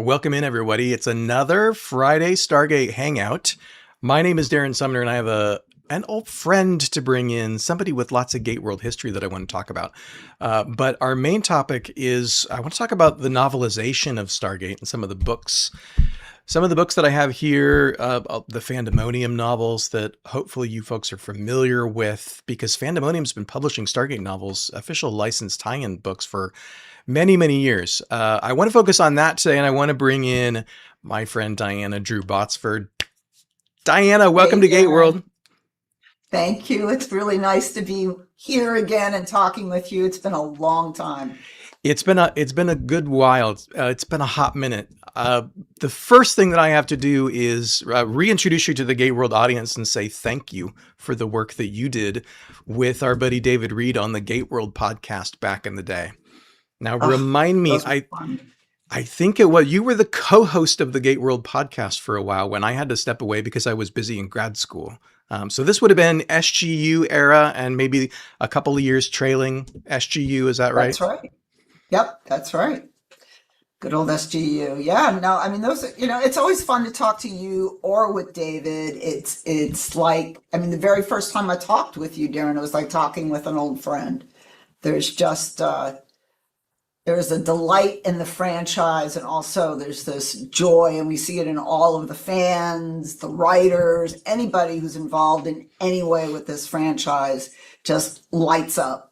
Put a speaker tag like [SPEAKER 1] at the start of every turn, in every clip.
[SPEAKER 1] Welcome in, everybody. It's another Friday Stargate Hangout. My name is Darren Sumner, and I have an old friend to bring in, somebody with lots of GateWorld history that I want to talk about. But our main topic is I want to talk about the novelization of Stargate and some of the books. Some of the books that I have here, the Fandemonium novels that hopefully you folks are familiar with, because Fandemonium's been publishing Stargate novels, official licensed tie-in books for many, many years. I want to focus on that today, and I want to bring in my friend Diana Dru Botsford. Diana, welcome to GateWorld.
[SPEAKER 2] Thank you. It's really nice to be here again and talking with you. It's been a long time.
[SPEAKER 1] It's been a good while. It's been a hot minute. The first thing that I have to do is reintroduce you to the GateWorld audience and say thank you for the work that you did with our buddy David Reed on the GateWorld podcast back in the day. Now, remind me, I think you were the co-host of the GateWorld podcast for a while when I had to step away because I was busy in grad school. So this would have been SGU era and maybe a couple of years trailing SGU. Is that right?
[SPEAKER 2] That's right. Yep, that's right. Good old SGU. Yeah, no, I mean, those, it's always fun to talk to you or with David. It's like, I mean, the very first time I talked with you, Darren, it was like talking with an old friend. There's just, there's a delight in the franchise, and also there's this joy, and we see it in all of the fans, the writers, anybody who's involved in any way with this franchise just lights up.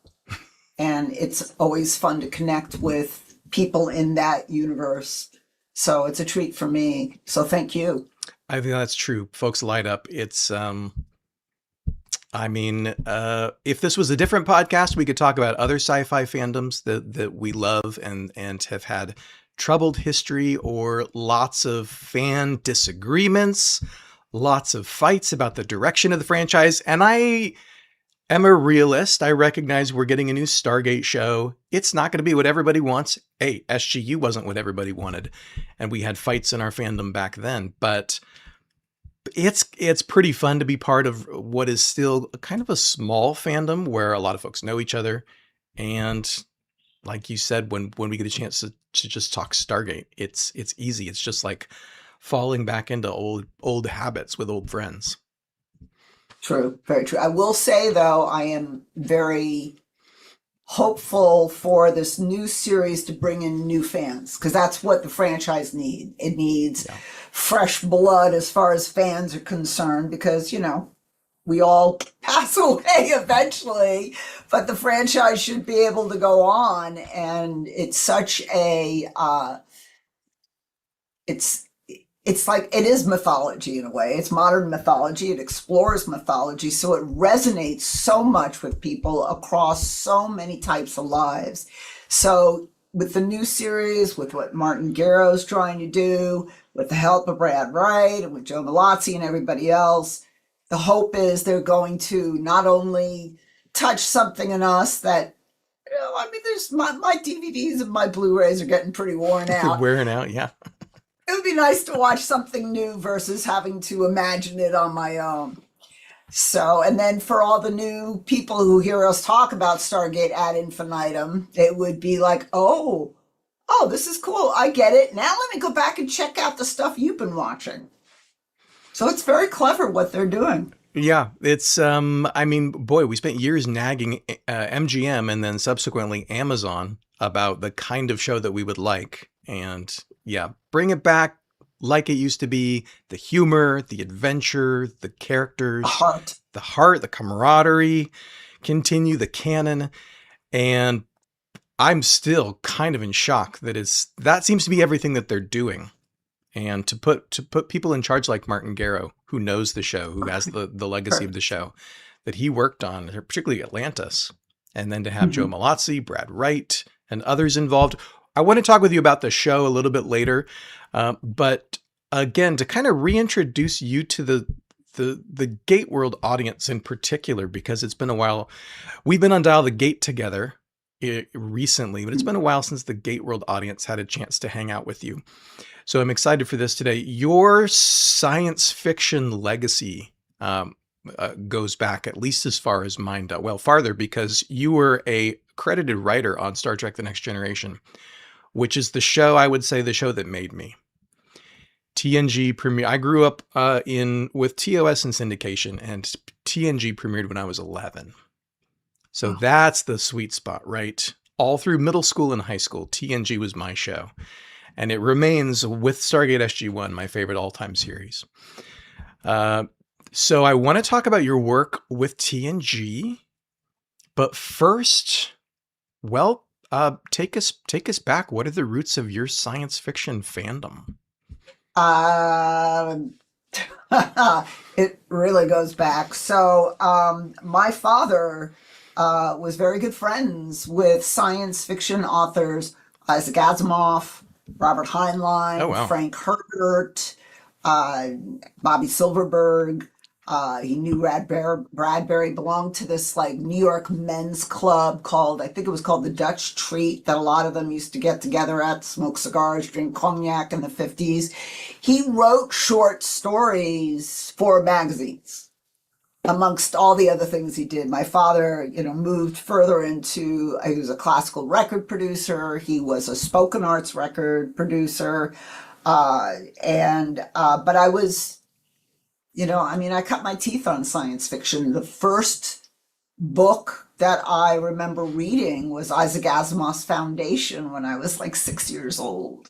[SPEAKER 2] And it's always fun to connect with people in that universe. So it's a treat for me. So thank you.
[SPEAKER 1] I think that's true. Folks light up. It's, if this was a different podcast, we could talk about other sci-fi fandoms that we love and have had troubled history or lots of fan disagreements, lots of fights about the direction of the franchise. And I am a realist. I recognize we're getting a new Stargate show. It's not going to be what everybody wants. Hey, SGU wasn't what everybody wanted. And we had fights in our fandom back then, but it's pretty fun to be part of what is still kind of a small fandom where a lot of folks know each other. And like you said, when we get a chance to just talk Stargate, it's easy. It's just like falling back into old habits with old friends.
[SPEAKER 2] True, very true. I will say, though, I am very hopeful for this new series to bring in new fans, because that's what the franchise needs. It needs fresh blood as far as fans are concerned, because, we all pass away eventually, but the franchise should be able to go on. And it's such a, it's like, it is mythology in a way. It's modern mythology. It explores mythology. So it resonates so much with people across so many types of lives. So with the new series, with what Martin Garrow's trying to do, with the help of Brad Wright and with Joe Malazzi and everybody else, the hope is they're going to not only touch something in us that, there's my DVDs and my Blu-rays are getting pretty worn out.
[SPEAKER 1] Wearing out, yeah.
[SPEAKER 2] It would be nice to watch something new versus having to imagine it on my own. So, and then for all the new people who hear us talk about Stargate ad infinitum, it would be like, oh, this is cool. I get it. Now let me go back and check out the stuff you've been watching. So it's very clever what they're doing.
[SPEAKER 1] Yeah, it's, we spent years nagging MGM and then subsequently Amazon about the kind of show that we would like. And yeah, bring it back like it used to be. The humor, the adventure, the characters, the heart, the camaraderie, continue the canon. And I'm still kind of in shock that seems to be everything that they're doing. And to put people in charge like Martin Garrow, who knows the show, who has the legacy of the show that he worked on, particularly Atlantis, and then to have Joe Malazzi, Brad Wright, and others involved. I want to talk with you about the show a little bit later, but again, to kind of reintroduce you to the GateWorld audience in particular, because it's been a while. We've been on Dial the Gate together recently, but it's been a while since the GateWorld audience had a chance to hang out with you. So I'm excited for this today. Your science fiction legacy goes back at least as far as mine does. Well, farther, because you were a credited writer on Star Trek: The Next Generation, which is the show, I would say, the show that made me. TNG premiere. I grew up with TOS and syndication, and TNG premiered when I was 11. So that's the sweet spot, right? All through middle school and high school, TNG was my show. And it remains, with Stargate SG-1, my favorite all-time series. So I want to talk about your work with TNG. But first, well, take us back. What are the roots of your science fiction fandom?
[SPEAKER 2] It really goes back. So, my father was very good friends with science fiction authors Isaac Asimov, Robert Heinlein,
[SPEAKER 1] Oh, wow.
[SPEAKER 2] Frank Herbert, Bobby Silverberg. He knew Bradbury belonged to this like New York men's club called, I think it was called the Dutch Treat, that a lot of them used to get together at, smoke cigars, drink cognac in the 50s. He wrote short stories for magazines, amongst all the other things he did. My father, moved further into, he was a classical record producer. He was a spoken arts record producer. But I was, I cut my teeth on science fiction. The first book that I remember reading was Isaac Asimov's Foundation when I was like 6 years old.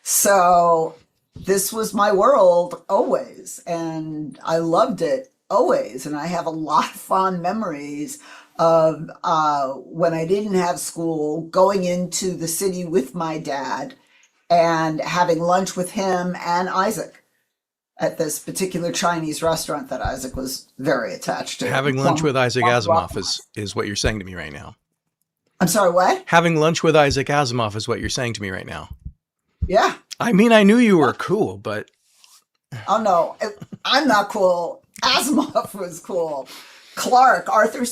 [SPEAKER 2] So this was my world always, and I loved it always. And I have a lot of fond memories of when I didn't have school, going into the city with my dad and having lunch with him and Isaac at this particular Chinese restaurant that Isaac was very attached to.
[SPEAKER 1] Having lunch with Isaac Asimov is what you're saying to me right now.
[SPEAKER 2] I'm sorry, what?
[SPEAKER 1] Having lunch with Isaac Asimov is what you're saying to me right now.
[SPEAKER 2] Yeah.
[SPEAKER 1] I mean, I knew you were cool, but...
[SPEAKER 2] Oh, no. I'm not cool. Asimov was cool. Clarke,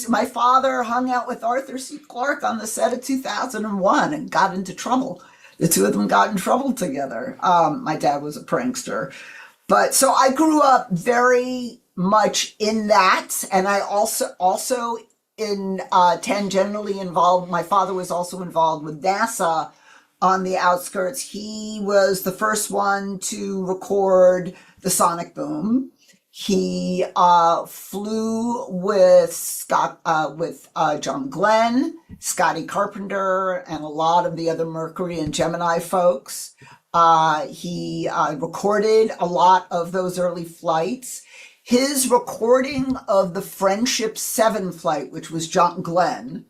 [SPEAKER 2] my father hung out with Arthur C. Clarke on the set of 2001 and got into trouble. The two of them got in trouble together. My dad was a prankster. But so I grew up very much in that. And I also tangentially involved. My father was also involved with NASA on the outskirts. He was the first one to record the sonic boom. He flew with John Glenn, Scotty Carpenter, and a lot of the other Mercury and Gemini folks. He recorded a lot of those early flights. His recording of the Friendship 7 flight, which was John Glenn,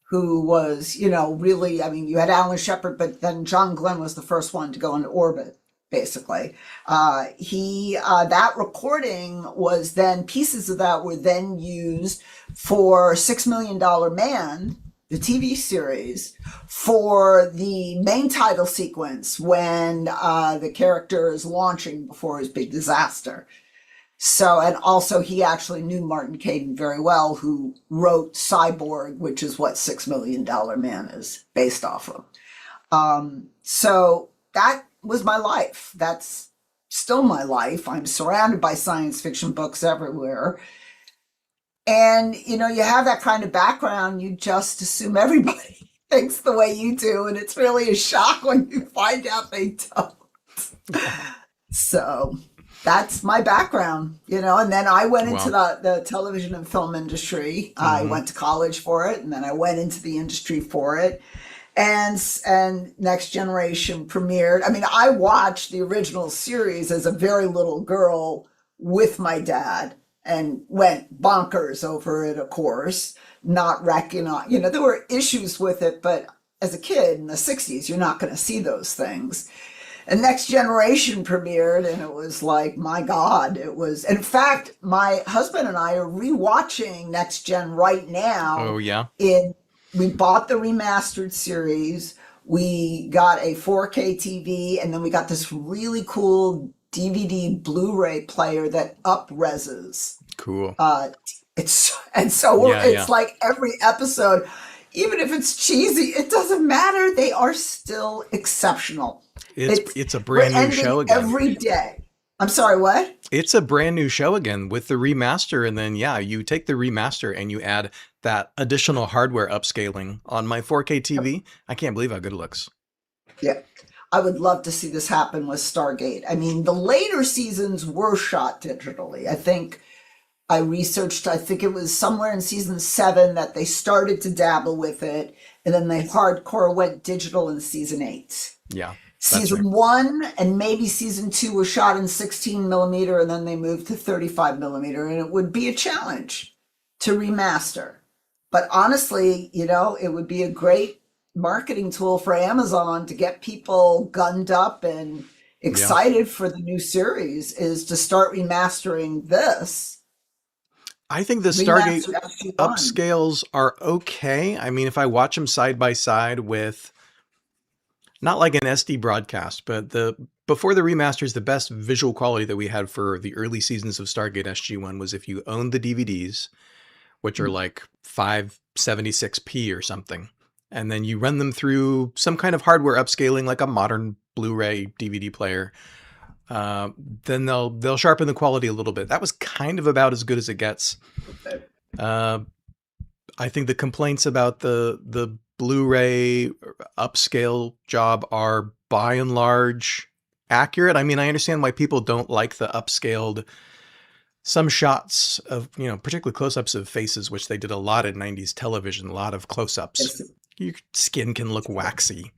[SPEAKER 2] who was, really, you had Alan Shepard, but then John Glenn was the first one to go into orbit, basically. That recording was then, pieces of that were then used for $6 Million Man, the TV series, for the main title sequence when the character is launching before his big disaster. So, and also he actually knew Martin Caidin very well, who wrote Cyborg, which is what $6 Million Man is based off of. So that was my life. That's still my life. I'm surrounded by science fiction books everywhere. And, you have that kind of background, you just assume everybody thinks the way you do. And it's really a shock when you find out they don't. So that's my background, and then I went into the television and film industry. Mm-hmm. I went to college for it, and then I went into the industry for it. And Next Generation premiered. I watched the original series as a very little girl with my dad and went bonkers over it, of course, not recognizing, there were issues with it, but as a kid in the 60s, you're not going to see those things. And Next Generation premiered, and it was like, my God, it was. In fact, my husband and I are rewatching Next Gen right now.
[SPEAKER 1] Oh, yeah.
[SPEAKER 2] We bought the remastered series. We got a 4K TV, and then we got this really cool DVD Blu-ray player that up-reses.
[SPEAKER 1] Cool.
[SPEAKER 2] It's like every episode, even if it's cheesy, it doesn't matter. They are still exceptional.
[SPEAKER 1] It's a brand new show again.
[SPEAKER 2] Every day. I'm sorry, what?
[SPEAKER 1] It's a brand new show again with the remaster. And then, you take the remaster and you add that additional hardware upscaling on my 4K TV. I can't believe how good it looks.
[SPEAKER 2] Yeah. I would love to see this happen with Stargate. I mean, the later seasons were shot digitally. I think I researched, I think it was somewhere in season 7 that they started to dabble with it, and then they hardcore went digital in season 8.
[SPEAKER 1] Yeah, that's right.
[SPEAKER 2] Season 1 and maybe season 2 was shot in 16 millimeter, and then they moved to 35 millimeter, and it would be a challenge to remaster. But honestly, it would be a great marketing tool for Amazon to get people gunned up and
[SPEAKER 1] Yeah.
[SPEAKER 2] excited for the new series, is to start remastering this.
[SPEAKER 1] I think the Stargate
[SPEAKER 2] Remaster SG-1.
[SPEAKER 1] upscales are okay. I mean, if I watch them side by side with not like an SD broadcast, but before the remasters, the best visual quality that we had for the early seasons of Stargate SG-1 was if you owned the DVDs, which are like 576p or something, and then you run them through some kind of hardware upscaling, like a modern Blu-ray DVD player. Then they'll sharpen the quality a little bit. That was kind of about as good as it gets. I think the complaints about the Blu-ray upscale job are by and large accurate. I mean, I understand why people don't like the upscaled, some shots of, particularly close-ups of faces, which they did a lot in 90s television, a lot of close-ups. Your skin can look waxy.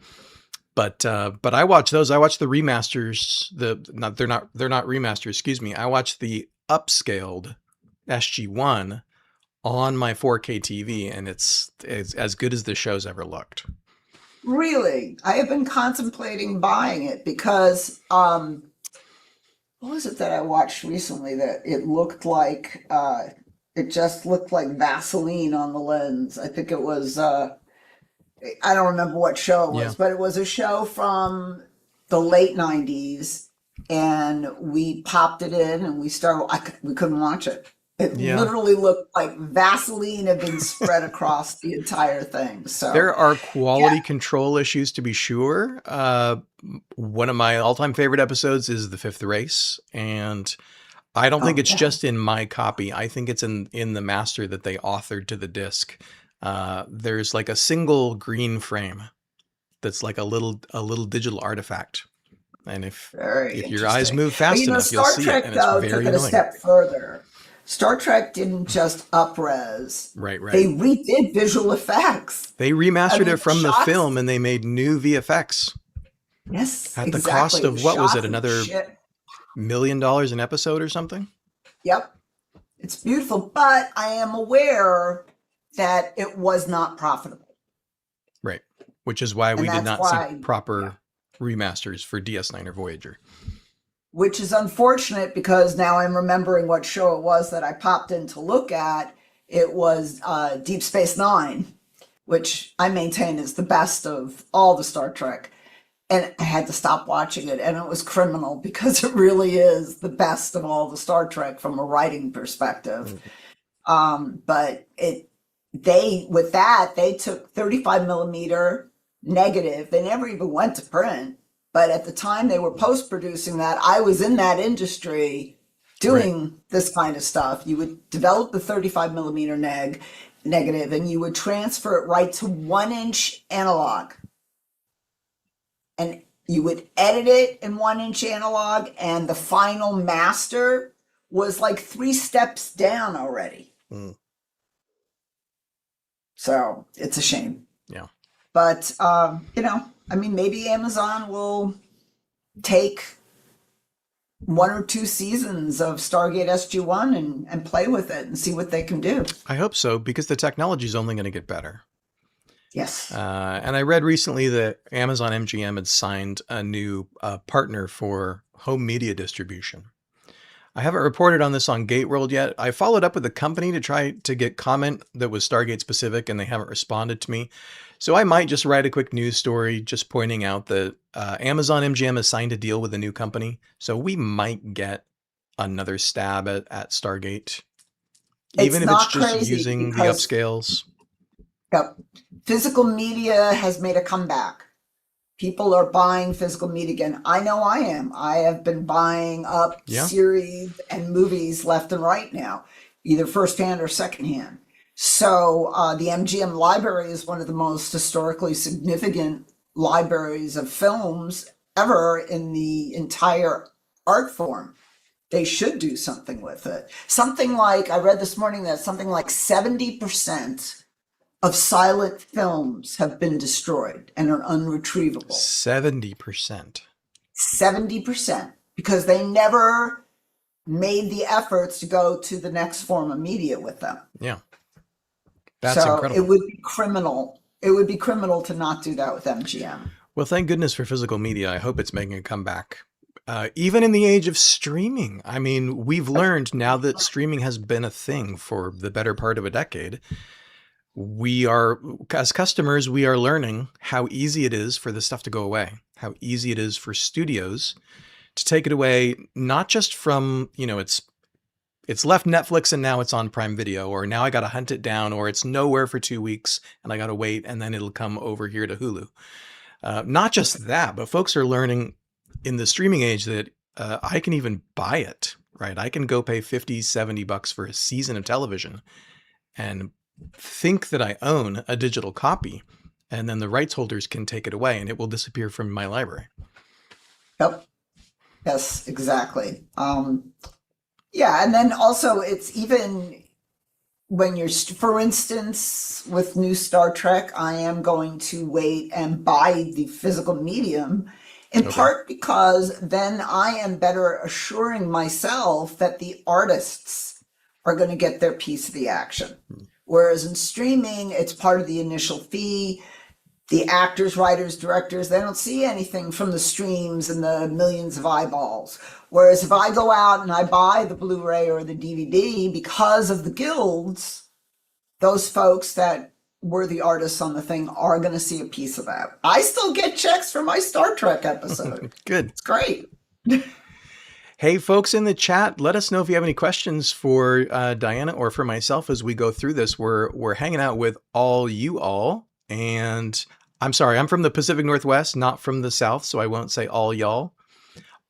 [SPEAKER 1] But I watch those. I watch the remasters. They're not remasters. Excuse me. I watch the upscaled SG-1 on my 4K TV, and it's as good as the show's ever looked.
[SPEAKER 2] Really, I have been contemplating buying it because what was it that I watched recently that it looked like it just looked like Vaseline on the lens. I think it was I don't remember what show it was,
[SPEAKER 1] Yeah.
[SPEAKER 2] but it was a show from the late 90s, and we popped it in and we couldn't watch it. It
[SPEAKER 1] Yeah.
[SPEAKER 2] literally looked like Vaseline had been spread across the entire thing. So
[SPEAKER 1] There are quality control issues, to be sure. One of my all-time favorite episodes is The Fifth Race, and I don't think it's just in my copy. I think it's in the master that they authored to the disc. There's like a single green frame that's like a little digital artifact. And if your eyes move fast enough, you'll see it, and it's very
[SPEAKER 2] took it
[SPEAKER 1] annoying.
[SPEAKER 2] a step further. Star Trek didn't just up-res.
[SPEAKER 1] Right.
[SPEAKER 2] They redid visual effects.
[SPEAKER 1] They remastered it from the
[SPEAKER 2] shots-
[SPEAKER 1] film, and they made new VFX
[SPEAKER 2] Yes,
[SPEAKER 1] at the
[SPEAKER 2] exactly.
[SPEAKER 1] cost of, what was
[SPEAKER 2] Shots
[SPEAKER 1] it,
[SPEAKER 2] and
[SPEAKER 1] another
[SPEAKER 2] shit.
[SPEAKER 1] $1 million an episode or something?
[SPEAKER 2] Yep. It's beautiful, but I am aware that it was not profitable.
[SPEAKER 1] Right. Which is why we did
[SPEAKER 2] that's
[SPEAKER 1] not
[SPEAKER 2] why-
[SPEAKER 1] see proper remasters for DS9 or Voyager.
[SPEAKER 2] Which is unfortunate because now I'm remembering what show it was that I popped in to look at. It was Deep Space Nine, which I maintain is the best of all the Star Trek. And I had to stop watching it, and it was criminal because it really is the best of all the Star Trek from a writing perspective. But they took 35 millimeter negative. They never even went to print. But at the time they were post-producing that, I was in that industry doing this kind of stuff. You would develop the 35 millimeter negative, and you would transfer it right to 1-inch analog. And you would edit it in 1-inch analog, and the final master was like 3 steps down already. So it's a shame.
[SPEAKER 1] Yeah.
[SPEAKER 2] But, maybe Amazon will take 1 or 2 seasons of Stargate SG-1 and play with it and see what they can do.
[SPEAKER 1] I hope so, because the technology is only going to get better.
[SPEAKER 2] Yes.
[SPEAKER 1] And I read recently that Amazon MGM had signed a new partner for home media distribution. I haven't reported on this on GateWorld yet. I followed up with the company to try to get comment that was Stargate specific, and they haven't responded to me. So I might just write a quick news story just pointing out that Amazon MGM has signed a deal with a new company. So we might get another stab at Stargate, even if it's just using the upscales.
[SPEAKER 2] Yep. Physical media has made a comeback. People are buying physical media again. I know I am. I have been buying up series and movies left and right now, either firsthand or secondhand. So the MGM library is one of the most historically significant libraries of films ever in the entire art form. They should do something with it. Something like, I read this morning that something like 70% of silent films have been destroyed and are unretrievable.
[SPEAKER 1] 70%.
[SPEAKER 2] 70%, because they never made the efforts to go to the next form of media with them.
[SPEAKER 1] Yeah. That's
[SPEAKER 2] so
[SPEAKER 1] incredible.
[SPEAKER 2] It would be criminal. It would be criminal to not do that with MGM.
[SPEAKER 1] Well, thank goodness for physical media. I hope it's making a comeback. Even in the age of streaming. I mean, we've learned now that streaming has been a thing for the better part of a decade. We are, as customers, we are learning how easy it is for this stuff to go away, how easy it is for studios to take it away, not just from, it's left Netflix and now it's on Prime Video, or now I got to hunt it down, or it's nowhere for 2 weeks and I got to wait and then it'll come over here to Hulu. Not just that, but folks are learning in the streaming age that I can even buy it, right? I can go pay $50, $70 for a season of television and think that I own a digital copy, and then the rights holders can take it away and it will disappear from my library.
[SPEAKER 2] Yep. Yes, exactly. Yeah, and then also it's even when you're, for instance, with new Star Trek, I am going to wait and buy the physical medium, in part because then I am better assuring myself that the artists are going to get their piece of the action. Whereas in streaming, it's part of the initial fee. The actors, writers, directors, they don't see anything from the streams and the millions of eyeballs. Whereas if I go out and I buy the Blu-ray or the DVD, because of the guilds, those folks that were the artists on the thing are going to see a piece of that. I still get checks for my Star Trek episode.
[SPEAKER 1] Good.
[SPEAKER 2] It's great.
[SPEAKER 1] Hey, folks in the chat, let us know if you have any questions for Diana or for myself as we go through this. We're hanging out with all you all. And I'm sorry, I'm from the Pacific Northwest, not from the South, so I won't say all y'all.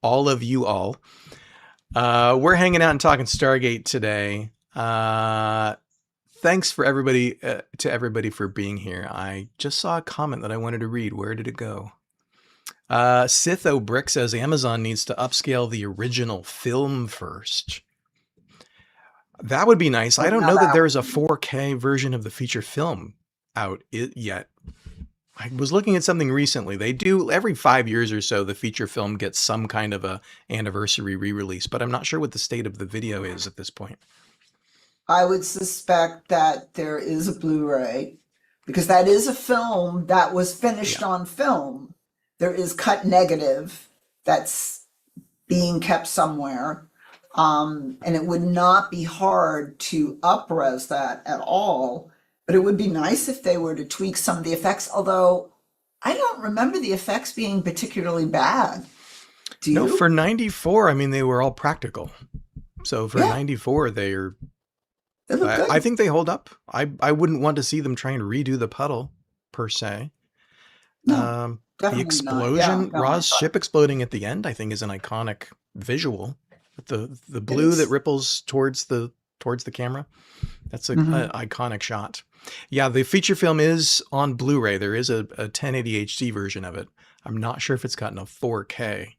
[SPEAKER 1] All of you all. We're hanging out and talking Stargate today. Thanks for everybody to everybody for being here. I just saw a comment that I wanted to read. Where did it go? Sitho Brick says Amazon needs to upscale the original film first. That would be nice. I don't know that there is a 4K version of the feature film out yet. I was looking at something recently. They do every 5 years or so, the feature film gets some kind of a anniversary re-release, but I'm not sure what the state of the video is at this point.
[SPEAKER 2] I would suspect that there is a Blu-ray, because that is a film that was finished on film. There is cut negative that's being kept somewhere. And it would not be hard to up-res that at all. But it would be nice if they were to tweak some of the effects, although I don't remember the effects being particularly bad. Do you?
[SPEAKER 1] No, for 94, I mean, they were all practical. So for 94, they look good. I think they hold up. I wouldn't want to see them try and redo the puddle, per se.
[SPEAKER 2] No,
[SPEAKER 1] the explosion, Ra's ship exploding at the end, I think is an iconic visual. The blue that ripples towards the camera. That's an iconic shot. Yeah, the feature film is on Blu-ray. There is a 1080 HD version of it. I'm not sure if it's gotten a 4K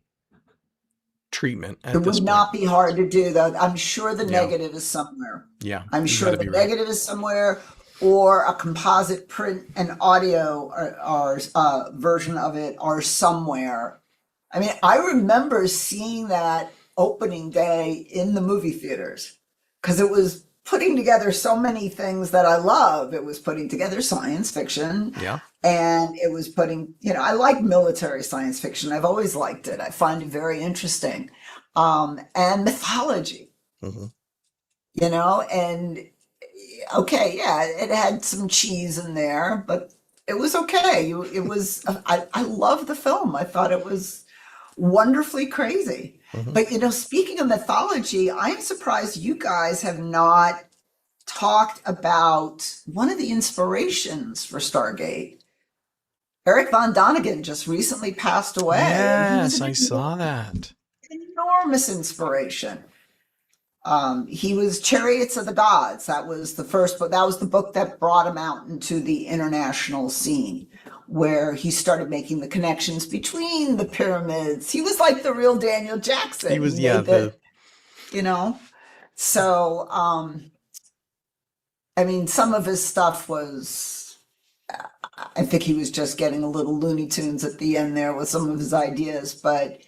[SPEAKER 1] treatment at this point.
[SPEAKER 2] It would not be hard to do, though. I'm sure the negative is somewhere.
[SPEAKER 1] Yeah.
[SPEAKER 2] I'm sure the negative is somewhere, or a composite print and audio or version of it are somewhere. I mean, I remember seeing that opening day in the movie theaters because it was putting together so many things that I love. It was putting together science fiction.
[SPEAKER 1] Yeah. And
[SPEAKER 2] it was putting, I like military science fiction. I've always liked it. I find it very interesting. And mythology, and okay, yeah, it had some cheese in there, but it was okay. It was, I love the film. I thought it was wonderfully crazy. But, speaking of mythology, I'm surprised you guys have not talked about one of the inspirations for Stargate. Eric Von Däniken just recently passed away.
[SPEAKER 1] Yes, I saw that.
[SPEAKER 2] Enormous inspiration. He was Chariots of the Gods. That was the first book. That was the book that brought him out into the international scene. where he started making the connections between the pyramids. He was like the real Daniel
[SPEAKER 1] He
[SPEAKER 2] Jackson. He
[SPEAKER 1] was, yeah,
[SPEAKER 2] made
[SPEAKER 1] the
[SPEAKER 2] you know, so, I mean, some of his stuff was, I think he was just getting a little Looney Tunes at the end there with some of his ideas, but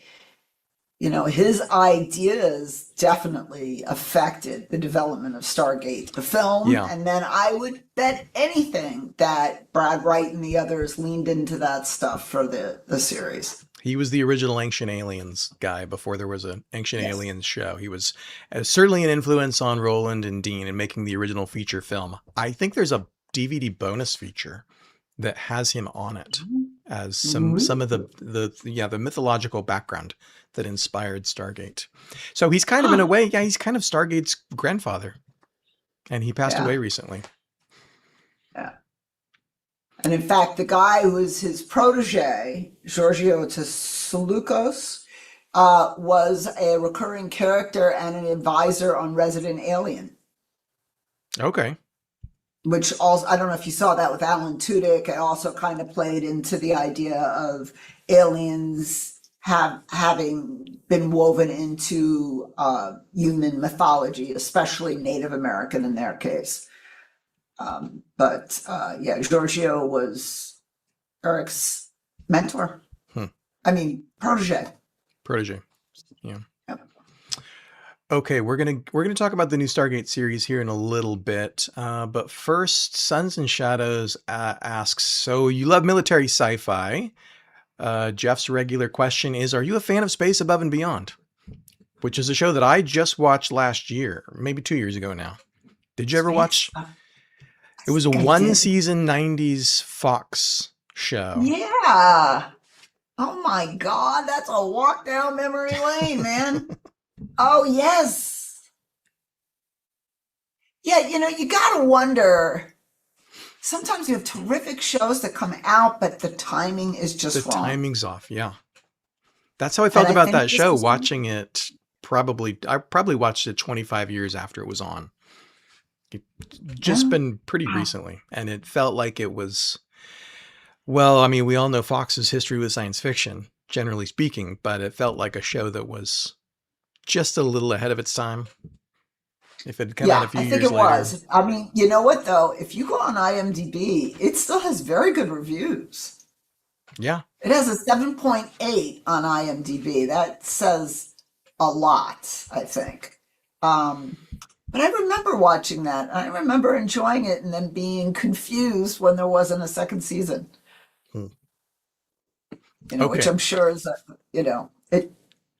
[SPEAKER 2] his ideas definitely affected the development of Stargate, the film.
[SPEAKER 1] yeah.
[SPEAKER 2] And then I would bet anything that Brad Wright and the others leaned into that stuff for the series.
[SPEAKER 1] He was the original Ancient Aliens guy before there was an Ancient
[SPEAKER 2] Yes.
[SPEAKER 1] Aliens show. He was certainly an influence on Roland and Dean in making the original feature film. I think there's a DVD bonus feature that has him on it as some of the mythological background that inspired Stargate. So he's kind of, in a way, he's kind of Stargate's grandfather, and he passed away recently.
[SPEAKER 2] Yeah. And in fact, the guy who was his protege, Giorgio Tsoukalos, was a recurring character and an advisor on Resident Alien.
[SPEAKER 1] Okay.
[SPEAKER 2] Which also, I don't know if you saw that with Alan Tudyk. It also kind of played into the idea of aliens having been woven into human mythology, especially Native American in their case. But Giorgio was Eric's mentor. I mean, protege.
[SPEAKER 1] Yeah.
[SPEAKER 2] Yep.
[SPEAKER 1] Okay, we're gonna talk about the new Stargate series here in a little bit, but first, Suns and Shadows asks, so you love military sci-fi. Jeff's regular question is, are you a fan of Space Above and Beyond? Which is a show that I just watched last year, maybe 2 years ago now. Did you ever watch? It was a one-season 90s Fox show.
[SPEAKER 2] Yeah. Oh my God, that's a walk down memory lane, man. Oh, yes. Yeah, you gotta wonder. Sometimes you have terrific shows that come out, but the timing is just wrong.
[SPEAKER 1] The timing's off, yeah. That's how I felt about that show, watching it. I probably watched it 25 years after it was on. Just been pretty recently. And it felt like it was, well, I mean, we all know Fox's history with science fiction, generally speaking, but it felt like a show that was just a little ahead of its time. If it had come out a few years later.
[SPEAKER 2] I think it was. I mean, you know what, though? If you go on IMDb, it still has very good reviews.
[SPEAKER 1] Yeah.
[SPEAKER 2] It has a 7.8 on IMDb. That says a lot, I think. But I remember watching that. I remember enjoying it and then being confused when there wasn't a second season. Which I'm sure is,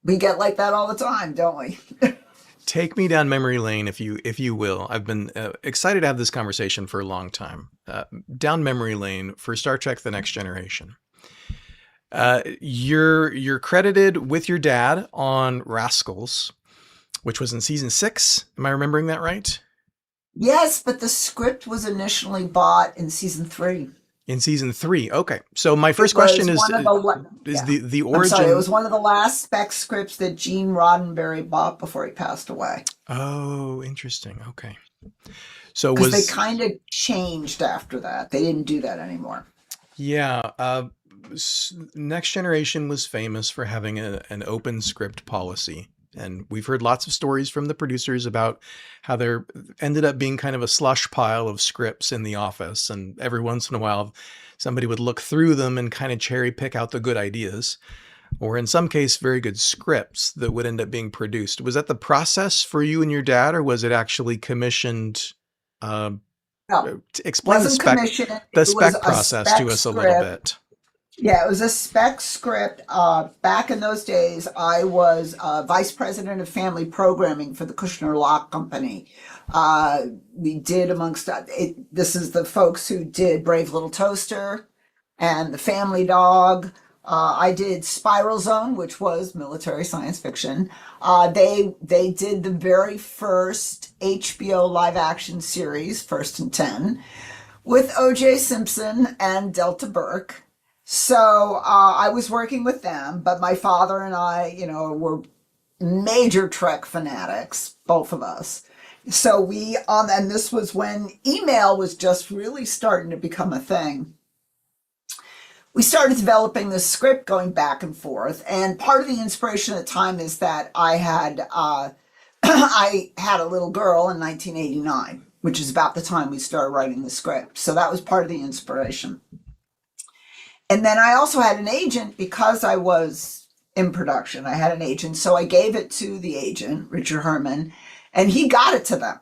[SPEAKER 2] we get like that all the time, don't we?
[SPEAKER 1] Take me down memory lane, if you will. I've been excited to have this conversation for a long time. Down memory lane for Star Trek: The Next Generation. You're credited with your dad on Rascals, which was in season 6. Am I remembering that right?
[SPEAKER 2] Yes, but the script was initially bought in season 3.
[SPEAKER 1] In season 3, okay. So my first question is the origin?
[SPEAKER 2] I'm sorry, it was one of the last spec scripts that Gene Roddenberry bought before he passed away.
[SPEAKER 1] Oh, interesting. Okay. So
[SPEAKER 2] because they kind of changed after that. They didn't do that anymore.
[SPEAKER 1] Yeah. Next Generation was famous for having an open script policy. And we've heard lots of stories from the producers about how there ended up being kind of a slush pile of scripts in the office. And every once in a while, somebody would look through them and kind of cherry pick out the good ideas, or in some case, very good scripts that would end up being produced. Was that the process for you and your dad, or was it actually commissioned?
[SPEAKER 2] No,
[SPEAKER 1] explain the spec process to us a little bit.
[SPEAKER 2] Yeah, it was a spec script. Back in those days, I was vice president of family programming for the Kushner Lock Company. We did, amongst this is the folks who did Brave Little Toaster and The Family Dog. I did Spiral Zone, which was military science fiction. They did the very first HBO live action series, First and 10, with O.J. Simpson and Delta Burke. So I was working with them, but my father and I, were major Trek fanatics, both of us. So and this was when email was just really starting to become a thing. we started developing this script going back and forth. And part of the inspiration at the time is that I had I had a little girl in 1989, which is about the time we started writing the script. So that was part of the inspiration. And then I also had an agent because I was in production. I had an agent. So I gave it to the agent, Richard Herman, and he got it to them.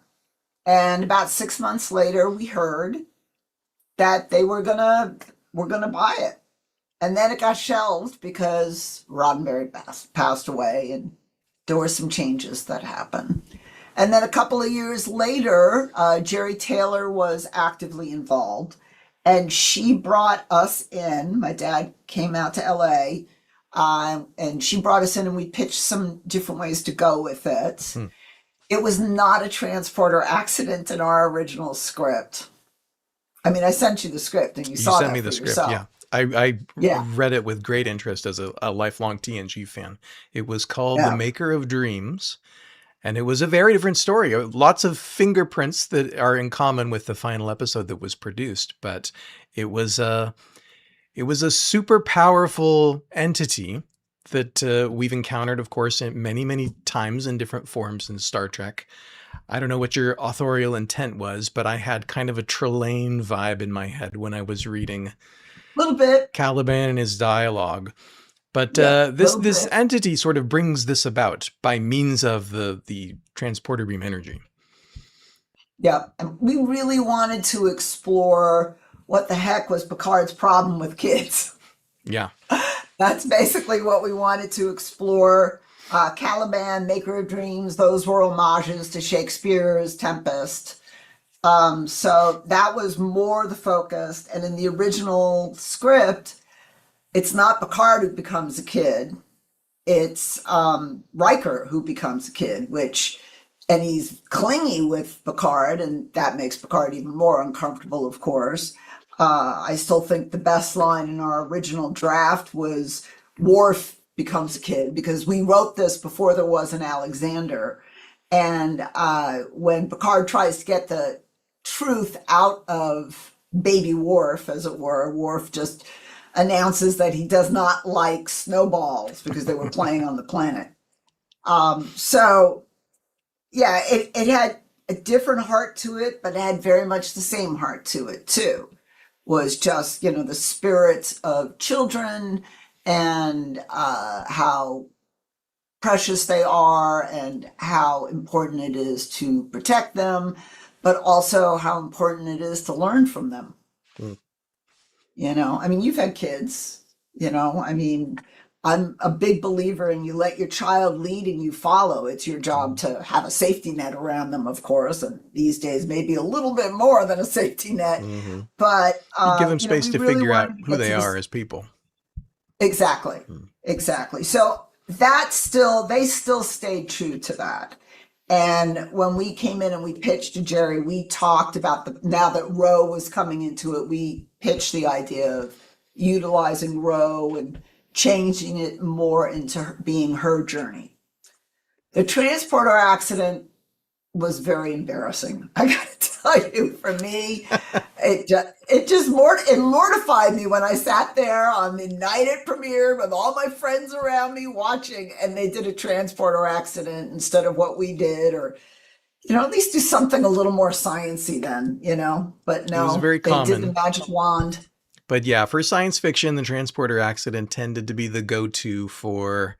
[SPEAKER 2] And about 6 months later, we heard that they were gonna buy it. And then it got shelved because Roddenberry passed away and there were some changes that happened. And then a couple of years later, Jerry Taylor was actively involved and she brought us in. My dad came out to LA and she brought us in and we pitched some different ways to go with it. It was not a transporter accident in our original script. I mean, I sent you the script and you saw
[SPEAKER 1] sent
[SPEAKER 2] that
[SPEAKER 1] me
[SPEAKER 2] for
[SPEAKER 1] the script,
[SPEAKER 2] yourself.
[SPEAKER 1] yeah. I
[SPEAKER 2] Yeah.
[SPEAKER 1] read it with great interest as a lifelong TNG fan. It was called
[SPEAKER 2] Yeah.
[SPEAKER 1] The Maker of Dreams, and it was a very different story. Lots of fingerprints that are in common with the final episode that was produced, but it was a super powerful entity that we've encountered, of course, many, many times in different forms in Star Trek. I don't know what your authorial intent was, but I had kind of a Trelane vibe in my head when I was reading
[SPEAKER 2] A little bit.
[SPEAKER 1] Caliban and his dialogue. But
[SPEAKER 2] Yeah,
[SPEAKER 1] this entity sort of brings this about by means of the transporter beam energy.
[SPEAKER 2] Yeah. And we really wanted to explore what the heck was Picard's problem with kids.
[SPEAKER 1] Yeah.
[SPEAKER 2] That's basically what we wanted to explore. Caliban, Maker of Dreams, those were homages to Shakespeare's Tempest. So that was more the focus. And in the original script, it's not Picard who becomes a kid. It's Riker who becomes a kid, and he's clingy with Picard, and that makes Picard even more uncomfortable, of course. I still think the best line in our original draft was Worf becomes a kid, because we wrote this before there was an Alexander. And when Picard tries to get the truth out of baby Worf, as it were, Worf just announces that he does not like snowballs because they were playing on the planet. So, yeah, it had a different heart to it, but it had very much the same heart to it, too. Was just, the spirit of children and how precious they are and how important it is to protect them, but also how important it is to learn from them. I mean, you've had kids, I mean, I'm a big believer in you let your child lead and you follow. It's your job to have a safety net around them, of course, and these days maybe a little bit more than a safety net. But
[SPEAKER 1] you give them space to
[SPEAKER 2] really
[SPEAKER 1] figure out
[SPEAKER 2] wanted to
[SPEAKER 1] who
[SPEAKER 2] get
[SPEAKER 1] they
[SPEAKER 2] to
[SPEAKER 1] are as people.
[SPEAKER 2] Exactly. Exactly. So they still stayed true to that. And when we came in and we pitched to Jerry, we talked about now that Ro was coming into it, we pitched the idea of utilizing Ro and changing it more into being her journey. The transporter accident was very embarrassing. I gotta tell you, for me, it mortified me when I sat there on the night it premiered with all my friends around me watching, and they did a transporter accident instead of what we did, or at least do something a little more sciencey then, But no,
[SPEAKER 1] It was very
[SPEAKER 2] they
[SPEAKER 1] common.
[SPEAKER 2] did the magic wand.
[SPEAKER 1] But yeah, for science fiction, the transporter accident tended to be the go-to for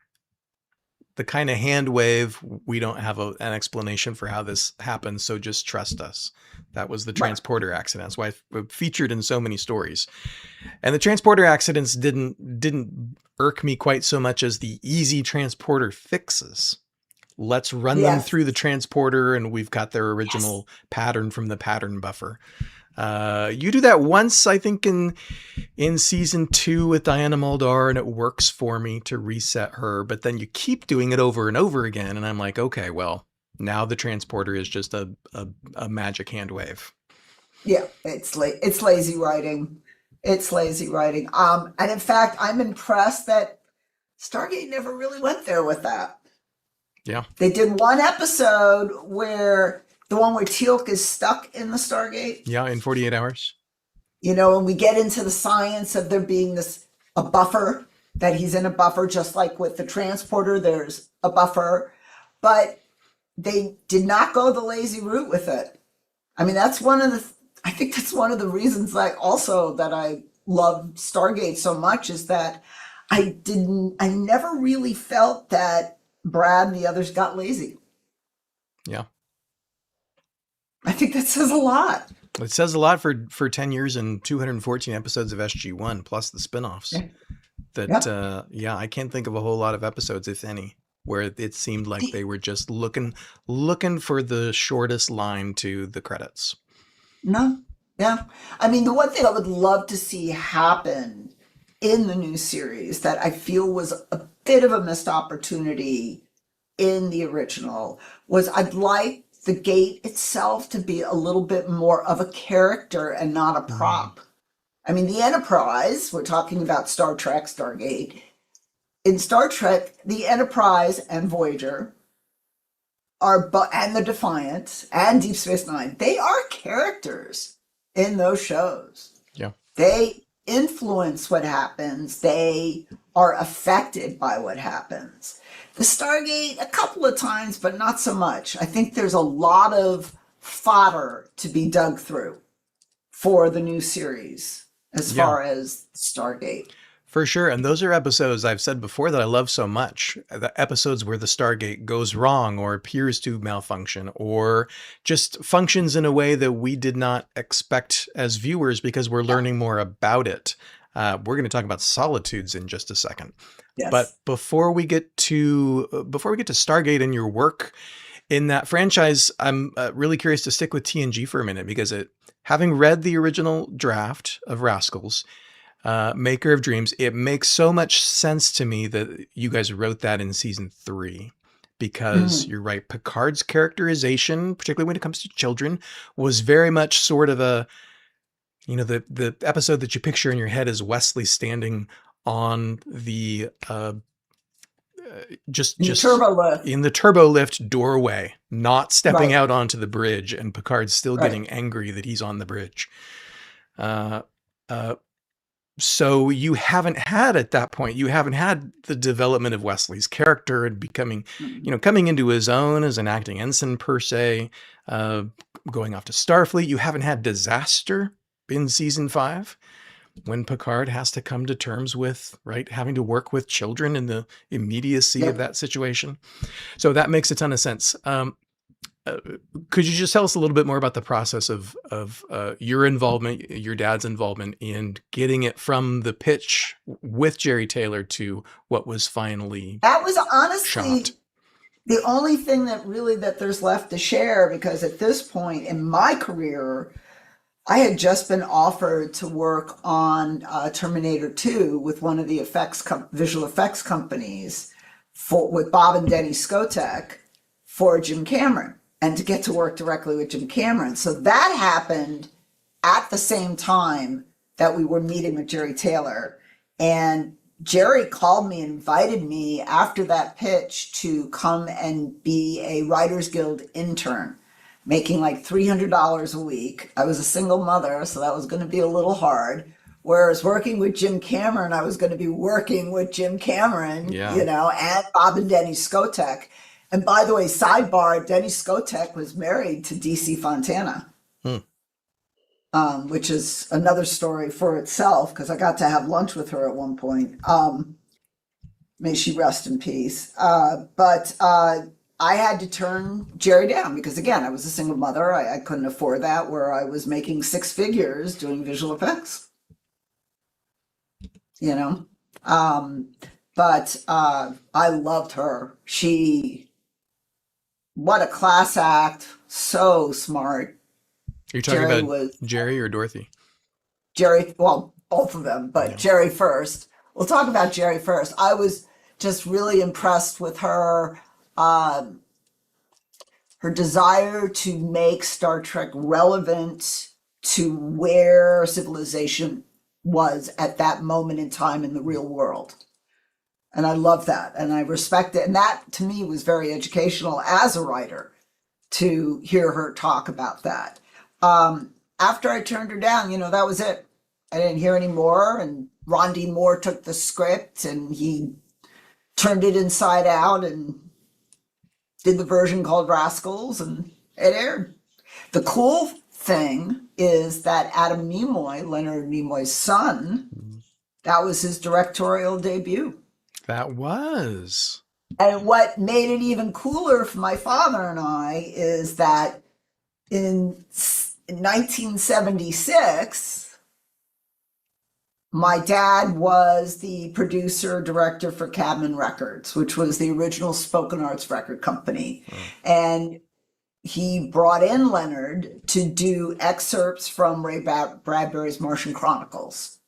[SPEAKER 1] the kind of hand wave. We don't have an explanation for how this happened, so just trust us. That was the transporter accident. That's why it featured in so many stories. And the transporter accidents didn't irk me quite so much as the easy transporter fixes. Let's run them through the transporter, and we've got their original pattern from the pattern buffer. You do that once, I think, in season 2 with Diana Muldaur, and it works for me to reset her. But then you keep doing it over and over again, and I'm like, okay, well, now the transporter is just a magic hand wave.
[SPEAKER 2] Yeah, it's lazy writing. It's lazy writing. And in fact, I'm impressed that Stargate never really went there with that.
[SPEAKER 1] Yeah,
[SPEAKER 2] they did one episode where. The one where Teal'c is stuck in the Stargate?
[SPEAKER 1] Yeah, in 48 hours.
[SPEAKER 2] And we get into the science of there being this a buffer, that he's in a buffer, just like with the transporter, there's a buffer. But they did not go the lazy route with it. I mean, I think that's one of the reasons that I love Stargate so much, is that I never really felt that Brad and the others got lazy.
[SPEAKER 1] Yeah.
[SPEAKER 2] I think that says a lot.
[SPEAKER 1] It says a lot for 10 years and 214 episodes of SG-1 plus the spin-offs.
[SPEAKER 2] Yeah.
[SPEAKER 1] That,
[SPEAKER 2] Yep.
[SPEAKER 1] I can't think of a whole lot of episodes, if any, where it seemed like
[SPEAKER 2] The-
[SPEAKER 1] they were just looking for the shortest line to the credits.
[SPEAKER 2] No. Yeah. I mean, the one thing I would love to see happen in the new series that I feel was a bit of a missed opportunity in the original was, I'd like the gate itself to be a little bit more of a character and not a
[SPEAKER 1] Mm.
[SPEAKER 2] prop. I mean, the Enterprise, we're talking about Star Trek, Stargate. In Star Trek, the Enterprise and Voyager and the Defiant and Deep Space Nine, they are characters in those shows.
[SPEAKER 1] Yeah.
[SPEAKER 2] They influence what happens. They are affected by what happens. The Stargate, a couple of times, but not so much. I think there's a lot of fodder to be dug through for the new series as
[SPEAKER 1] Yeah.
[SPEAKER 2] far as Stargate.
[SPEAKER 1] For sure. And those are episodes I've said before that I love so much. The episodes where the Stargate goes wrong or appears to malfunction or just functions in a way that we did not expect as viewers because we're learning more about it. We're going to talk about Solitudes in just a second.
[SPEAKER 2] Yes.
[SPEAKER 1] But before we get to Stargate and your work in that franchise, I'm really curious to stick with TNG for a minute because having read the original draft of Rascals, Maker of Dreams, it makes so much sense to me that you guys wrote that in season 3 because you're right. Picard's characterization, particularly when it comes to children, was very much sort of the episode that you picture in your head is Wesley standing on the just
[SPEAKER 2] turbo lift.
[SPEAKER 1] in the turbo lift doorway, not stepping
[SPEAKER 2] Right.
[SPEAKER 1] out onto the bridge, and Picard's still
[SPEAKER 2] Right.
[SPEAKER 1] getting angry that he's on the bridge. So you haven't had at that point, you haven't had the development of Wesley's character and becoming, coming into his own as an acting ensign per se, going off to Starfleet. You haven't had disaster in season 5 when Picard has to come to terms with, right, having to work with children in the immediacy of that situation. So that makes a ton of sense. Could you just tell us a little bit more about the process of your involvement, your dad's involvement in getting it from the pitch with Jerry Taylor to what was finally
[SPEAKER 2] That was honestly
[SPEAKER 1] shot?
[SPEAKER 2] the only thing that there's left to share, because at this point in my career, I had just been offered to work on Terminator 2 with one of the visual effects companies with Bob and Denny Skotek for Jim Cameron, and to get to work directly with Jim Cameron. So that happened at the same time that we were meeting with Jerry Taylor. And Jerry called me and invited me after that pitch to come and be a Writers Guild intern, making like $300 a week. I was a single mother, so that was going to be a little hard. Whereas working with Jim Cameron, I was going to be working with Jim Cameron, and Bob and Denny Skotek. And by the way, sidebar, Denny Skotek was married to DC Fontana, which is another story for itself, because I got to have lunch with her at one point. May she rest in peace. But I had to turn Jerry down because, again, I was a single mother. I couldn't afford that, where I was making 6 figures doing visual effects. But I loved her. What a class act. So smart.
[SPEAKER 1] You're talking about Jerry or Dorothy?
[SPEAKER 2] Jerry, well, both of them, but Jerry first. We'll talk about Jerry first. I was just really impressed with her, her desire to make Star Trek relevant to where civilization was at that moment in time in the real world. And I love that, and I respect it. And that, to me, was very educational as a writer, to hear her talk about that. After I turned her down, that was it. I didn't hear any more, and Ron D. Moore took the script and he turned it inside out and did the version called Rascals, and it aired. The cool thing is that Adam Nimoy, Leonard Nimoy's son, that was his directorial debut.
[SPEAKER 1] That was.
[SPEAKER 2] And what made it even cooler for my father and I is that in 1976, my dad was the producer director for Cadman Records, which was the original spoken arts record company. And he brought in Leonard to do excerpts from Ray Bradbury's Martian Chronicles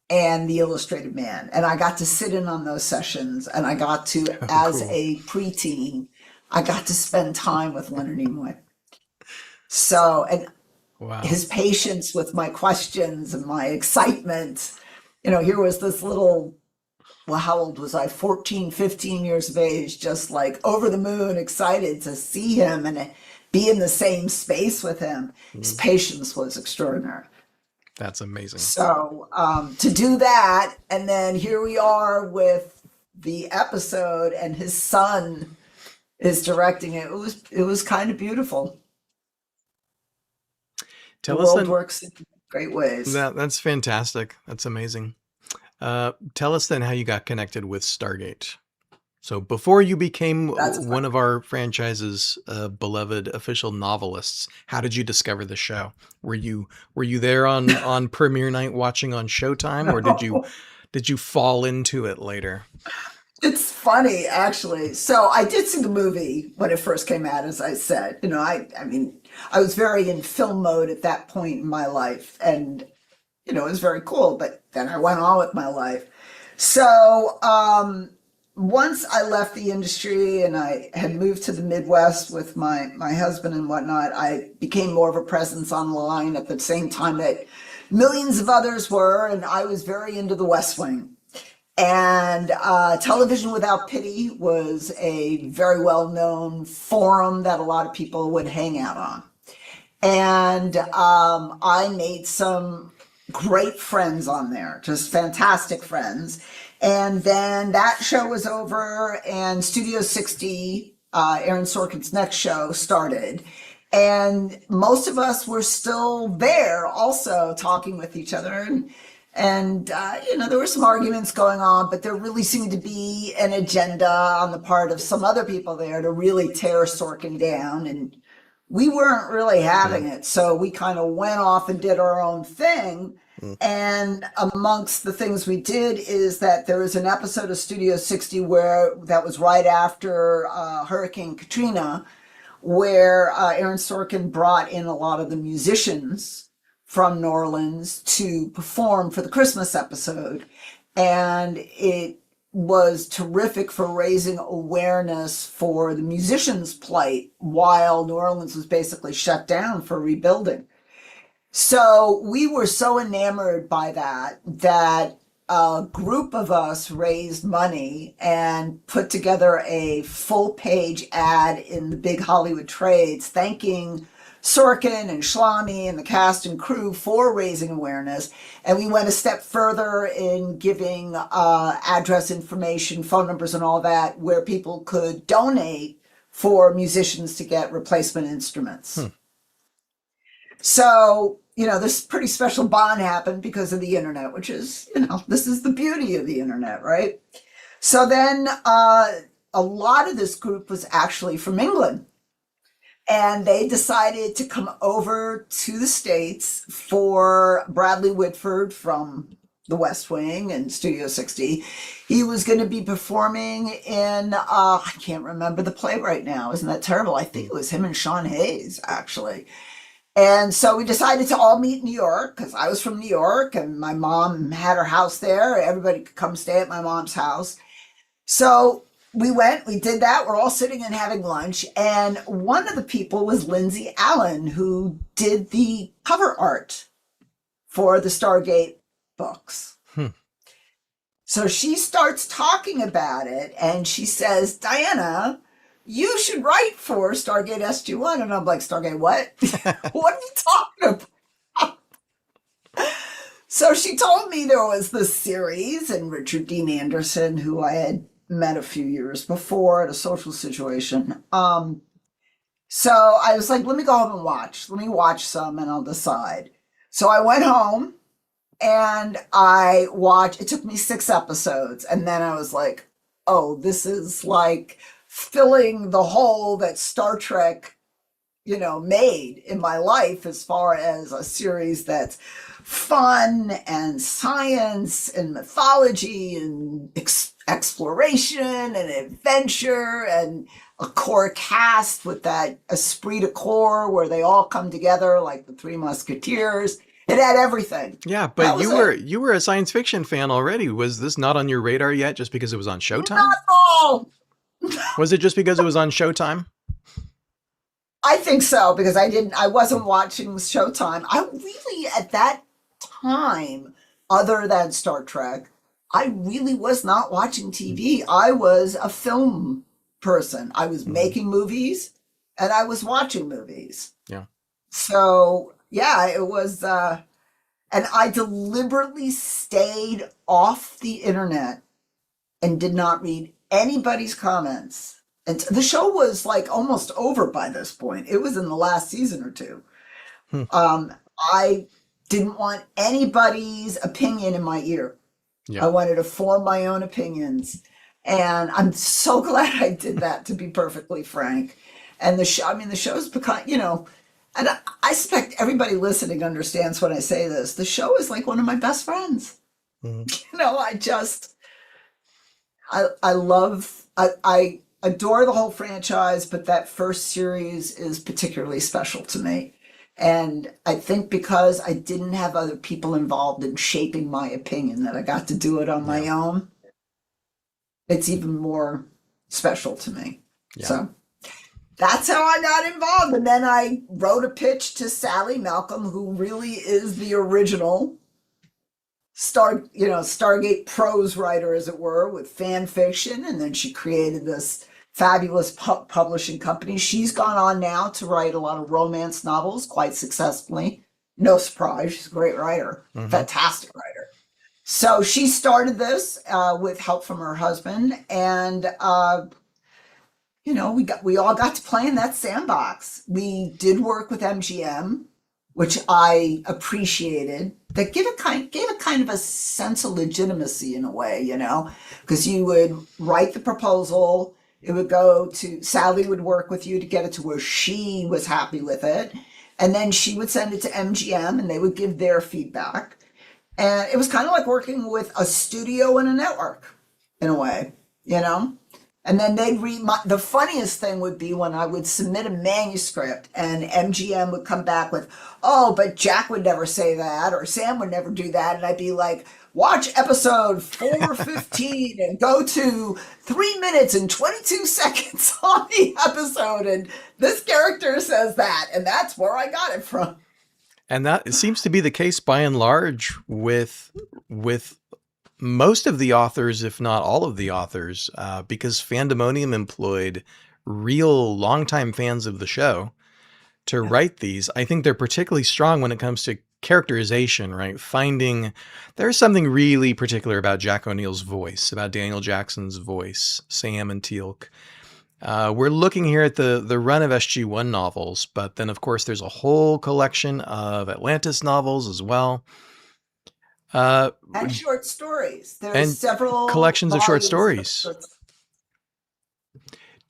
[SPEAKER 2] and The Illustrated Man. And I got to sit in on those sessions, and I got to, as a preteen, I got to spend time with Leonard Nimoy. So, and his patience with my questions and my excitement, here was this little, well, how old was I? 14, 15 years of age, just like over the moon, excited to see him and be in the same space with him. His patience was extraordinary.
[SPEAKER 1] That's amazing.
[SPEAKER 2] So to do that, and then here we are with the episode, and his son is directing it. It was kind of beautiful. The world works in great ways.
[SPEAKER 1] That's fantastic. That's amazing. Tell us then how you got connected with Stargate. So before you became one of our franchise's beloved official novelists, how did you discover the show? Were you there on premiere night watching on Showtime, or did you fall into it later?
[SPEAKER 2] It's funny, actually. So I did see the movie when it first came out, as I said. I mean, I was very in film mode at that point in my life, and it was very cool. But then I went on with my life. So once I left the industry and I had moved to the Midwest with my husband and whatnot, I became more of a presence online at the same time that millions of others were, and I was very into the West Wing. And Television Without Pity was a very well-known forum that a lot of people would hang out on. And I made some great friends on there, just fantastic friends. And then that show was over, and Studio 60, Aaron Sorkin's next show, started. And most of us were still there also talking with each other. And there were some arguments going on, but there really seemed to be an agenda on the part of some other people there to really tear Sorkin down. And we weren't really having it. So we kind of went off and did our own thing. And amongst the things we did is that there was an episode of Studio 60 that was right after Hurricane Katrina, where Aaron Sorkin brought in a lot of the musicians from New Orleans to perform for the Christmas episode. And it was terrific for raising awareness for the musicians' plight while New Orleans was basically shut down for rebuilding. So we were so enamored by that a group of us raised money and put together a full-page ad in the big Hollywood trades thanking Sorkin and Shlamy and the cast and crew for raising awareness. And we went a step further in giving address information, phone numbers and all that, where people could donate for musicians to get replacement instruments. So, this pretty special bond happened because of the internet, which is, this is the beauty of the internet, right? So then a lot of this group was actually from England. And they decided to come over to the States for Bradley Whitford from the West Wing and Studio 60. He was going to be performing in, I can't remember the play right now. Isn't that terrible? I think it was him and Sean Hayes, actually. And so we decided to all meet in New York because I was from New York and my mom had her house there. Everybody could come stay at my mom's house. So we went, we did that. We're all sitting and having lunch. And one of the people was Lindsay Allen, who did the cover art for the Stargate books. So she starts talking about it and she says, Diana, you should write for Stargate SG-1. And I'm like, Stargate what? What are you talking about? So she told me there was this series, and Richard Dean Anderson, who I had met a few years before at a social situation. So I was like, let me go home and watch. Let me watch some and I'll decide. So I went home and I watched, it took me 6 episodes. And then I was like, oh, this is like filling the hole that Star Trek, made in my life as far as a series that's fun and science and mythology and exploration and adventure and a core cast with that esprit de corps where they all come together like the Three Musketeers. It had everything.
[SPEAKER 1] Yeah,
[SPEAKER 2] That
[SPEAKER 1] but
[SPEAKER 2] was
[SPEAKER 1] you were a science fiction fan already. Was this not on your radar yet just because it was on Showtime?
[SPEAKER 2] not all.
[SPEAKER 1] Was it just because it was on Showtime?
[SPEAKER 2] I think so because I wasn't watching Showtime. I really at that time, other than Star Trek, I really was not watching TV. I was a film person. I was
[SPEAKER 1] Mhm.
[SPEAKER 2] making movies and I was watching movies.
[SPEAKER 1] Yeah.
[SPEAKER 2] So yeah, it was and I deliberately stayed off the internet and did not read anybody's comments. And the show was like almost over by this point. It was in the last season or two.
[SPEAKER 1] Hmm.
[SPEAKER 2] I didn't want anybody's opinion in my ear. I
[SPEAKER 1] Yeah.
[SPEAKER 2] wanted to form my own opinions. And I'm so glad I did that, to be perfectly frank. And the show's become, and I suspect everybody listening understands when I say this. The show is like one of my best friends.
[SPEAKER 1] Mhm.
[SPEAKER 2] I just, I love, I adore the whole franchise, but that first series is particularly special to me. And I think because I didn't have other people involved in shaping my opinion, that I got to do it on my
[SPEAKER 1] Yeah.
[SPEAKER 2] own, it's even more special to me.
[SPEAKER 1] Yeah.
[SPEAKER 2] So that's how I got involved. And then I wrote a pitch to Sally Malcolm, who really is the original Stargate prose writer, as it were, with fan fiction. And then she created this fabulous publishing company. She's gone on now to write a lot of romance novels quite successfully. No surprise, she's a great writer,
[SPEAKER 1] Mhm.
[SPEAKER 2] fantastic writer. So she started this with help from her husband, and we all got to play in that sandbox. We did work with MGM, which I appreciated. That gave it kind of a sense of legitimacy in a way, because you would write the proposal, it would go to Sally would work with you to get it to where she was happy with it, and then she would send it to MGM, and they would give their feedback. And it was kind of like working with a studio and a network in a way, you know? And then they'd read the funniest thing would be when I would submit a manuscript and MGM would come back with, oh, but Jack would never say that or Sam would never do that. And I'd be like, watch episode 415 and go to 3 minutes and 22 seconds on the episode. And this character says that. And that's where I got it from.
[SPEAKER 1] And that seems to be the case by and large with most of the authors, if not all of the authors, because Fandemonium employed real longtime fans of the show to write these. I think they're particularly strong when it comes to characterization, right? There's something really particular about Jack O'Neill's voice, about Daniel Jackson's voice, Sam and Teal'c. We're looking here at the run of SG-1 novels, but then of course there's a whole collection of Atlantis novels as well.
[SPEAKER 2] And short stories. There's
[SPEAKER 1] and
[SPEAKER 2] several
[SPEAKER 1] collections of short
[SPEAKER 2] volumes
[SPEAKER 1] stories.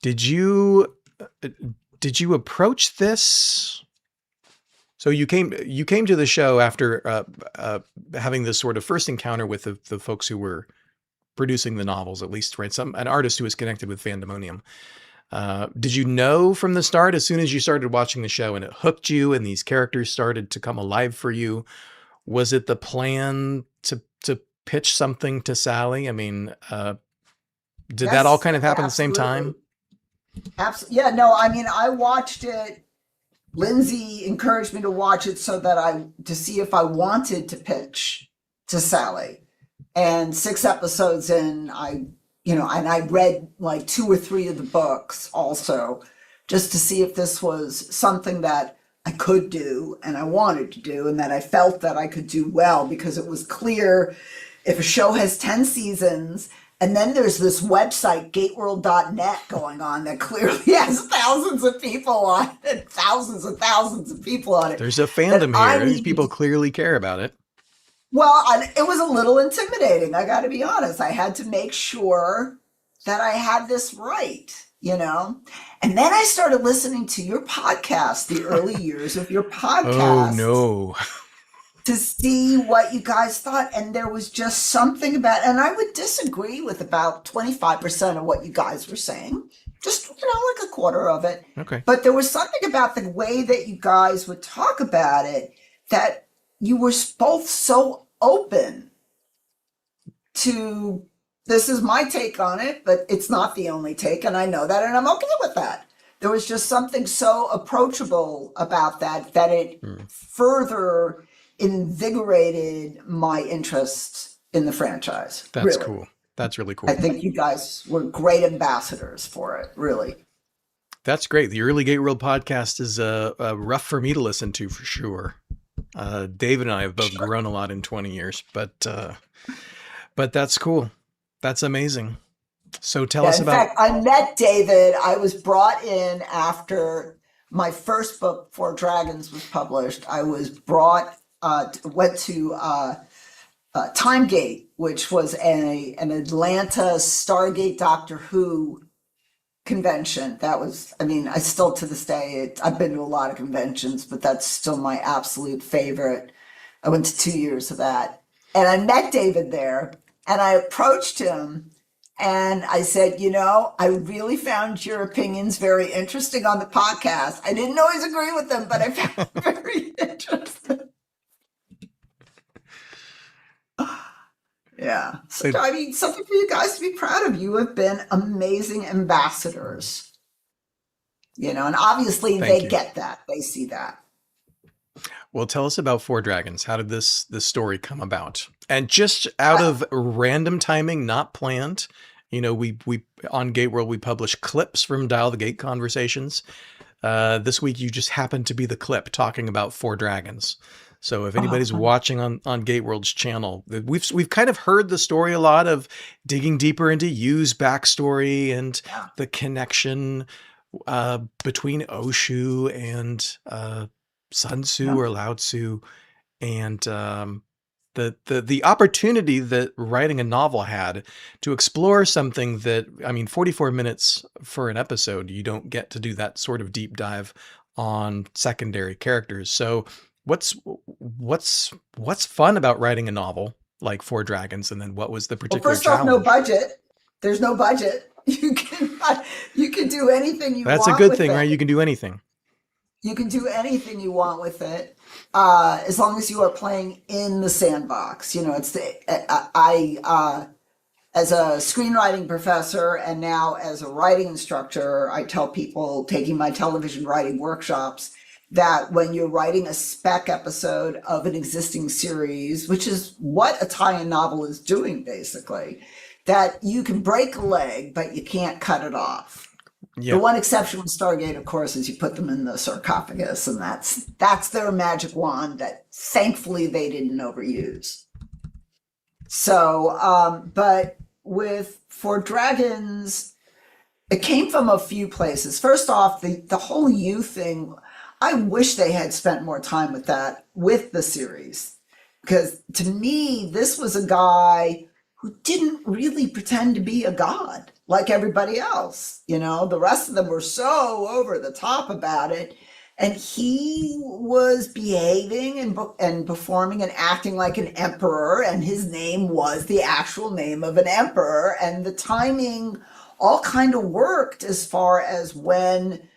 [SPEAKER 1] Did you approach this? So you came to the show after having this sort of first encounter with the folks who were producing the novels, at least, right? An artist who was connected with Fandemonium. Did you know from the start, as soon as you started watching the show and it hooked you and these characters started to come alive for you, was it the plan to pitch something to Sally? I mean, did that all kind of happen at the same time?
[SPEAKER 2] Absolutely. Yeah, no, I mean, I watched it. Lindsay encouraged me to watch it to see if I wanted to pitch to Sally. And 6 episodes in, and I read like 2 or 3 of the books also, just to see if this was something that I could do and I wanted to do, and that I felt that I could do well, because it was clear if a show has 10 seasons and then there's this website, GateWorld.net, going on that clearly has thousands of people on it, thousands and thousands of people on it,
[SPEAKER 1] There's a
[SPEAKER 2] that
[SPEAKER 1] fandom
[SPEAKER 2] I
[SPEAKER 1] here. These
[SPEAKER 2] needed
[SPEAKER 1] people
[SPEAKER 2] to.
[SPEAKER 1] clearly care about it.
[SPEAKER 2] Well, it was a little intimidating. I got to be honest. I had to make sure that I had this right, you know? And then I started listening to your podcast, the early years of your
[SPEAKER 1] Oh
[SPEAKER 2] podcast,
[SPEAKER 1] no.
[SPEAKER 2] to see what you guys thought. And there was just something about, and I would disagree with about 25% of what you guys were saying, just, like a quarter of it.
[SPEAKER 1] Okay.
[SPEAKER 2] But there was something about the way that you guys would talk about it, that you were both so open to, this is my take on it, but it's not the only take, and I know that, and I'm okay with that. There was just something so approachable about that, that it further invigorated my interest in the franchise.
[SPEAKER 1] That's
[SPEAKER 2] Really.
[SPEAKER 1] cool. That's really
[SPEAKER 2] I
[SPEAKER 1] cool.
[SPEAKER 2] think you guys were great ambassadors for it, really.
[SPEAKER 1] That's great. The early GateWorld podcast is rough for me to listen to for sure. David and I have both grown a lot in 20 years, but that's cool. That's amazing. So tell us
[SPEAKER 2] In
[SPEAKER 1] about.
[SPEAKER 2] fact, I met David. I was brought in after my first book, Four Dragons, was published. I was went to Timegate, which was an Atlanta Stargate Doctor Who convention. That was, I still to this day, I've been to a lot of conventions, but that's still my absolute favorite. I went to 2 years of that. And I met David there, and I approached him and I said, I really found your opinions very interesting on the podcast. I didn't always agree with them, but I found them very interesting. Yeah. So, something for you guys to be proud of. You have been amazing ambassadors, and obviously
[SPEAKER 1] Thank
[SPEAKER 2] they
[SPEAKER 1] you.
[SPEAKER 2] get that. They see that.
[SPEAKER 1] Well, tell us about Four Dragons. How did this story come about? And just out of random timing, not planned, we on GateWorld, we publish clips from Dial the Gate conversations. This week, you just happened to be the clip talking about Four Dragons. So if anybody's watching on GateWorld's channel, we've kind of heard the story a lot of digging deeper into Yu's backstory and the connection between Oshu and Sun Tzu or Lao Tzu, and the opportunity that writing a novel had to explore something that, 44 minutes for an episode, you don't get to do that sort of deep dive on secondary characters. So what's fun about writing a novel like Four Dragons, and then what was the particular
[SPEAKER 2] first off,
[SPEAKER 1] challenge?
[SPEAKER 2] no budget. There's no budget. You can do anything you want.
[SPEAKER 1] That's a good thing, right? You can do anything.
[SPEAKER 2] You can do anything you want with it, as long as you are playing in the sandbox. It's as a screenwriting professor and now as a writing instructor, I tell people taking my television writing workshops that when you're writing a spec episode of an existing series, which is what a tie-in novel is doing basically, that you can break a leg, but you can't cut it off.
[SPEAKER 1] Yeah.
[SPEAKER 2] The one exception with Stargate, of course, is you put them in the sarcophagus, and that's their magic wand that thankfully they didn't overuse. So, but with Four Dragons, it came from a few places. First off, the whole Yu thing, I wish they had spent more time with that, with the series. Because to me, this was a guy who didn't really pretend to be a god like everybody else. The rest of them were so over the top about it. And he was behaving and performing and acting like an emperor. And his name was the actual name of an emperor. And the timing all kind of worked as far as when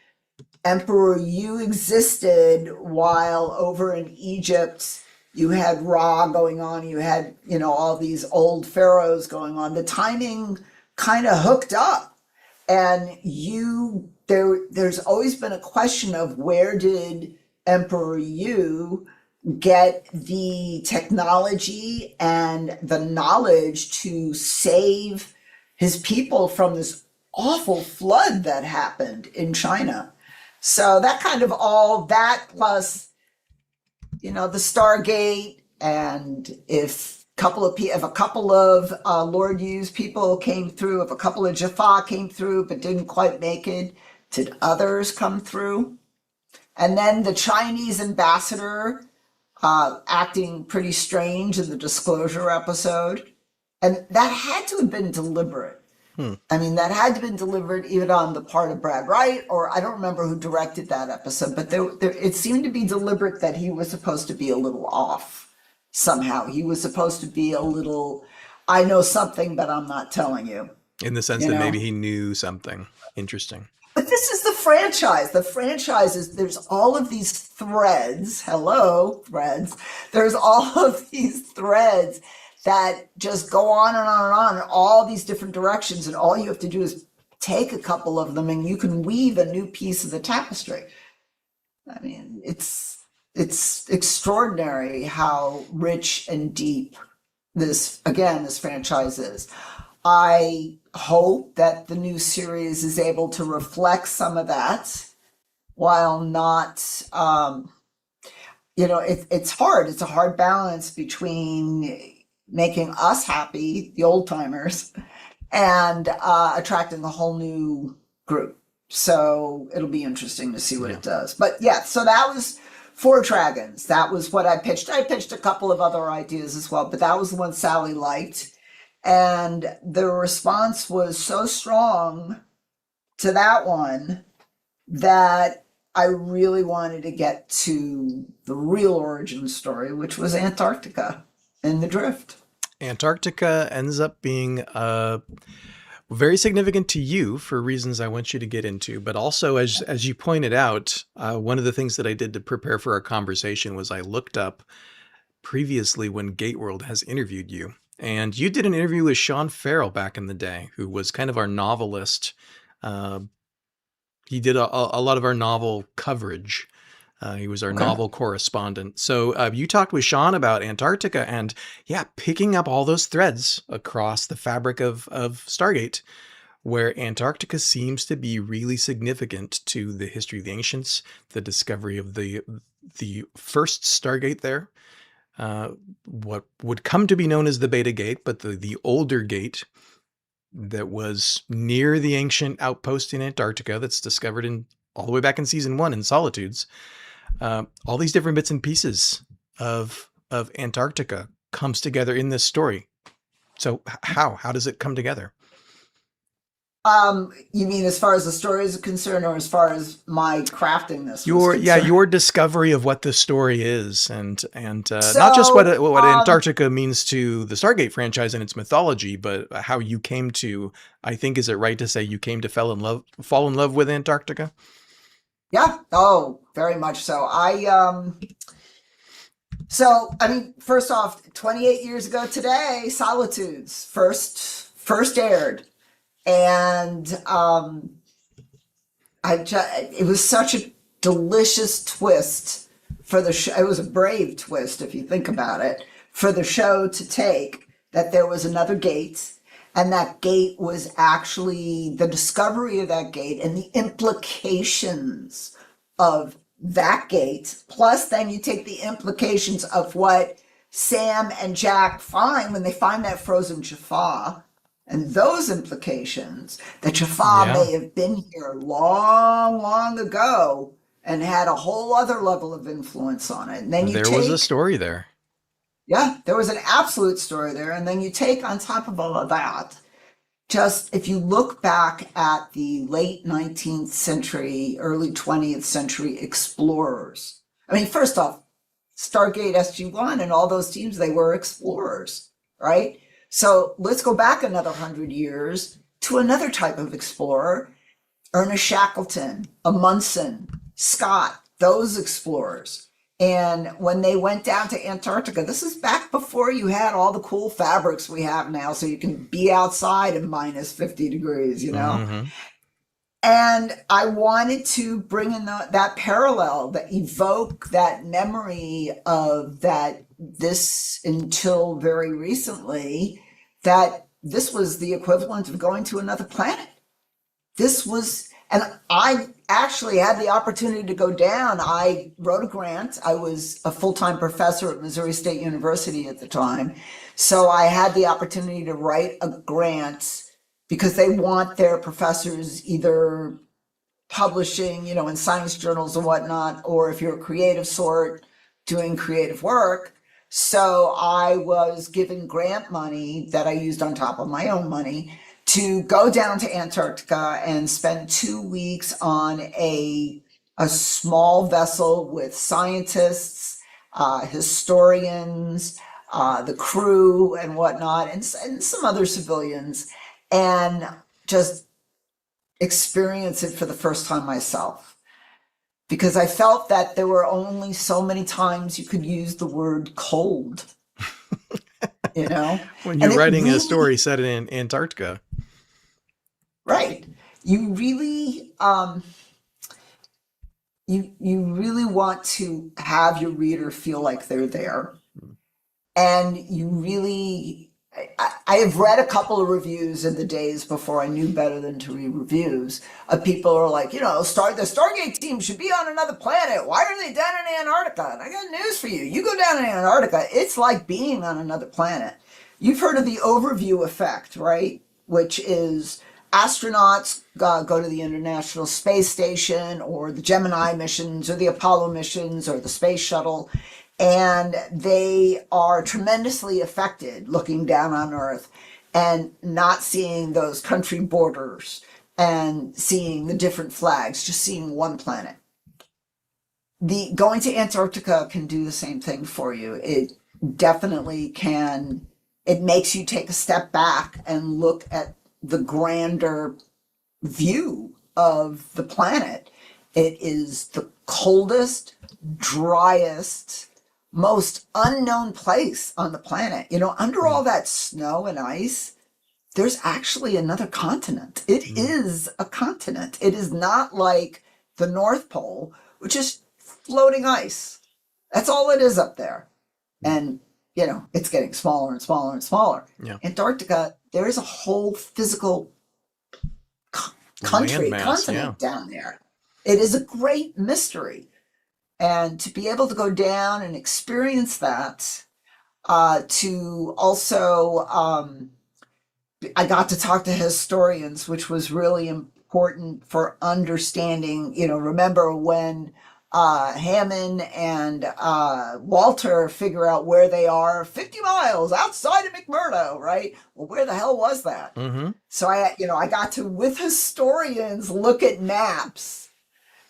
[SPEAKER 2] Emperor Yu existed, while over in Egypt, you had Ra going on, you had, all these old pharaohs going on. The timing kind of hooked up. And there's always been a question of where did Emperor Yu get the technology and the knowledge to save his people from this awful flood that happened in China. So that kind of all that plus, the Stargate, and if a couple of Lord Hughes people came through, if a couple of Jaffa came through but didn't quite make it, did others come through? And then the Chinese ambassador acting pretty strange in the disclosure episode. And that had to have been deliberate. I mean, that had to have been delivered even on the part of Brad Wright, or I don't remember who directed that episode, but it seemed to be deliberate that he was supposed to be a little off somehow. He was supposed to be a little, I know something, but I'm not telling you.
[SPEAKER 1] In the sense that maybe he knew something interesting.
[SPEAKER 2] But this is the franchise. The franchise is, there's all of these threads. Hello, threads. There's all of these threads that just go on and on and on in all these different directions. And all you have to do is take a couple of them and you can weave a new piece of the tapestry. I mean, it's extraordinary how rich and deep this franchise is. I hope that the new series is able to reflect some of that while not, it's hard. It's a hard balance between making us happy, the old timers, and attracting a whole new group. So it'll be interesting to see what it does. But yeah, so that was Four Dragons. That was what I pitched. I pitched a couple of other ideas as well, but that was the one Sally liked. And the response was so strong to that one that I really wanted to get to the real origin story, which was Antarctica and the drift.
[SPEAKER 1] Antarctica ends up being very significant to you for reasons I want you to get into, but also as you pointed out, one of the things that I did to prepare for our conversation was I looked up previously when GateWorld has interviewed you. And you did an interview with Sean Farrell back in the day, who was kind of our novelist. He did a lot of our novel coverage. He was our novel correspondent. So you talked with Sean about Antarctica and, picking up all those threads across the fabric of Stargate, where Antarctica seems to be really significant to the history of the ancients, the discovery of the first Stargate there. What would come to be known as the Beta Gate, but the older gate that was near the ancient outpost in Antarctica that's discovered all the way back in season 1 in Solitudes. All these different bits and pieces of Antarctica comes together in this story. So how does it come together?
[SPEAKER 2] You mean as far as the story is concerned, or as far as my crafting this?
[SPEAKER 1] Your discovery of what the story is, and not just what Antarctica means to the Stargate franchise and its mythology, but how you came to. I think, is it right to say you came to fall in love with Antarctica?
[SPEAKER 2] Yeah. Oh, very much so. First off, 28 years ago today, Solitudes first aired. And it was such a delicious twist for the show. It was a brave twist, if you think about it, for the show to take, that there was another gate, and that gate was actually the discovery of that gate and the implications of that gate. Plus, then you take the implications of what Sam and Jack find when they find that frozen Jaffa. And those implications that Jaffa may have been here long, long ago and had a whole other level of influence on it. And then there was a
[SPEAKER 1] story there.
[SPEAKER 2] Yeah, there was an absolute story there. And then you take on top of all of that, just if you look back at the late 19th century, early 20th century explorers. I mean, first off, Stargate SG-1 and all those teams, they were explorers, right? So let's go back another 100 years to another type of explorer, Ernest Shackleton, Amundsen, Scott, those explorers. And when they went down to Antarctica, this is back before you had all the cool fabrics we have now, so you can be outside in minus 50 degrees, Mm-hmm. And I wanted to bring in that parallel, that evoke that memory of that this, until very recently, that this was the equivalent of going to another planet. This was, and I actually had the opportunity to go down. I wrote a grant. I was a full-time professor at Missouri State University at the time. So I had the opportunity to write a grant because they want their professors either publishing, in science journals and whatnot, or if you're a creative sort, doing creative work. So I was given grant money that I used on top of my own money to go down to Antarctica and spend 2 weeks on a small vessel with scientists, historians, the crew and whatnot, and some other civilians, and just experience it for the first time myself. Because I felt that there were only so many times you could use the word cold,
[SPEAKER 1] When
[SPEAKER 2] And
[SPEAKER 1] you're
[SPEAKER 2] it
[SPEAKER 1] writing a
[SPEAKER 2] really,
[SPEAKER 1] story set in Antarctica.
[SPEAKER 2] right. You really, you really want to have your reader feel like they're there. And you really, I have read a couple of reviews in the days before I knew better than to read reviews of people who are like, the Stargate team should be on another planet. Why are they down in Antarctica? And I got news for you. You go down in Antarctica, it's like being on another planet. You've heard of the overview effect, right? Which is astronauts go to the International Space Station or the Gemini missions or the Apollo missions or the space shuttle, and they are tremendously affected looking down on Earth and not seeing those country borders and seeing the different flags, just seeing one planet. The going to Antarctica can do the same thing for you. It definitely can. It makes you take a step back and look at the grander view of the planet. It is the coldest, driest, most unknown place on the planet. Under all that snow and ice, there's actually another continent. It is a continent. It is not like the North Pole, which is floating ice. That's all it is up there. And, it's getting smaller and smaller and smaller.
[SPEAKER 1] Yeah.
[SPEAKER 2] Antarctica, there is a whole physical country,
[SPEAKER 1] Landmass,
[SPEAKER 2] continent down there. It is a great mystery. And to be able to go down and experience that, to also, I got to talk to historians, which was really important for understanding, remember when Hammond and Walter figure out where they are 50 miles outside of McMurdo, right? Well, where the hell was that?
[SPEAKER 1] Mm-hmm.
[SPEAKER 2] So I got to, with historians, look at maps.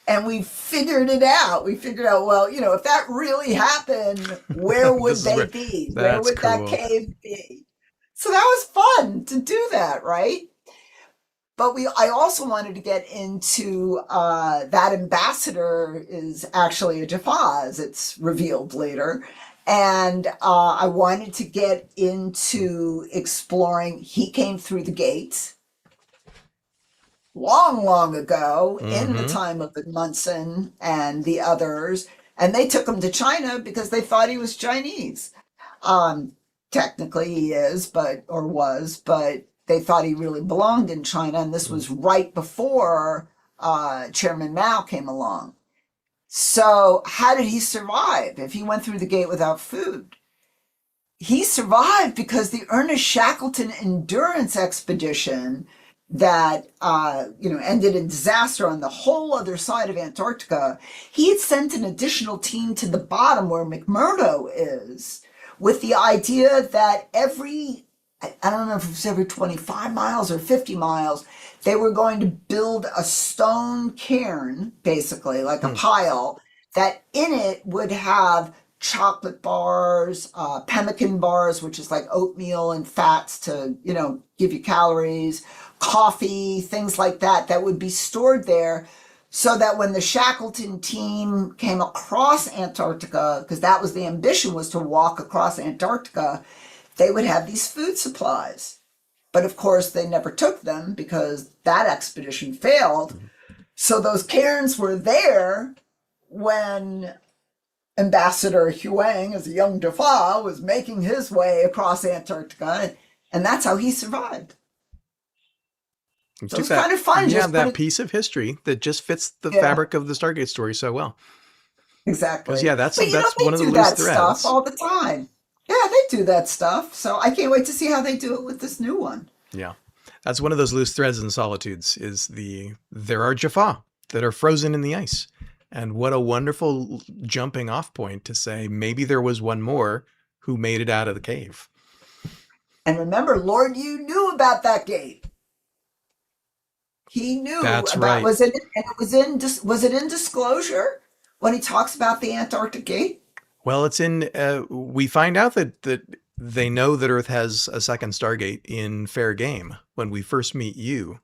[SPEAKER 2] And we figured it out. We figured out, well, if that really happened, where would they be? Where would that cave be? So that was fun to do that, right? But I also wanted to get into that ambassador is actually a Jaffa, as it's revealed later. And I wanted to get into exploring, he came through the gate long ago in the time of the Munson and the others, and they took him to China because they thought he was Chinese. Technically he is, but they thought he really belonged in China, and this was right before Chairman Mao came along. So how did he survive if he went through the gate without food? He survived because the Ernest Shackleton Endurance Expedition that ended in disaster on the whole other side of Antarctica, he had sent an additional team to the bottom where McMurdo is, with the idea that I don't know if it was every 25 miles or 50 miles, they were going to build a stone cairn, basically, like a pile, that in it would have chocolate bars, pemmican bars, which is like oatmeal and fats to, give you calories, coffee, things like that would be stored there, so that when the Shackleton team came across Antarctica, because that was the ambition, was to walk across Antarctica, they would have these food supplies. But of course, they never took them because that expedition failed. So those cairns were there when Ambassador Huang, as a young Jaffa, was making his way across Antarctica, and that's how he survived.
[SPEAKER 1] You
[SPEAKER 2] So
[SPEAKER 1] took
[SPEAKER 2] it's
[SPEAKER 1] that,
[SPEAKER 2] kind of fun.
[SPEAKER 1] yeah,
[SPEAKER 2] Just put
[SPEAKER 1] that
[SPEAKER 2] it,
[SPEAKER 1] piece of history that just fits the
[SPEAKER 2] yeah,
[SPEAKER 1] fabric of the Stargate story so well. Because
[SPEAKER 2] exactly.
[SPEAKER 1] yeah, that's
[SPEAKER 2] But
[SPEAKER 1] that's one of the
[SPEAKER 2] they do
[SPEAKER 1] loose
[SPEAKER 2] that stuff
[SPEAKER 1] threads.
[SPEAKER 2] all the time. Yeah, they do that stuff. So I can't wait to see how they do it with this new one.
[SPEAKER 1] Yeah, that's one of those loose threads in Solitudes. Is there are Jaffa that are frozen in the ice, and what a wonderful jumping off point to say maybe there was one more who made it out of the cave.
[SPEAKER 2] And remember, Lord, you knew about that gate. He knew
[SPEAKER 1] That's
[SPEAKER 2] about
[SPEAKER 1] right.
[SPEAKER 2] was it and it was it in Disclosure when he talks about the Antarctic gate?
[SPEAKER 1] Well, it's in. We find out that they know that Earth has a second Stargate in Fair Game when we first meet you.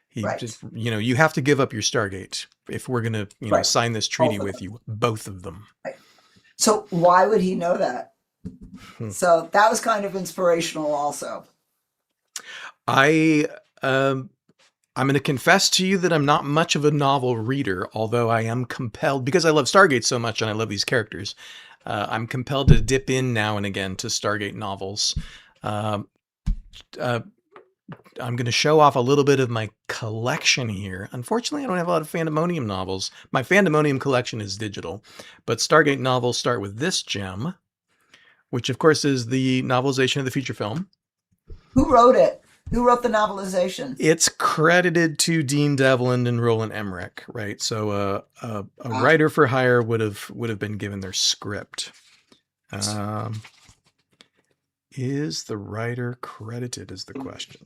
[SPEAKER 1] He just,
[SPEAKER 2] Right.
[SPEAKER 1] you have to give up your Stargate if we're gonna,
[SPEAKER 2] Right.
[SPEAKER 1] sign this treaty
[SPEAKER 2] Both of
[SPEAKER 1] with
[SPEAKER 2] them.
[SPEAKER 1] you, both of them.
[SPEAKER 2] Right. So why would he know that?
[SPEAKER 1] Hmm.
[SPEAKER 2] So that was kind of inspirational also.
[SPEAKER 1] I I'm going to confess to you that I'm not much of a novel reader, although I am compelled because I love Stargate so much and I love these characters. I'm compelled to dip in now and again to Stargate novels. Um, uh, I'm going to show off a little bit of my collection here. Unfortunately, I don't have a lot of Fandemonium novels. My Fandemonium collection is digital, but Stargate novels start with this gem, which of course is the novelization of the feature film.
[SPEAKER 2] Who wrote it? Who wrote the novelization?
[SPEAKER 1] It's credited to Dean Devlin and Roland Emmerich, right? So a
[SPEAKER 2] Ah,
[SPEAKER 1] writer for hire would have been given their script. Is the writer credited is the question.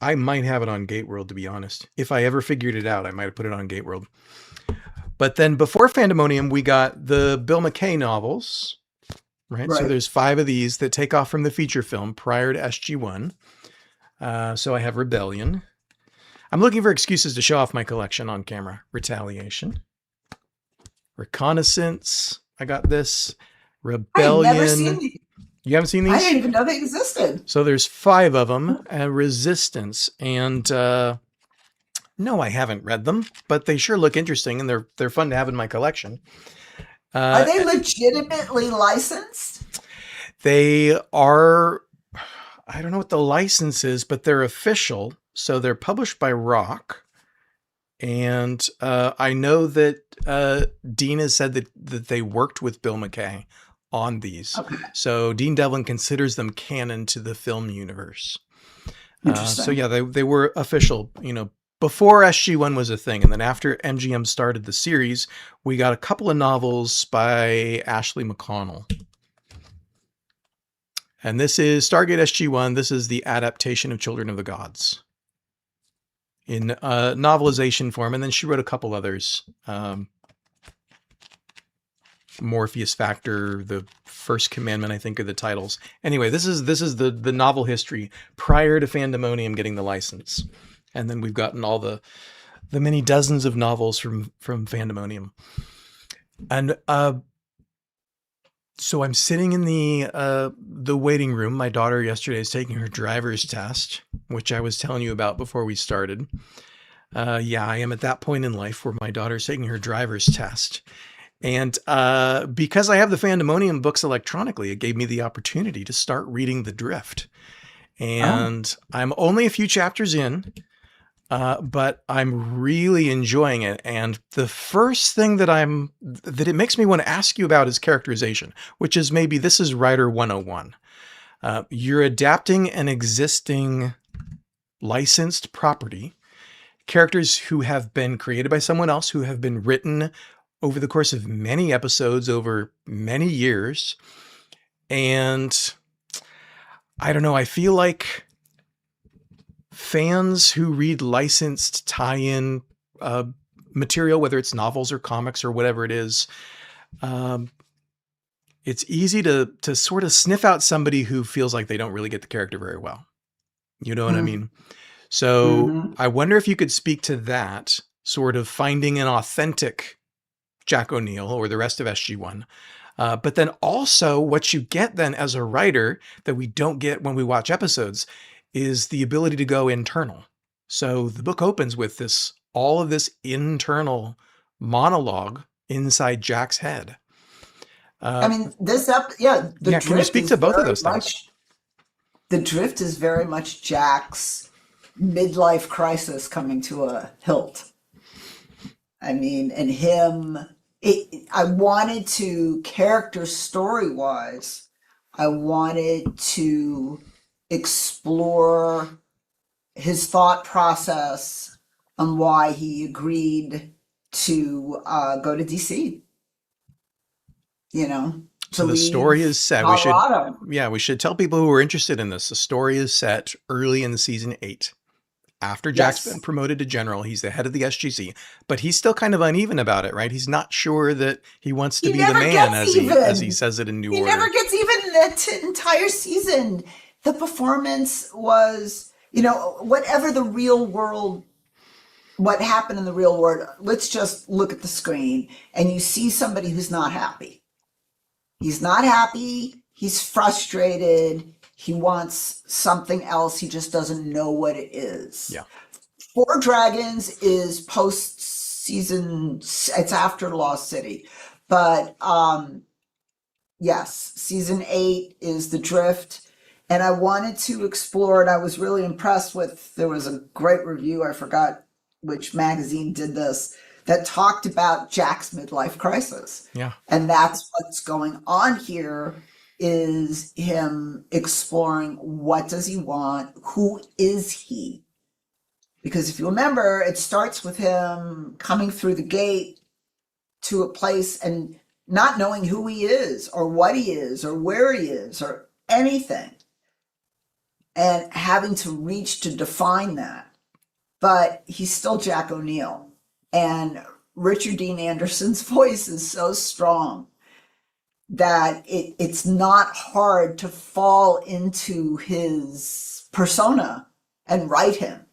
[SPEAKER 1] I might have it on GateWorld, to be honest. If I ever figured it out, I might have put it on GateWorld. But then before Fandemonium, we got the Bill McKay novels, right? So
[SPEAKER 2] right.
[SPEAKER 1] there's 5 of these that take off from the feature film prior to SG-1. So I have Rebellion. I'm looking for excuses to show off my collection on camera. Retaliation. Reconnaissance. I got this.
[SPEAKER 2] I had never seen
[SPEAKER 1] Rebellion.
[SPEAKER 2] these.
[SPEAKER 1] You haven't seen
[SPEAKER 2] I
[SPEAKER 1] these?
[SPEAKER 2] didn't even know they existed.
[SPEAKER 1] So there's 5 of them. Resistance. And no, I haven't read them, but they sure look interesting and they're fun to have in my collection.
[SPEAKER 2] Are they legitimately licensed?
[SPEAKER 1] They are, I don't know what the license is, but they're official. So they're published by Rock. And I know that Dean has said that they worked with Bill McKay on these.
[SPEAKER 2] Okay.
[SPEAKER 1] So Dean Devlin considers them canon to the film universe.
[SPEAKER 2] Interesting.
[SPEAKER 1] So yeah, they were official, before SG-1 was a thing. And then after MGM started the series, we got a couple of novels by Ashley McConnell. And this is Stargate SG-1. This is the adaptation of Children of the Gods in novelization form. And then she wrote a couple others. Morpheus Factor, The First Commandment, I think are the titles. Anyway, this is the novel history prior to Fandemonium getting the license. And then we've gotten all the many dozens of novels from Fandemonium. And so I'm sitting in the waiting room. My daughter yesterday is taking her driver's test, which I was telling you about before we started. Yeah, I am at that point in life where my daughter's taking her driver's test. And because I have the Fandemonium books electronically, it gave me the opportunity to start reading The Drift. And I'm only a few chapters in, but I'm really enjoying it. And the first thing that it makes me want to ask you about is characterization, which is maybe this is Writer 101. You're adapting an existing licensed property, characters who have been created by someone else, who have been written over the course of many episodes over many years. And I don't know, I feel like fans who read licensed tie-in material, whether it's novels or comics or whatever it is, it's easy to sort of sniff out somebody who feels like they don't really get the character very well. You know what I mean? So I wonder if you could speak to that, sort of finding an authentic Jack O'Neill or the rest of SG-1. But then also what you get then as a writer that we don't get when we watch episodes is the ability to go internal. So the book opens with all of this internal monologue inside Jack's head.
[SPEAKER 2] I mean, the
[SPEAKER 1] can you
[SPEAKER 2] Drift
[SPEAKER 1] speak
[SPEAKER 2] is
[SPEAKER 1] to both of
[SPEAKER 2] very
[SPEAKER 1] those things?
[SPEAKER 2] much. the drift is very much Jack's midlife crisis coming to a hilt. I mean, and him, I wanted to, character story wise, I wanted to explore his thought process on why he agreed to go to DC, you know, to
[SPEAKER 1] So the story
[SPEAKER 2] leave
[SPEAKER 1] is set.
[SPEAKER 2] Colorado.
[SPEAKER 1] We should tell people who are interested in this. The story is set early in season 8. After Jack's been
[SPEAKER 2] Yes.
[SPEAKER 1] promoted to general, he's the head of the SGC, but he's still kind of uneven about it, right? He's not sure that he wants to
[SPEAKER 2] He
[SPEAKER 1] be the
[SPEAKER 2] never
[SPEAKER 1] man
[SPEAKER 2] gets
[SPEAKER 1] as he
[SPEAKER 2] even.
[SPEAKER 1] says it in New
[SPEAKER 2] He
[SPEAKER 1] Order.
[SPEAKER 2] never gets even the entire season. The performance was, whatever the real world, what happened in the real world, let's just look at the screen and you see somebody who's not happy. He's not happy. He's frustrated. He wants something else. He just doesn't know what it is.
[SPEAKER 1] Yeah.
[SPEAKER 2] Four Dragons is post season, it's after Lost City. But yes, season 8 is The Drift. And I wanted to explore it. I was really impressed with, there was a great review, I forgot which magazine did this, that talked about Jack's midlife crisis.
[SPEAKER 1] Yeah.
[SPEAKER 2] And that's what's going on here, is him exploring what does he want, who is he? Because if you remember, it starts with him coming through the gate to a place and not knowing who he is or what he is or where he is or anything, and having to reach to define that. But he's still Jack O'Neill, and Richard Dean Anderson's voice is so strong that it's not hard to fall into his persona and write him.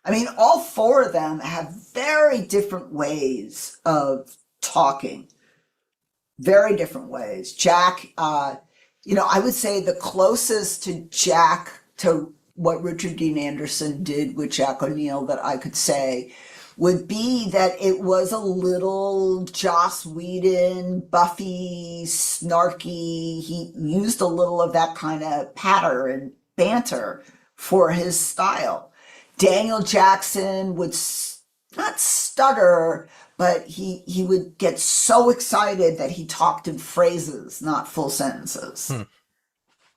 [SPEAKER 2] I mean, all four of them have very different ways of talking, very different ways. Jack, I would say the closest to Jack, to what Richard Dean Anderson did with Jack O'Neill that I could say, would be that it was a little Joss Whedon, Buffy, snarky. He used a little of that kind of patter and banter for his style. Daniel Jackson would not stutter, but he would get so excited that he talked in phrases, not full sentences.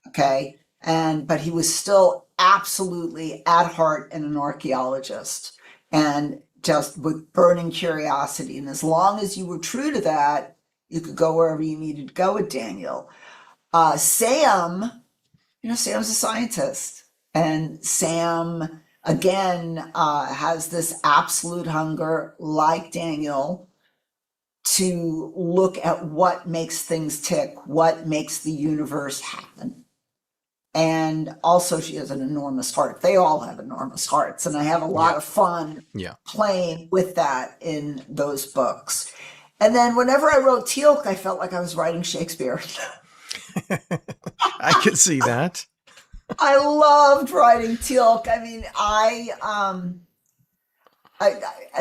[SPEAKER 2] Okay. But he was still absolutely at heart an archaeologist, and just with burning curiosity. And as long as you were true to that, you could go wherever you needed to go with Daniel. Sam, Sam's a scientist, and Sam, again, has this absolute hunger, like Daniel, to look at what makes things tick, what makes the universe happen. And also, she has an enormous heart. They all have enormous hearts, and I have a lot of fun playing with that in those books. And then whenever I wrote Teal'c, I felt like I was writing Shakespeare.
[SPEAKER 1] I could see that.
[SPEAKER 2] I loved writing Teal'c. I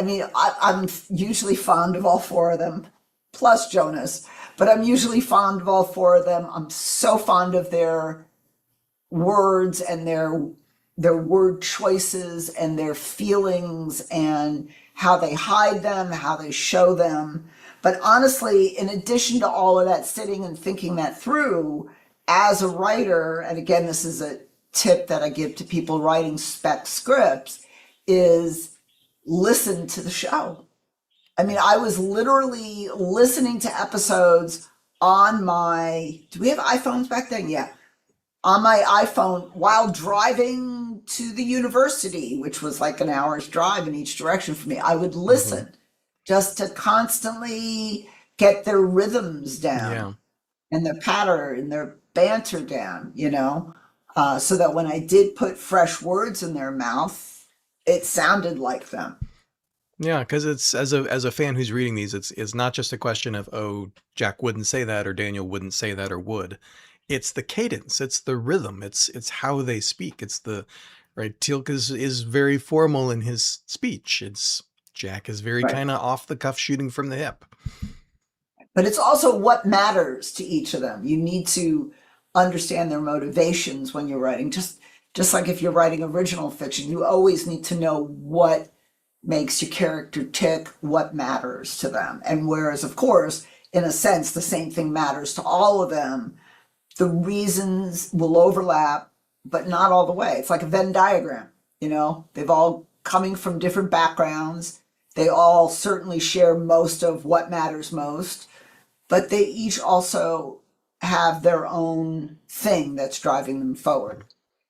[SPEAKER 2] mean, I'm usually fond of all four of them, plus Jonas. But I'm usually fond of all four of them. I'm so fond of their words and their word choices and their feelings and how they hide them, how they show them. But honestly, in addition to all of that, sitting and thinking that through as a writer, and again, this is a tip that I give to people writing spec scripts, is listen to the show. I mean, I was literally listening to episodes on do we have iPhones back then? Yeah. On my iPhone while driving to the university, which was like an hour's drive in each direction for me. I would listen just to constantly get their rhythms down and their patter and their banter down, so that when I did put fresh words in their mouth, it sounded like them.
[SPEAKER 1] Yeah, because it's as a fan who's reading these, it's not just a question of, oh, Jack wouldn't say that or Daniel wouldn't say that or would. It's the cadence, it's the rhythm, it's how they speak. It's Teal'c is very formal in his speech. Jack is very kind of off the cuff, shooting from the hip.
[SPEAKER 2] But it's also what matters to each of them. You need to understand their motivations when you're writing. Just Just like if you're writing original fiction, you always need to know what makes your character tick, what matters to them. And whereas, of course, in a sense, the same thing matters to all of them, the reasons will overlap, but not all the way. It's like a Venn diagram, you know? They've all coming from different backgrounds. They all certainly share most of what matters most, but they each also have their own thing that's driving them forward.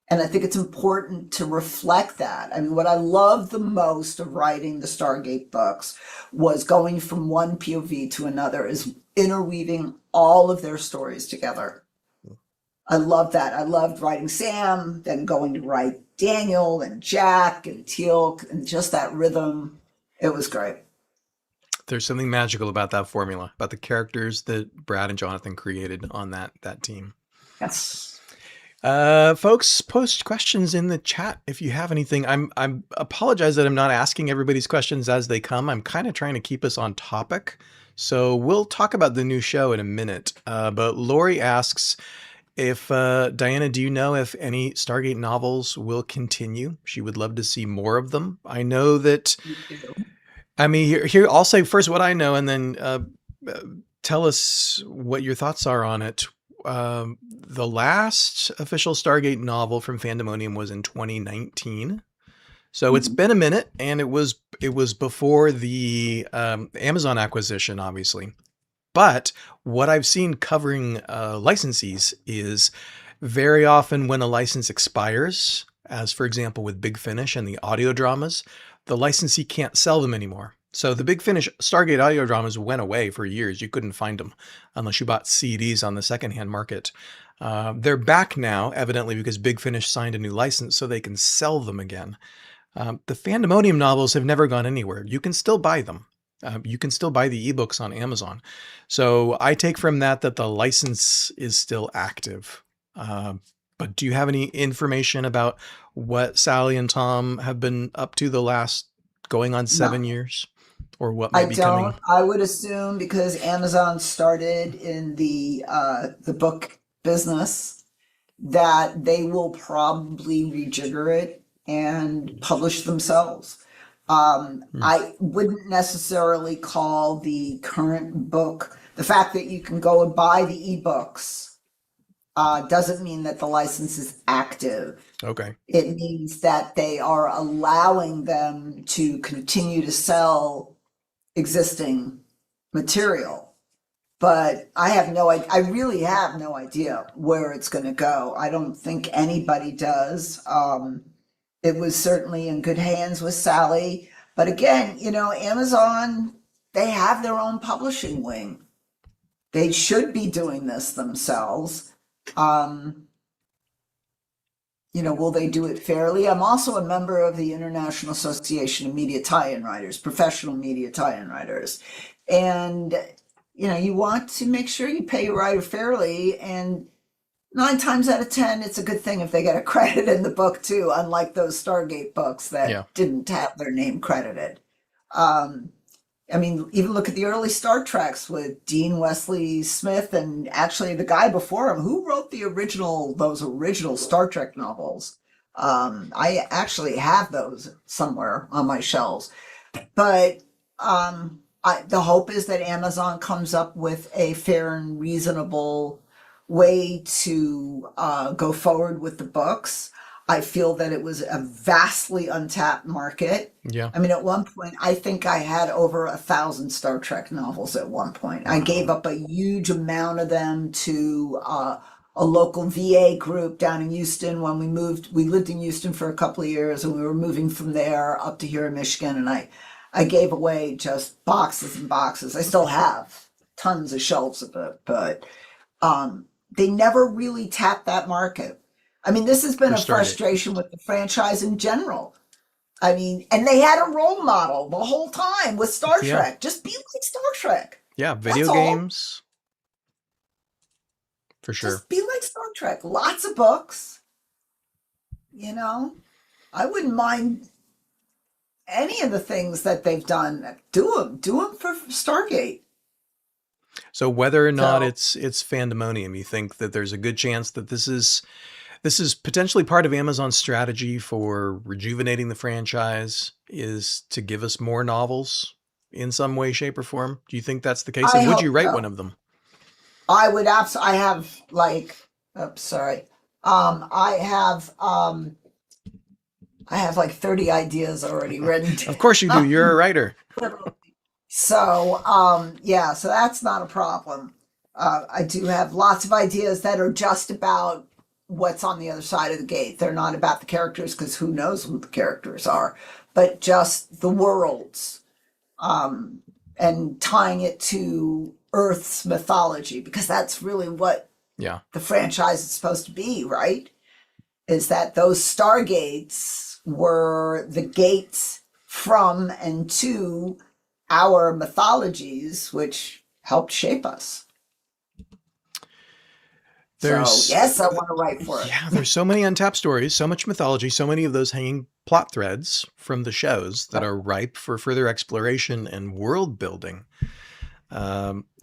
[SPEAKER 2] And I think it's important to reflect that. I mean, what I loved the most of writing the Stargate books was going from one POV to another, is interweaving all of their stories together. I love that. I loved writing Sam, then going to write Daniel and Jack and Teal'c, and just that rhythm. It was great.
[SPEAKER 1] There's something magical about that formula, about the characters that Brad and Jonathan created on that team.
[SPEAKER 2] Yes.
[SPEAKER 1] Folks, post questions in the chat if you have anything. I apologize that I'm not asking everybody's questions as they come. I'm kind of trying to keep us on topic. So we'll talk about the new show in a minute. But Lori asks if, Diana, do you know if any Stargate novels will continue? She would love to see more of them. I know that, I mean, here I'll say first what I know, and then tell us what your thoughts are on it. The last official Stargate novel from Fandemonium was in 2019. So it's been a minute, and it was before the Amazon acquisition, obviously. But what I've seen covering licensees is very often when a license expires, as for example with Big Finish and the audio dramas, the licensee can't sell them anymore. So the Big Finish Stargate audio dramas went away for years. You couldn't find them unless you bought CDs on the secondhand market. They're back now, evidently, because Big Finish signed a new license so they can sell them again. The Fandemonium novels have never gone anywhere. You can still buy them. You can still buy the ebooks on Amazon. So I take from that the license is still active. But do you have any information about what Sally and Tom have been up to the last going on 7 years? Or what might be coming?
[SPEAKER 2] I would assume because Amazon started in the book business that they will probably rejigger it and publish themselves. I wouldn't necessarily call the current book, the fact that you can go and buy the ebooks doesn't mean that the license is active.
[SPEAKER 1] Okay.
[SPEAKER 2] It means that they are allowing them to continue to sell existing material. But I really have no idea where it's going to go. I don't think anybody does. It was certainly in good hands with Sally. But again, you know, Amazon, they have their own publishing wing. They should be doing this themselves. You know, will they do it fairly? I'm also a member of the International Association of Media Tie-in Writers, professional media tie-in writers. And, you know, you want to make sure you pay your writer fairly. And 9 times out of 10, it's a good thing if they get a credit in the book too, unlike those Stargate books that didn't have their name credited. I mean, even look at the early Star Treks with Dean Wesley Smith and actually the guy before him who wrote those original Star Trek novels. I actually have those somewhere on my shelves. But the hope is that Amazon comes up with a fair and reasonable way to go forward with the books. I feel that it was a vastly untapped market.
[SPEAKER 1] Yeah.
[SPEAKER 2] I mean, at one point, I think I had over 1,000 Star Trek novels at one point. I gave up a huge amount of them to a local VA group down in Houston when we moved. We lived in Houston for a couple of years and we were moving from there up to here in Michigan. And I gave away just boxes and boxes. I still have tons of shelves of it, but they never really tapped that market. I mean, this has been a frustration with the franchise in general. I mean, and they had a role model the whole time with Star Trek. Just be like Star Trek.
[SPEAKER 1] Yeah, video games. For sure.
[SPEAKER 2] Just be like Star Trek. Lots of books. You know, I wouldn't mind any of the things that they've done. Do them for Stargate.
[SPEAKER 1] So whether or not it's Fandemonium, you think that there's a good chance that this is This is potentially part of Amazon's strategy for rejuvenating the franchise, is to give us more novels in some way, shape, or form. Do you think that's the case?
[SPEAKER 2] I
[SPEAKER 1] And would you
[SPEAKER 2] hope
[SPEAKER 1] write one
[SPEAKER 2] so.
[SPEAKER 1] of them?
[SPEAKER 2] I would absolutely. I have like. Oops, sorry. Um, I have. Um, I have like 30 ideas already written
[SPEAKER 1] Of course you do. You're a
[SPEAKER 2] down.
[SPEAKER 1] writer.
[SPEAKER 2] So, yeah, so that's not a problem. I do have lots of ideas that are just about what's on the other side of the gate. They're not about the characters because who knows who the characters are, but just the worlds, um, and tying it to Earth's mythology because that's really what
[SPEAKER 1] Yeah.
[SPEAKER 2] the franchise is supposed to be, right? Is that those stargates were the gates from and to our mythologies, which helped shape us. So,
[SPEAKER 1] There's
[SPEAKER 2] yes, I want to write for it.
[SPEAKER 1] Yeah, there's so many untapped stories, so much mythology, so many of those hanging plot threads from the shows that are ripe for further exploration and world building.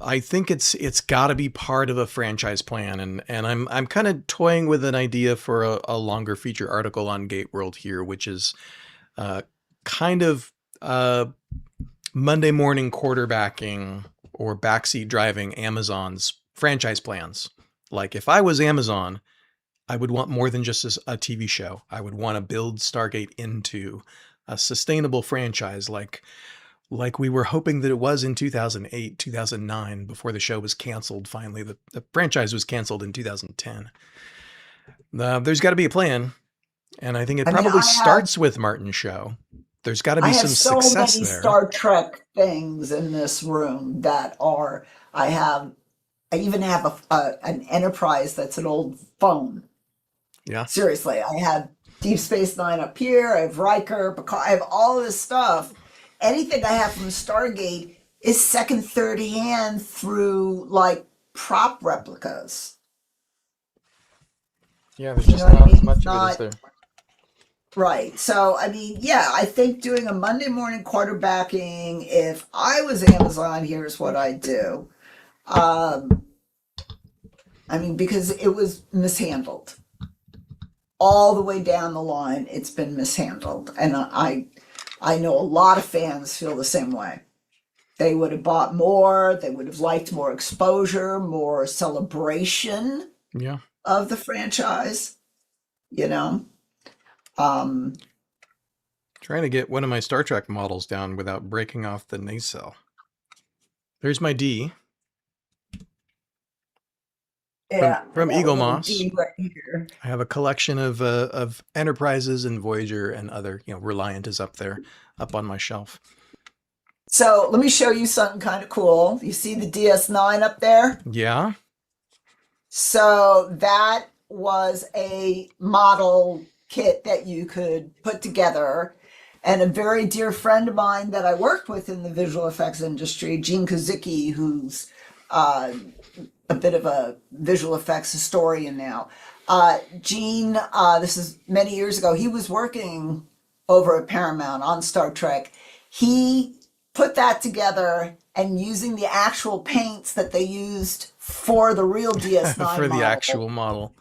[SPEAKER 1] I think it's got to be part of a franchise plan, and I'm kind of toying with an idea for a longer feature article on GateWorld here, which is uh, kind of Monday morning quarterbacking or backseat driving Amazon's franchise plans. Like if I was Amazon, I would want more than just a TV show. I would want to build Stargate into a sustainable franchise like we were hoping that it was in 2008, 2009 before the show was canceled finally. The franchise was canceled in 2010. There's got to be a plan, and I think it
[SPEAKER 2] I mean,
[SPEAKER 1] probably starts with Martin's show. There's got to
[SPEAKER 2] I
[SPEAKER 1] be
[SPEAKER 2] have
[SPEAKER 1] some
[SPEAKER 2] so
[SPEAKER 1] success
[SPEAKER 2] many
[SPEAKER 1] there.
[SPEAKER 2] Star Trek things in this room that are, I have, I even have an Enterprise that's an old phone.
[SPEAKER 1] Yeah.
[SPEAKER 2] Seriously, I have Deep Space Nine up here. I have Riker, Picard. I have all of this stuff. Anything I have from Stargate is second, third hand through like prop replicas.
[SPEAKER 1] Yeah, there's
[SPEAKER 2] You know
[SPEAKER 1] just
[SPEAKER 2] what I
[SPEAKER 1] not as
[SPEAKER 2] mean? It's
[SPEAKER 1] much of it, is
[SPEAKER 2] not
[SPEAKER 1] there?
[SPEAKER 2] right. So, I mean, yeah, I think doing a Monday morning quarterbacking, if I was Amazon, here's what I'd do. Um, I mean, because it was mishandled all the way down the line. It's been mishandled, and I know a lot of fans feel the same way. They would have bought more. They would have liked more exposure, more celebration
[SPEAKER 1] Yeah.
[SPEAKER 2] of the franchise. You know, um,
[SPEAKER 1] Trying to get one of my Star Trek models down without breaking off the nacelle. There's my D
[SPEAKER 2] yeah,
[SPEAKER 1] from
[SPEAKER 2] that
[SPEAKER 1] Eagle
[SPEAKER 2] little
[SPEAKER 1] Moss.
[SPEAKER 2] D right here.
[SPEAKER 1] I have a collection of Enterprises and Voyager and other, Reliant is up there, up on my shelf.
[SPEAKER 2] So let me show you something kind of cool. You see the DS9 up there?
[SPEAKER 1] Yeah.
[SPEAKER 2] So that was a model kit that you could put together. And a very dear friend of mine that I worked with in the visual effects industry, Gene Kozicki, who's uh, a bit of a visual effects historian now. Gene, this is many years ago, he was working over at Paramount on Star Trek. He put that together and using the actual paints that they used for the real DS9
[SPEAKER 1] For the
[SPEAKER 2] model,
[SPEAKER 1] actual model.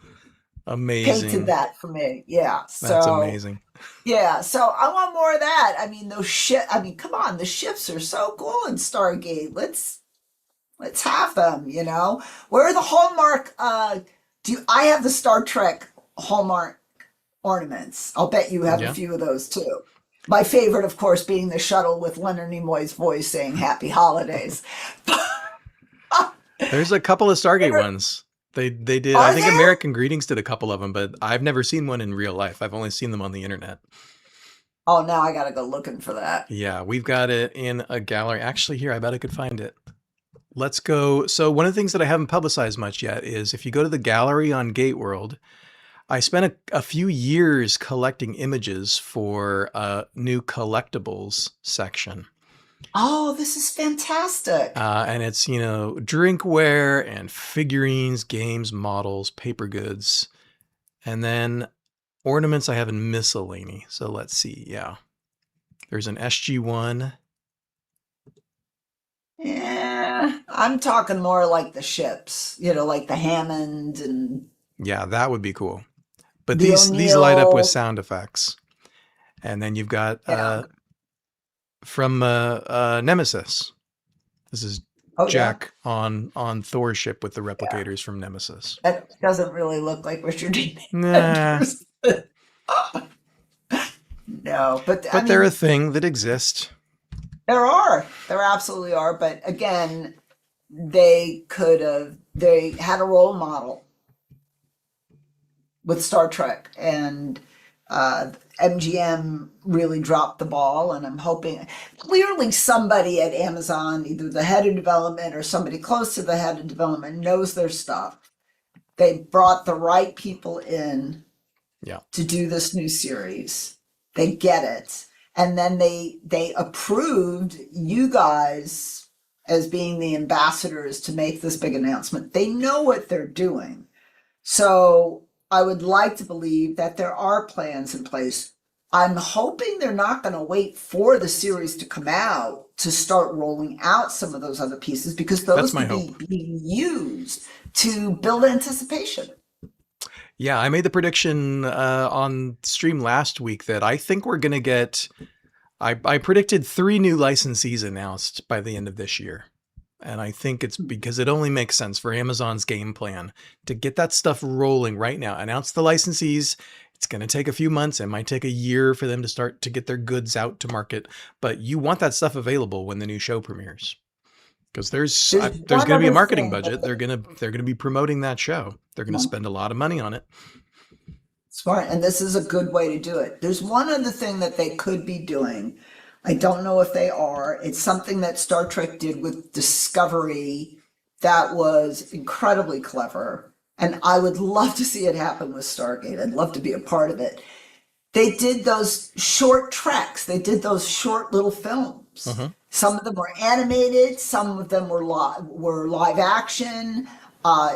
[SPEAKER 2] painted
[SPEAKER 1] Amazing.
[SPEAKER 2] that for me. Yeah.
[SPEAKER 1] That's
[SPEAKER 2] So
[SPEAKER 1] amazing.
[SPEAKER 2] yeah, so I want more of that. I mean, those ship. I mean, come on, the ships are so cool in Stargate. Let's have them. You know, where are the Hallmark? Do you, I have the Star Trek Hallmark ornaments? I'll bet you have a
[SPEAKER 1] Yeah.
[SPEAKER 2] few of those too. My favorite, of course, being the shuttle with Leonard Nimoy's voice saying "Happy Holidays."
[SPEAKER 1] There's a couple of Stargate ones. They did. I
[SPEAKER 2] Are
[SPEAKER 1] think
[SPEAKER 2] there?
[SPEAKER 1] American Greetings did a couple of them, but I've never seen one in real life. I've only seen them on the internet.
[SPEAKER 2] Oh, now I gotta go looking for that.
[SPEAKER 1] Yeah, we've got it in a gallery. Actually, here, I bet I could find it. Let's go. So one of the things that I haven't publicized much yet is if you go to the gallery on GateWorld, I spent a few years collecting images for a new collectibles section.
[SPEAKER 2] Oh, this is fantastic.
[SPEAKER 1] And it's, drinkware and figurines, games, models, paper goods, and then ornaments I have in miscellany. So let's see. Yeah. There's an SG-1.
[SPEAKER 2] Yeah, I'm talking more like the ships, like the Hammond and
[SPEAKER 1] Yeah, that would be cool. But
[SPEAKER 2] The
[SPEAKER 1] these light up with
[SPEAKER 2] O'Neill,
[SPEAKER 1] sound effects. And then you've got
[SPEAKER 2] yeah.
[SPEAKER 1] from Nemesis. This is
[SPEAKER 2] Oh, yeah.
[SPEAKER 1] Jack on Thor's ship with the
[SPEAKER 2] Yeah.
[SPEAKER 1] replicators from Nemesis.
[SPEAKER 2] That doesn't really look like Richard Dean
[SPEAKER 1] Nah,
[SPEAKER 2] Andrews. No, but I
[SPEAKER 1] but they're a
[SPEAKER 2] mean,
[SPEAKER 1] thing that exists.
[SPEAKER 2] there absolutely are. But again, they had a role model with Star Trek, and MGM really dropped the ball. And I'm hoping clearly somebody at Amazon, either the head of development or somebody close to the head of development, knows their stuff. They brought the right people in
[SPEAKER 1] Yeah.
[SPEAKER 2] to do this new series. They get it. And then they approved you guys as being the ambassadors to make this big announcement. They know what they're doing. So I would like to believe that there are plans in place. I'm hoping they're not going to wait for the series to come out to start rolling out some of those other pieces, because
[SPEAKER 1] That's
[SPEAKER 2] those
[SPEAKER 1] my
[SPEAKER 2] could
[SPEAKER 1] hope.
[SPEAKER 2] be being used to build anticipation.
[SPEAKER 1] Yeah, I made the prediction on stream last week that I think we're going to get. I predicted 3 new licensees announced by the end of this year. And I think it's because it only makes sense for Amazon's game plan to get that stuff rolling right now. Announce the licensees. It's going to take a few months. It might take a year for them to start to get their goods out to market. But you want that stuff available when the new show premieres. Because there's
[SPEAKER 2] There's
[SPEAKER 1] going
[SPEAKER 2] one
[SPEAKER 1] to be a
[SPEAKER 2] other
[SPEAKER 1] marketing
[SPEAKER 2] thing
[SPEAKER 1] budget. They're going to be promoting that show. They're going to spend a lot of money on it.
[SPEAKER 2] smart, and this is a good way to do it. There's one other thing that they could be doing. I don't know if they are. It's something that Star Trek did with Discovery that was incredibly clever. And I would love to see it happen with Stargate. I'd love to be a part of it. They did those short treks. They did those short little films. Some of them were animated. Some of them were live action.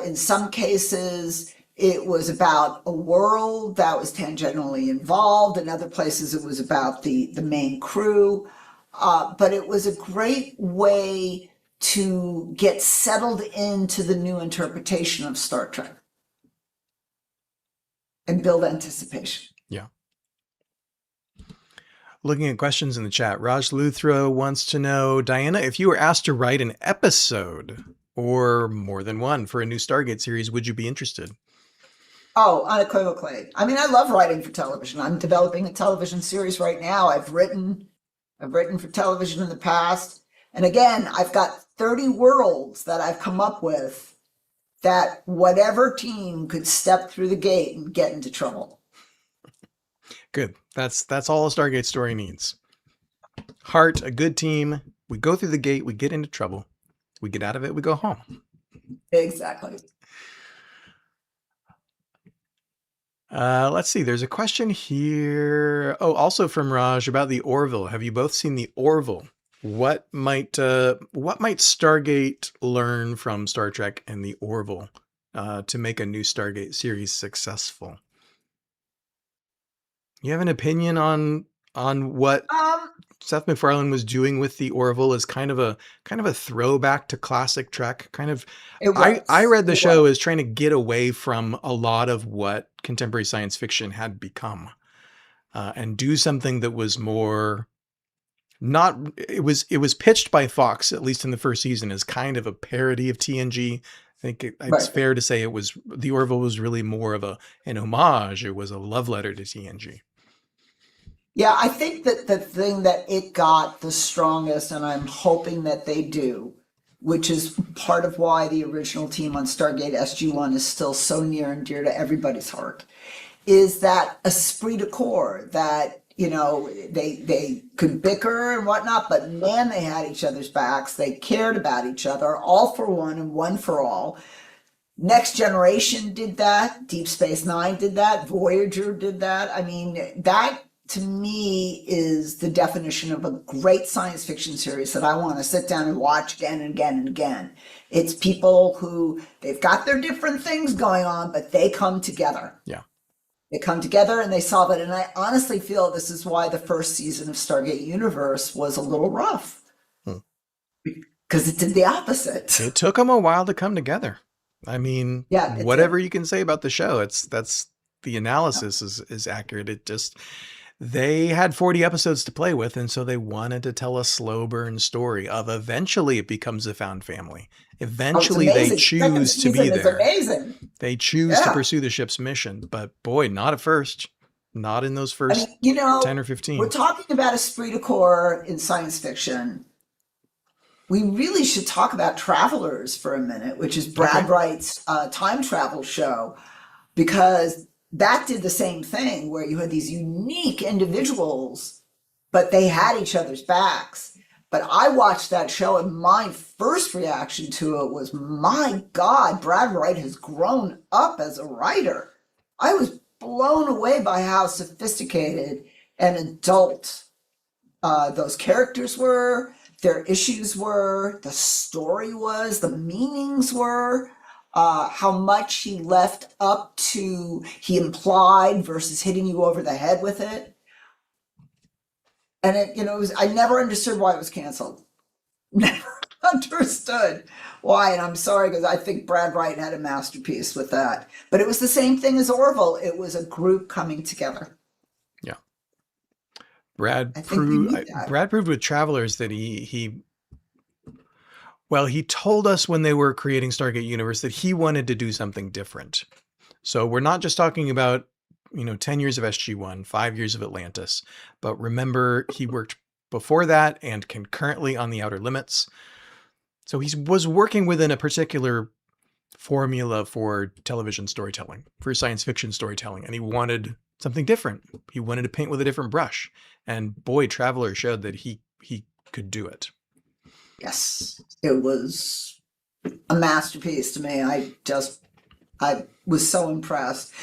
[SPEAKER 2] In some cases, it was about a world that was tangentially involved. In other places, it was about the main crew. But it was a great way to get settled into the new interpretation of Star Trek and build anticipation.
[SPEAKER 1] Yeah. Looking at questions in the chat, Raj Luthra wants to know, Diana, if you were asked to write an episode or more than one for a new Stargate series, would you be interested?
[SPEAKER 2] Oh, unequivocally. I mean, I love writing for television. I'm developing a television series right now. I've written for television in the past. And again, I've got 30 worlds that I've come up with that whatever team could step through the gate and get into trouble.
[SPEAKER 1] Good. That's all a Stargate story needs. Heart, a good team. We go through the gate, we get into trouble. We get out of it, we go home.
[SPEAKER 2] Exactly.
[SPEAKER 1] Let's see. There's a question here. Oh, also from Raj about the Orville. Have you both seen the Orville? What might Stargate learn from Star Trek and the Orville to make a new Stargate series successful? You have an opinion on what Seth MacFarlane was doing with the Orville as kind of a throwback to classic Trek? I read the show as trying to get away from a lot of what contemporary science fiction had become, and do something that was more not. It was pitched by Fox, at least in the first season, as kind of a parody of TNG. I think it's fair to say the Orville was really more of an homage. It was a love letter to TNG.
[SPEAKER 2] Yeah, I think that the thing that it got the strongest, and I'm hoping that they do, which is part of why the original team on Stargate SG-1 is still so near and dear to everybody's heart, is that esprit de corps that, they could bicker and whatnot, but man, they had each other's backs. They cared about each other, all for one and one for all. Next Generation did that. Deep Space Nine did that. Voyager did that. I mean, that to me is the definition of a great science fiction series that I want to sit down and watch again and again and again. It's people who they've got their different things going on, but they come together.
[SPEAKER 1] Yeah.
[SPEAKER 2] They come together and they solve it. And I honestly feel this is why the first season of Stargate Universe was a little rough. Because it did the opposite.
[SPEAKER 1] It took them a while to come together. I mean, whatever you can say about the show, that's the analysis is accurate. It just, they had 40 episodes to play with, and so they wanted to tell a slow burn story of eventually it becomes a found family.
[SPEAKER 2] Oh, it's
[SPEAKER 1] Eventually they
[SPEAKER 2] amazing. Second
[SPEAKER 1] choose to be
[SPEAKER 2] season is
[SPEAKER 1] there.
[SPEAKER 2] amazing.
[SPEAKER 1] They choose to
[SPEAKER 2] Yeah.
[SPEAKER 1] pursue the ship's mission, but boy, not at first. Not in those
[SPEAKER 2] I
[SPEAKER 1] first
[SPEAKER 2] mean,
[SPEAKER 1] 10 or
[SPEAKER 2] we're
[SPEAKER 1] 15.
[SPEAKER 2] talking about esprit de corps in science fiction. We really should talk about Travelers for a minute, which is Brad
[SPEAKER 1] Okay.
[SPEAKER 2] Wright's time travel show, because that did the same thing where you had these unique individuals, but they had each other's backs. But I watched that show, and my first reaction to it was, my God, Brad Wright has grown up as a writer. I was blown away by how sophisticated and adult those characters were, their issues were, the story was, the meanings were, how much he left up to, he implied versus hitting you over the head with it. And it was, I never understood why it was canceled. Never understood why. And I'm sorry, because I think Brad Wright had a masterpiece with that. But it was the same thing as Orville. It was a group coming together.
[SPEAKER 1] Yeah.
[SPEAKER 2] I think we need that.
[SPEAKER 1] Brad proved with Travelers that he told us when they were creating Stargate Universe that he wanted to do something different. So we're not just talking about, 10 years of SG-1, 5 years of Atlantis, but remember he worked before that and concurrently on the Outer Limits. So he was working within a particular formula for television storytelling, for science fiction storytelling, and he wanted something different. He wanted to paint with a different brush. And boy, Traveler showed that he could do it.
[SPEAKER 2] Yes, it was a masterpiece to me. I was so impressed.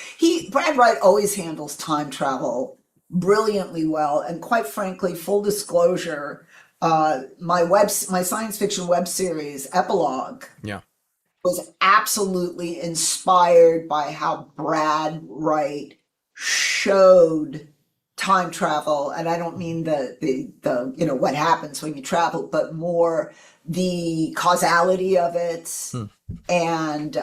[SPEAKER 2] Brad Wright always handles time travel brilliantly well, and quite frankly, full disclosure, my science fiction web series Epilogue
[SPEAKER 1] Yeah.
[SPEAKER 2] was absolutely inspired by how Brad Wright showed time travel. And I don't mean the what happens when you travel, but more the causality of it and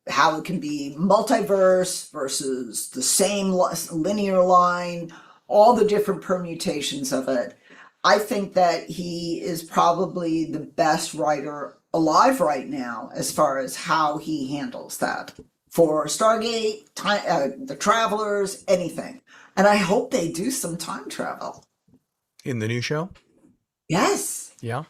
[SPEAKER 2] how it can be multiverse versus the same linear line, all the different permutations of it. I think that he is probably the best writer alive right now as far as how he handles that for Stargate, the Travelers, anything. And I hope they do some time travel.
[SPEAKER 1] In the new show?
[SPEAKER 2] Yes.
[SPEAKER 1] Yeah.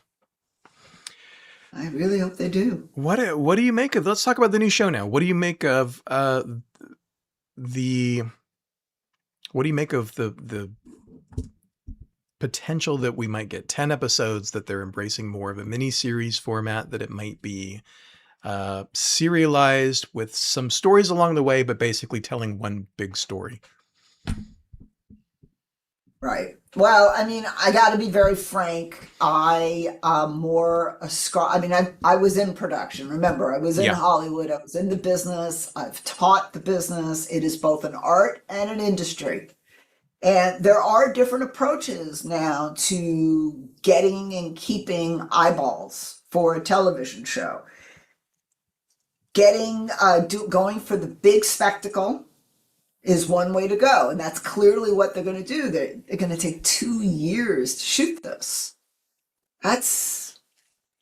[SPEAKER 2] I really hope they do.
[SPEAKER 1] What do you make of, let's talk about the new show now. What do you make of the potential that we might get 10 episodes, that they're embracing more of a mini-series format, that it might be serialized with some stories along the way, but basically telling one big story?
[SPEAKER 2] Right. Well, I mean, I got to be very frank. I was in production. Remember, I was in Hollywood. I was in the business. I've taught the business. It is both an art and an industry. And there are different approaches now to getting and keeping eyeballs for a television show. Going for the big spectacle is one way to go. And that's clearly what they're going to do. They're going to take 2 years to shoot this. That's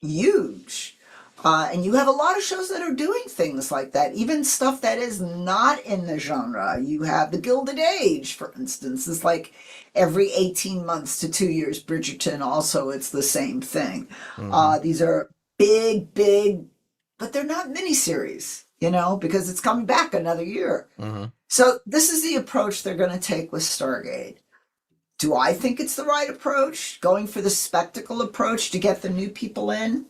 [SPEAKER 2] huge. And you have a lot of shows that are doing things like that, even stuff that is not in the genre. You have The Gilded Age, for instance. It's like every 18 months to 2 years. Bridgerton also, it's the same thing. These are big, but they're not miniseries, because it's coming back another year. So this is the approach they're going to take with Stargate. Do I think it's the right approach? Going for the spectacle approach to get the new people in?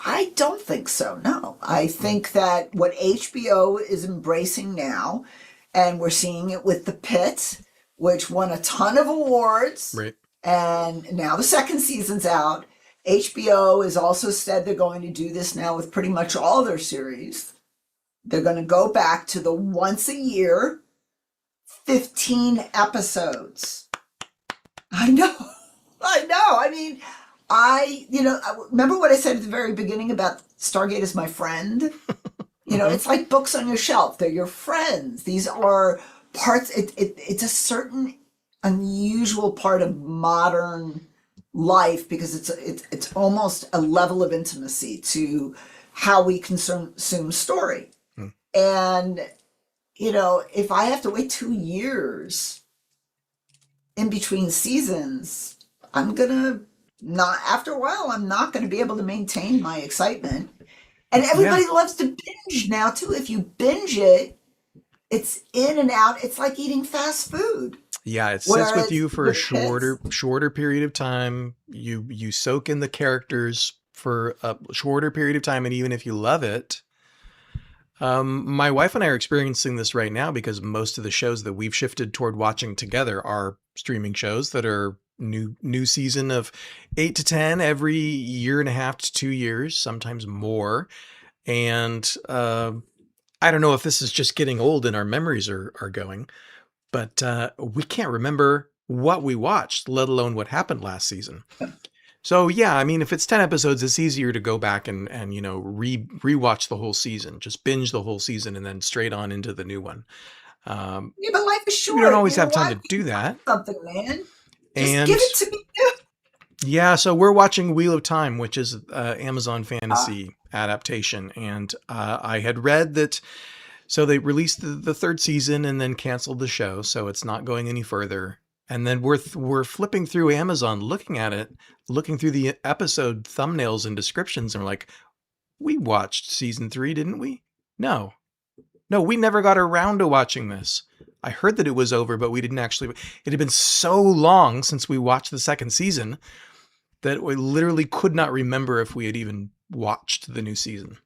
[SPEAKER 2] I don't think so, no. I think that what HBO is embracing now, and we're seeing it with The Pit, which won a ton of awards,
[SPEAKER 1] Right.
[SPEAKER 2] and now the second season's out. HBO has also said they're going to do this now with pretty much all their series. They're going to go back to the once a year, 15 episodes. I know. I mean, I remember what I said at the very beginning about Stargate is my friend.
[SPEAKER 1] Hmm.
[SPEAKER 2] it's like books on your shelf. They're your friends. These are parts. It's a certain unusual part of modern life because it's almost a level of intimacy to how we consume story. And if I have to wait 2 years in between seasons, I'm gonna not after a while. I'm not gonna be able to maintain my excitement. And
[SPEAKER 1] Yeah.
[SPEAKER 2] everybody loves to binge now too. If you binge it, it's in and out. It's like eating fast food.
[SPEAKER 1] Yeah, it sits with
[SPEAKER 2] Whereas
[SPEAKER 1] you for a
[SPEAKER 2] with kids,
[SPEAKER 1] shorter period of time. You soak in the characters for a shorter period of time, and even if you love it, my wife and I are experiencing this right now because most of the shows that we've shifted toward watching together are streaming shows that are new season of 8 to 10 every year and a half to 2 years, sometimes more. And I don't know if this is just getting old and our memories are going, but we can't remember what we watched, let alone what happened last season. So yeah, I mean, if it's 10 episodes, it's easier to go back and rewatch the whole season, just binge the whole season, and then straight on into the new one. Um,
[SPEAKER 2] yeah, but life is
[SPEAKER 1] we don't
[SPEAKER 2] short.
[SPEAKER 1] always have time
[SPEAKER 2] Why
[SPEAKER 1] to
[SPEAKER 2] don't you
[SPEAKER 1] do that,
[SPEAKER 2] watch something, man? Just give
[SPEAKER 1] and
[SPEAKER 2] it to me.
[SPEAKER 1] yeah, so we're watching Wheel of Time, which is Amazon
[SPEAKER 2] Uh,
[SPEAKER 1] fantasy adaptation, and I had read that. So they released the third season and then canceled the show, so it's not going any further. And then we're flipping through Amazon, looking at it, looking through the episode thumbnails and descriptions, and we're like, we watched season 3, didn't we? No, no, we never got around to watching this. I heard that it was over, but we didn't actually. It had been so long since we watched the second season that we literally could not remember if we had even watched the new season.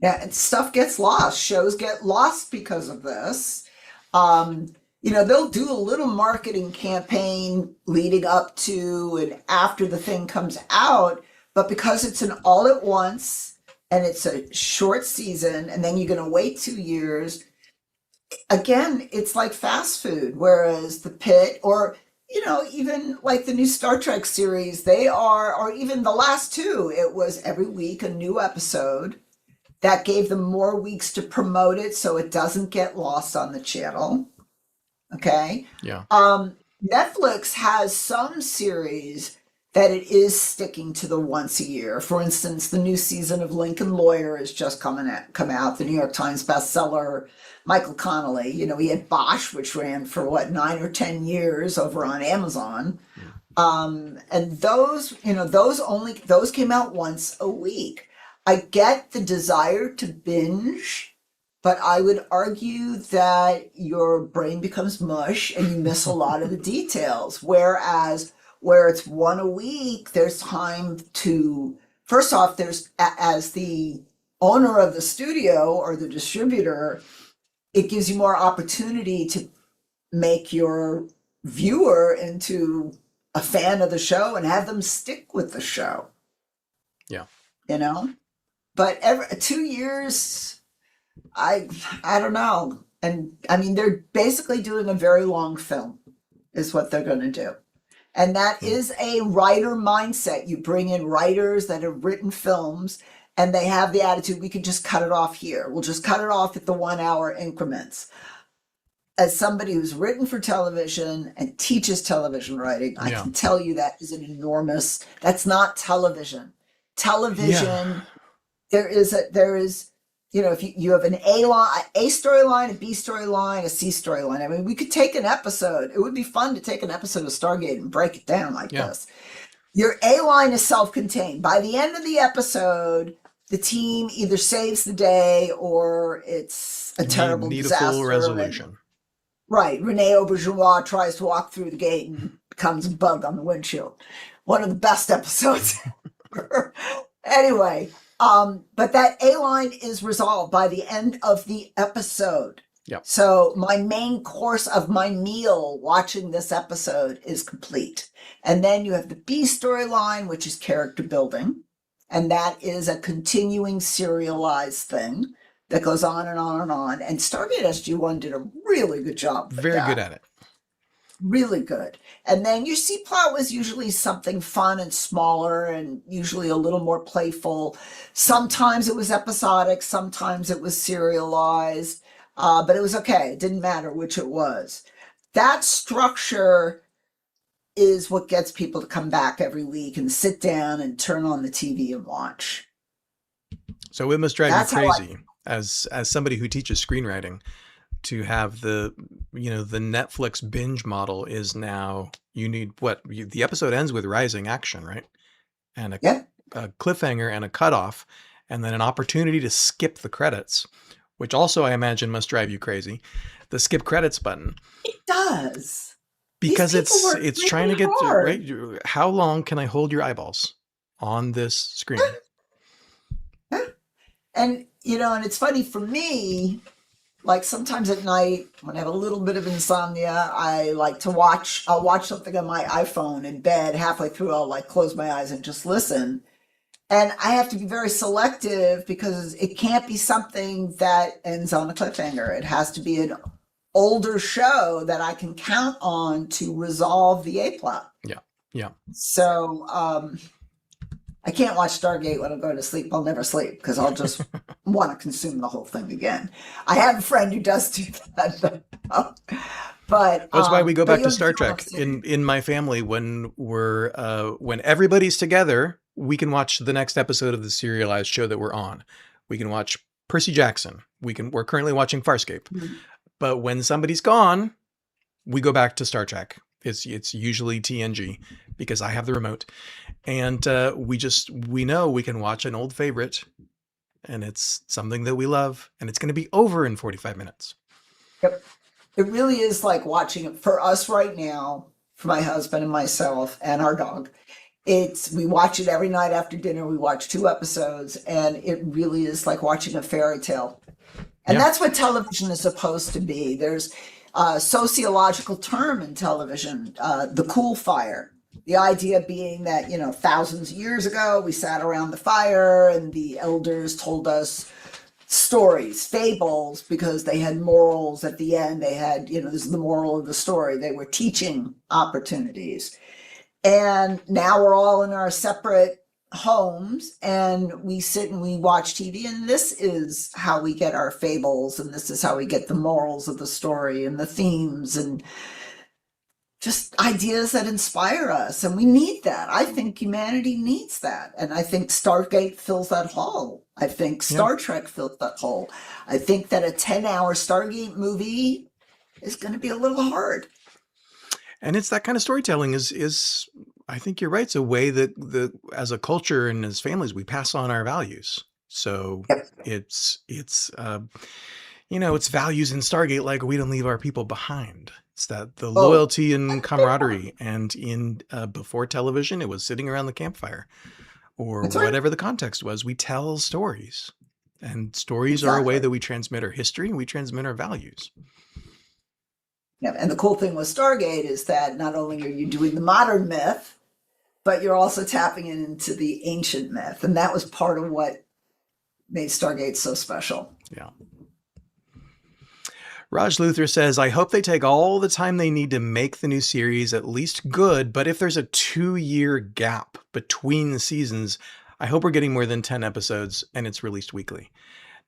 [SPEAKER 2] yeah, and stuff gets lost. Shows get lost because of this. Um, they'll do a little marketing campaign leading up to and after the thing comes out, but because it's an all at once and it's a short season, and then you're going to wait 2 years, again, it's like fast food. Whereas the pit, or even like the new Star Trek series, they are, or even the last two, it was every week a new episode that gave them more weeks to promote it so it doesn't get lost on the channel. Okay.
[SPEAKER 1] Yeah.
[SPEAKER 2] Netflix has some series that it is sticking to the once a year. For instance, the new season of Lincoln Lawyer is just come out. The New York Times bestseller, Michael Connolly. He had Bosch, which ran for 9 or 10 years over on Amazon. And those came out once a week. I get the desire to binge, but I would argue that your brain becomes mush and you miss a lot of the details. Whereas where it's one a week, there's time to, first off, as the owner of the studio or the distributor, it gives you more opportunity to make your viewer into a fan of the show and have them stick with the show,
[SPEAKER 1] Yeah.
[SPEAKER 2] you know? But every 2 years, I don't know. And I mean, they're basically doing a very long film, is what they're going to do. And that
[SPEAKER 1] Hmm.
[SPEAKER 2] is a writer mindset. You bring in writers that have written films and they have the attitude, we can just cut it off here. We'll just cut it off at the 1 hour increments. As somebody who's written for television and teaches television writing, I
[SPEAKER 1] Yeah.
[SPEAKER 2] can tell you that is an enormous, that's not television.
[SPEAKER 1] Yeah.
[SPEAKER 2] Television, there is, if you have an A storyline, a B storyline, a C storyline. I mean, we could take an episode. It would be fun to take an episode of Stargate and break it down like
[SPEAKER 1] Yeah.
[SPEAKER 2] this. Your A line is self-contained. By the end of the episode, the team either saves the day or it's a terrible
[SPEAKER 1] Need a full
[SPEAKER 2] disaster. And
[SPEAKER 1] resolution.
[SPEAKER 2] right, Rene Auberjonois tries to walk through the gate and becomes a bug on the windshield. One of the best episodes ever. Anyway, but that A line is resolved by the end of the episode.
[SPEAKER 1] Yeah.
[SPEAKER 2] So my main course of my meal watching this episode is complete. And then you have the B storyline, which is character building. And that is a continuing serialized thing that goes on and on and on. And Stargate SG-1 did a really good job with
[SPEAKER 1] Very
[SPEAKER 2] that.
[SPEAKER 1] good at it.
[SPEAKER 2] Really good. And then your C plot was usually something fun and smaller and usually a little more playful. Sometimes it was episodic, sometimes it was serialized, but it was okay. It didn't matter which it was. That structure is what gets people to come back every week and sit down and turn on the TV and watch.
[SPEAKER 1] So it must drive you
[SPEAKER 2] That's how I,
[SPEAKER 1] crazy as somebody who teaches screenwriting to have the Netflix binge model is now you need the episode ends with rising action, right? And
[SPEAKER 2] yeah,
[SPEAKER 1] a cliffhanger and a cutoff, and then an opportunity to skip the credits, which also I imagine must drive you crazy. The skip credits button.
[SPEAKER 2] it does. These
[SPEAKER 1] Because
[SPEAKER 2] people work
[SPEAKER 1] it's trying to
[SPEAKER 2] really
[SPEAKER 1] get to,
[SPEAKER 2] hard.
[SPEAKER 1] right. How long can I hold your eyeballs on this screen?
[SPEAKER 2] And, and it's funny for me, like sometimes at night when I have a little bit of insomnia, I like to I'll watch something on my iPhone in bed. Halfway through, I'll like close my eyes and just listen. And I have to be very selective because it can't be something that ends on a cliffhanger. It has to be an older show that I can count on to resolve the A plot.
[SPEAKER 1] Yeah. Yeah.
[SPEAKER 2] So, I can't watch Stargate when I'm going to sleep. I'll never sleep because I'll just want to consume the whole thing again. I have a friend who does do that, but
[SPEAKER 1] That's why we go back
[SPEAKER 2] you
[SPEAKER 1] to Star
[SPEAKER 2] understand what I'm
[SPEAKER 1] Trek
[SPEAKER 2] saying.
[SPEAKER 1] in my family when when everybody's together. We can watch the next episode of the serialized show that we're on. We can watch Percy Jackson. We're currently watching Farscape.
[SPEAKER 2] Mhm.
[SPEAKER 1] But when somebody's gone, we go back to Star Trek. It's usually TNG because I have the remote, and we know we can watch an old favorite, and it's something that we love, and it's going to be over in 45 minutes.
[SPEAKER 2] Yep. It really is like watching it for us right now, for my husband and myself and our dog. We watch it every night after dinner. We watch 2 episodes, and it really is like watching a fairy tale. And
[SPEAKER 1] Yeah.
[SPEAKER 2] that's what television is supposed to be. There's a sociological term in television, the cool fire. The idea being that, thousands of years ago, we sat around the fire and the elders told us stories, fables, because they had morals at the end. They had, this is the moral of the story. They were teaching opportunities. And now we're all in our separate homes and we sit and we watch TV, and this is how we get our fables, and this is how we get the morals of the story and the themes and just ideas that inspire us. And we need that. I think humanity needs that. And I think Stargate fills that hole. I think
[SPEAKER 1] Yeah.
[SPEAKER 2] Star Trek fills that hole. I think that a 10-hour Stargate movie is going to be a little hard.
[SPEAKER 1] And it's that kind of storytelling is I think you're right. It's a way that as a culture and as families, we pass on our values. So
[SPEAKER 2] Yep.
[SPEAKER 1] it's it's values in Stargate, like we don't leave our people behind. It's that the
[SPEAKER 2] Oh,
[SPEAKER 1] loyalty and camaraderie, and in before television, it was sitting around the campfire or
[SPEAKER 2] that's right.
[SPEAKER 1] whatever the context was. We tell stories, and stories are a way
[SPEAKER 2] Exactly.
[SPEAKER 1] that we transmit our history and we transmit our values.
[SPEAKER 2] Yeah, and the cool thing with Stargate is that not only are you doing the modern myth, but you're also tapping into the ancient myth. And that was part of what made Stargate so special.
[SPEAKER 1] Yeah. Raj Luther says, I hope they take all the time they need to make the new series at least good, but if there's a 2-year gap between the seasons, I hope we're getting more than 10 episodes and it's released weekly.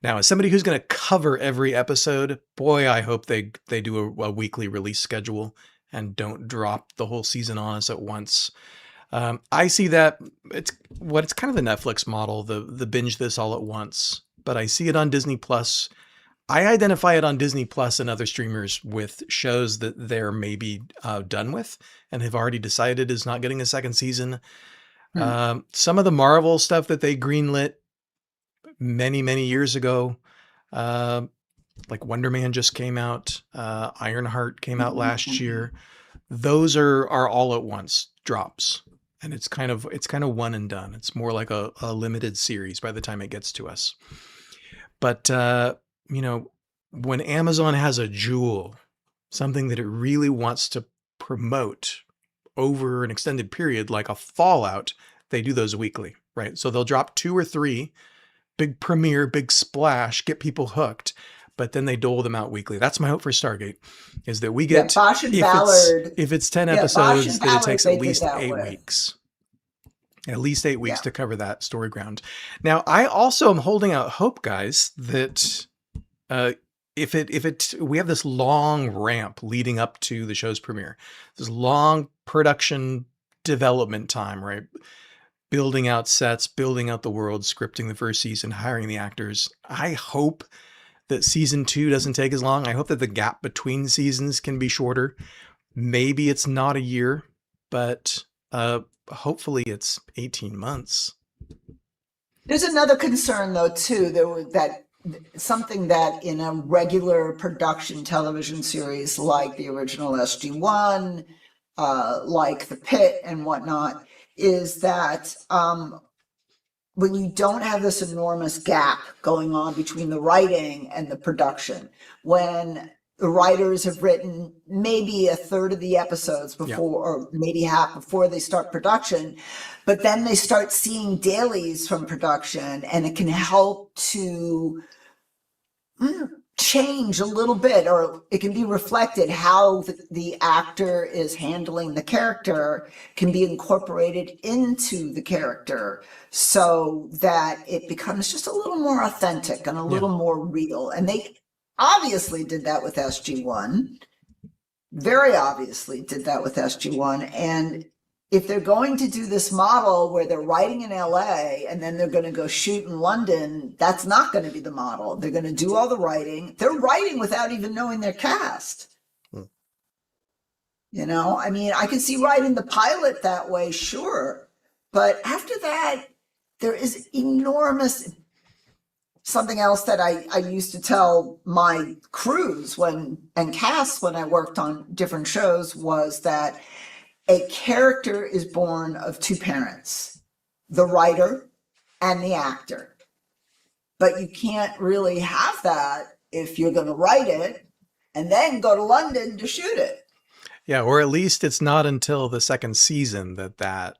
[SPEAKER 1] Now, as somebody who's going to cover every episode, boy, I hope they do a weekly release schedule and don't drop the whole season on us at once. I see that it's kind of the Netflix model, the binge this all at once, but I see it on Disney Plus. I identify it on Disney Plus and other streamers with shows that they're maybe done with and have already decided is not getting a second season.
[SPEAKER 2] Hmm.
[SPEAKER 1] Some of the Marvel stuff that they greenlit many, many years ago, like Wonder Man just came out, Ironheart came out last year. Those are all at once drops, and it's kind of one and done. It's more like a limited series by the time it gets to us. But when Amazon has a jewel, something that it really wants to promote over an extended period, like a Fallout, they do those weekly, right? So they'll drop 2 or 3, big premiere, big splash, get people hooked. but then they dole them out weekly. That's my hope for Stargate, is that we
[SPEAKER 2] Yeah,
[SPEAKER 1] get,
[SPEAKER 2] Bosch and Ballard.
[SPEAKER 1] if it's 10
[SPEAKER 2] Yeah, Bosch
[SPEAKER 1] episodes,
[SPEAKER 2] and
[SPEAKER 1] that it
[SPEAKER 2] Ballard
[SPEAKER 1] takes at
[SPEAKER 2] they did
[SPEAKER 1] least
[SPEAKER 2] that
[SPEAKER 1] 8
[SPEAKER 2] with.
[SPEAKER 1] weeks. At least 8 weeks
[SPEAKER 2] Yeah.
[SPEAKER 1] to cover that story ground. Now, I also am holding out hope, guys, that if we have this long ramp leading up to the show's premiere, this long production development time, right? Building out sets, building out the world, scripting the first season, hiring the actors. I hope that season 2 doesn't take as long. I hope that the gap between seasons can be shorter. Maybe it's not a year, but hopefully it's 18 months.
[SPEAKER 2] There's another concern, though, too. There was that something that in a regular production television series like the original SG-1, like The Pit and whatnot, is that when you don't have this enormous gap going on between the writing and the production, when the writers have written maybe a third of the episodes before, or maybe half before they start production, but then they start seeing dailies from production, and it can help to change a little bit, or it can be reflected how the actor is handling the character can be incorporated into the character so that it becomes just a little more authentic and a little more real. And they obviously did that with SG-1, very obviously did that with SG-1. And if they're going to do this model where they're writing in LA and then they're going to go shoot in London, that's not going to be the model. They're going to do all the writing. They're writing without even knowing their cast. You know, I mean, I can see writing the pilot that way, sure. But after that, there is enormous. Something else that I used to tell my crews and cast when I worked on different shows was that a character is born of two parents, the writer and the actor. But you can't really have that if you're going to write it and then go to London to shoot it.
[SPEAKER 1] Yeah, or at least it's not until the second season that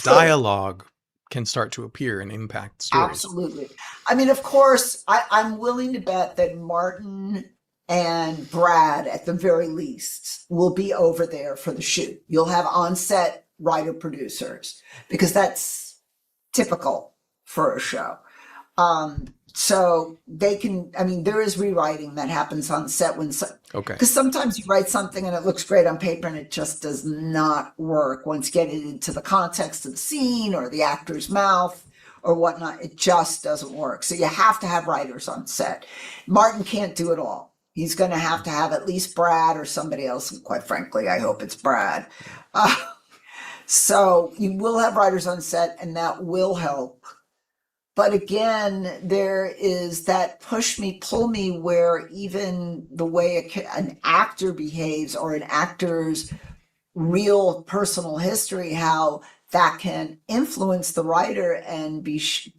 [SPEAKER 1] dialogue can start to appear and impact stories.
[SPEAKER 2] Absolutely. I mean, of course, I'm willing to bet that Martin and Brad, at the very least, will be over there for the shoot. You'll have on-set writer-producers because that's typical for a show. So they can, I mean, there is rewriting that happens on set because sometimes you write something and it looks great on paper and it just does not work once you get it into the context of the scene or the actor's mouth or whatnot. It just doesn't work. So you have to have writers on set. Martin can't do it all. He's going to have at least Brad or somebody else. And quite frankly, I hope it's Brad. So you will have writers on set and that will help. But again, there is that push me, pull me, where even the way an actor behaves or an actor's real personal history, how that can influence the writer and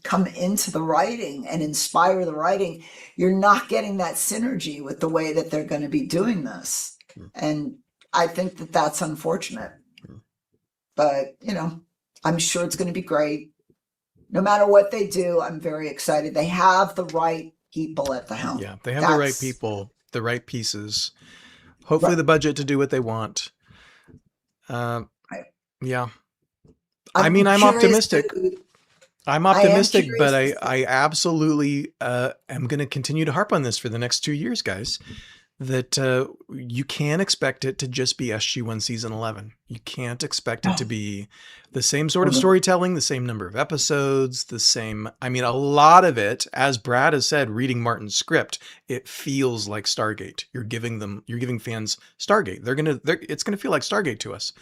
[SPEAKER 2] come into the writing and inspire the writing. You're not getting that synergy with the way that they're going to be doing this. And I think that that's unfortunate. But, you know, I'm sure it's going to be great. No matter what they do, I'm very excited. They have the right people at the helm.
[SPEAKER 1] Yeah, they have the right people, the right pieces. Hopefully the budget to do what they want. Yeah. I mean, I'm optimistic. I'm optimistic, but I absolutely am going to continue to harp on this for the next 2 years, guys, that you can't expect it to just be SG-1 season 11. You can't expect it to be the same sort of storytelling, the same number of episodes, the same. I mean, a lot of it, as Brad has said, reading Martin's script, it feels like Stargate. You're giving fans Stargate. It's going to feel like Stargate to us.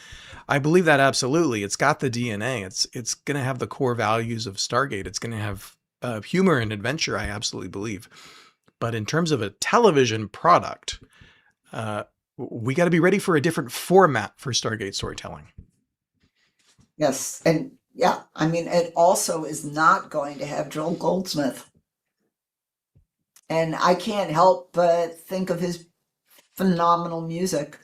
[SPEAKER 1] I believe that absolutely. It's got the DNA. It's going to have the core values of Stargate. It's going to have humor and adventure. I absolutely believe. But in terms of a television product, we got to be ready for a different format for Stargate storytelling.
[SPEAKER 2] Yes. And yeah, I mean, it also is not going to have Joel Goldsmith. And I can't help but think of his phenomenal music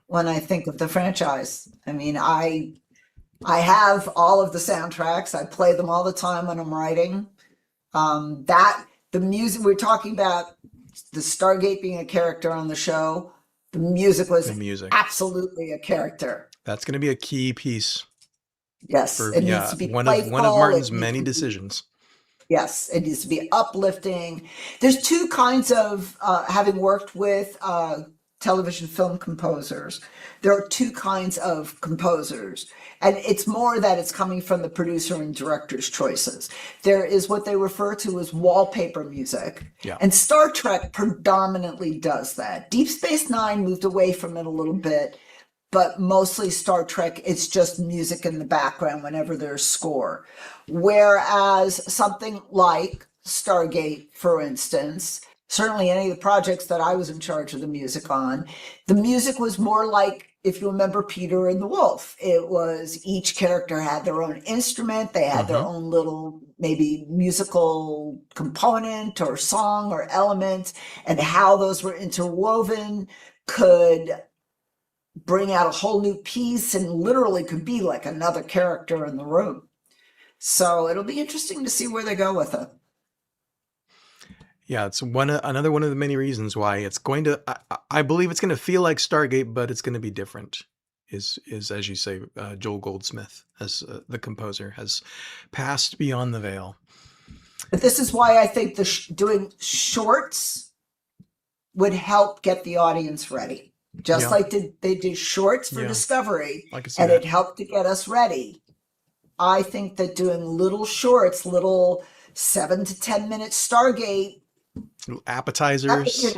[SPEAKER 2] when I think of the franchise. I mean, I have all of the soundtracks. I play them all the time when I'm writing. The music, we're talking about the Stargate being a character on the show. The music
[SPEAKER 1] The
[SPEAKER 2] was
[SPEAKER 1] music.
[SPEAKER 2] absolutely a character.
[SPEAKER 1] That's going to be a key piece
[SPEAKER 2] Yes,
[SPEAKER 1] for
[SPEAKER 2] it needs to be
[SPEAKER 1] one of
[SPEAKER 2] playful.
[SPEAKER 1] Martin's
[SPEAKER 2] It needs
[SPEAKER 1] many
[SPEAKER 2] to be,
[SPEAKER 1] decisions.
[SPEAKER 2] yes, it needs to be uplifting. There's two kinds of, having worked with television film composers, there are two kinds of composers. And it's more that it's coming from the producer and director's choices. There is what they refer to as wallpaper music.
[SPEAKER 1] Yeah.
[SPEAKER 2] And Star Trek predominantly does that. Deep Space Nine moved away from it a little bit, but mostly Star Trek, it's just music in the background whenever there's score. Whereas something like Stargate, for instance, certainly any of the projects that I was in charge of the music on, the music was more like, if you remember Peter and the Wolf, it was each character had their own instrument, they had their own little maybe musical component or song or element, and how those were interwoven could bring out a whole new piece and literally could be like another character in the room. So it'll be interesting to see where they go with it.
[SPEAKER 1] Yeah, it's another one of the many reasons why it's going to. I believe it's going to feel like Stargate, but it's going to be different. Is as you say, Joel Goldsmith, as the composer, has passed beyond the veil.
[SPEAKER 2] But this is why I think doing shorts would help get the audience ready. Just like they did shorts for Discovery, and it helped to get us ready. I think that doing little shorts, little 7 to 10 minute Stargate
[SPEAKER 1] appetizers,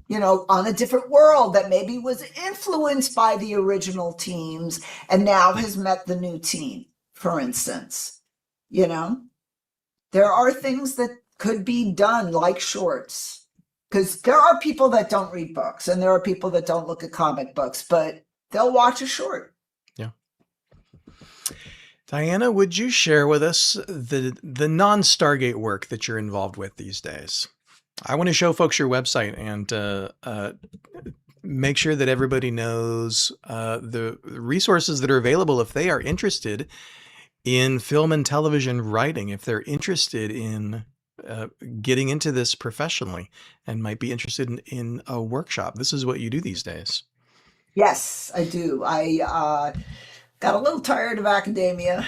[SPEAKER 2] on a different world that maybe was influenced by the original teams and now has met the new team, for instance. There are things that could be done like shorts, because there are people that don't read books and there are people that don't look at comic books, but they'll watch a short.
[SPEAKER 1] Yeah. Diana, would you share with us the non-Stargate work that you're involved with these days? I want to show folks your website and make sure that everybody knows the resources that are available if they are interested in film and television writing, if they're interested in getting into this professionally and might be interested in a workshop. This is what you do these days.
[SPEAKER 2] Yes, I do. I got a little tired of academia.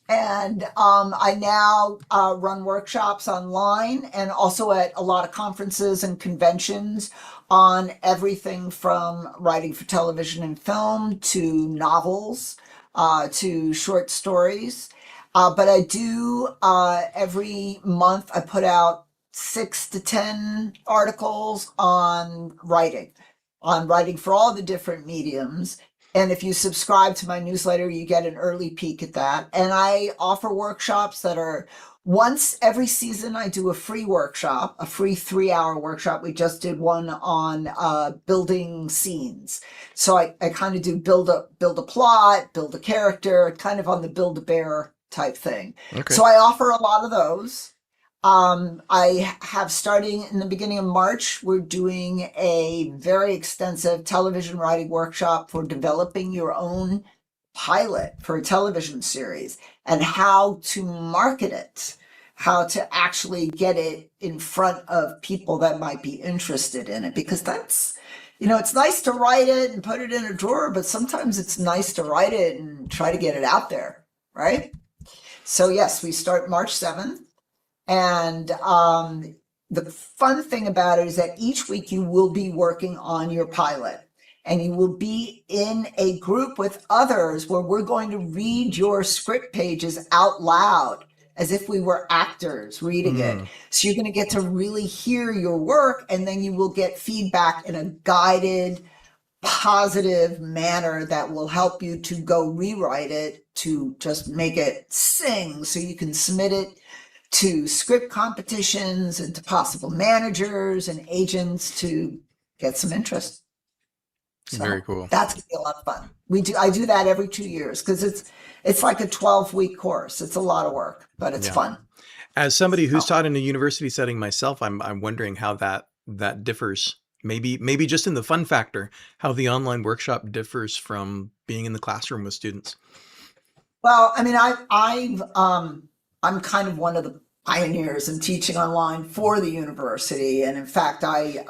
[SPEAKER 2] And I now run workshops online and also at a lot of conferences and conventions on everything from writing for television and film to novels to short stories. But I do every month I put out 6 to 10 articles on writing for all the different mediums. And if you subscribe to my newsletter, you get an early peek at that. And I offer workshops that are once every season. I do a free workshop, a free 3-hour workshop. We just did one on building scenes. So I kind of do build a plot, build a character, kind of on the build a bear type thing.
[SPEAKER 1] Okay.
[SPEAKER 2] So I offer a lot of those. I have, starting in the beginning of March, we're doing a very extensive television writing workshop for developing your own pilot for a television series and how to market it, how to actually get it in front of people that might be interested in it. Because that's, it's nice to write it and put it in a drawer, but sometimes it's nice to write it and try to get it out there, right? So yes, we start March 7th. And the fun thing about it is that each week you will be working on your pilot and you will be in a group with others where we're going to read your script pages out loud as if we were actors reading it. So you're going to get to really hear your work, and then you will get feedback in a guided, positive manner that will help you to go rewrite it, to just make it sing so you can submit it to script competitions and to possible managers and agents to get some interest. So
[SPEAKER 1] very cool.
[SPEAKER 2] That's gonna be a lot of fun. I do that every 2 years because it's like a 12-week course. It's a lot of work, but it's fun.
[SPEAKER 1] As somebody who's taught in a university setting myself, I'm wondering how that differs. Maybe just in the fun factor, how the online workshop differs from being in the classroom with students.
[SPEAKER 2] Well, I mean, I'm kind of one of the pioneers in teaching online for the university. And in fact, I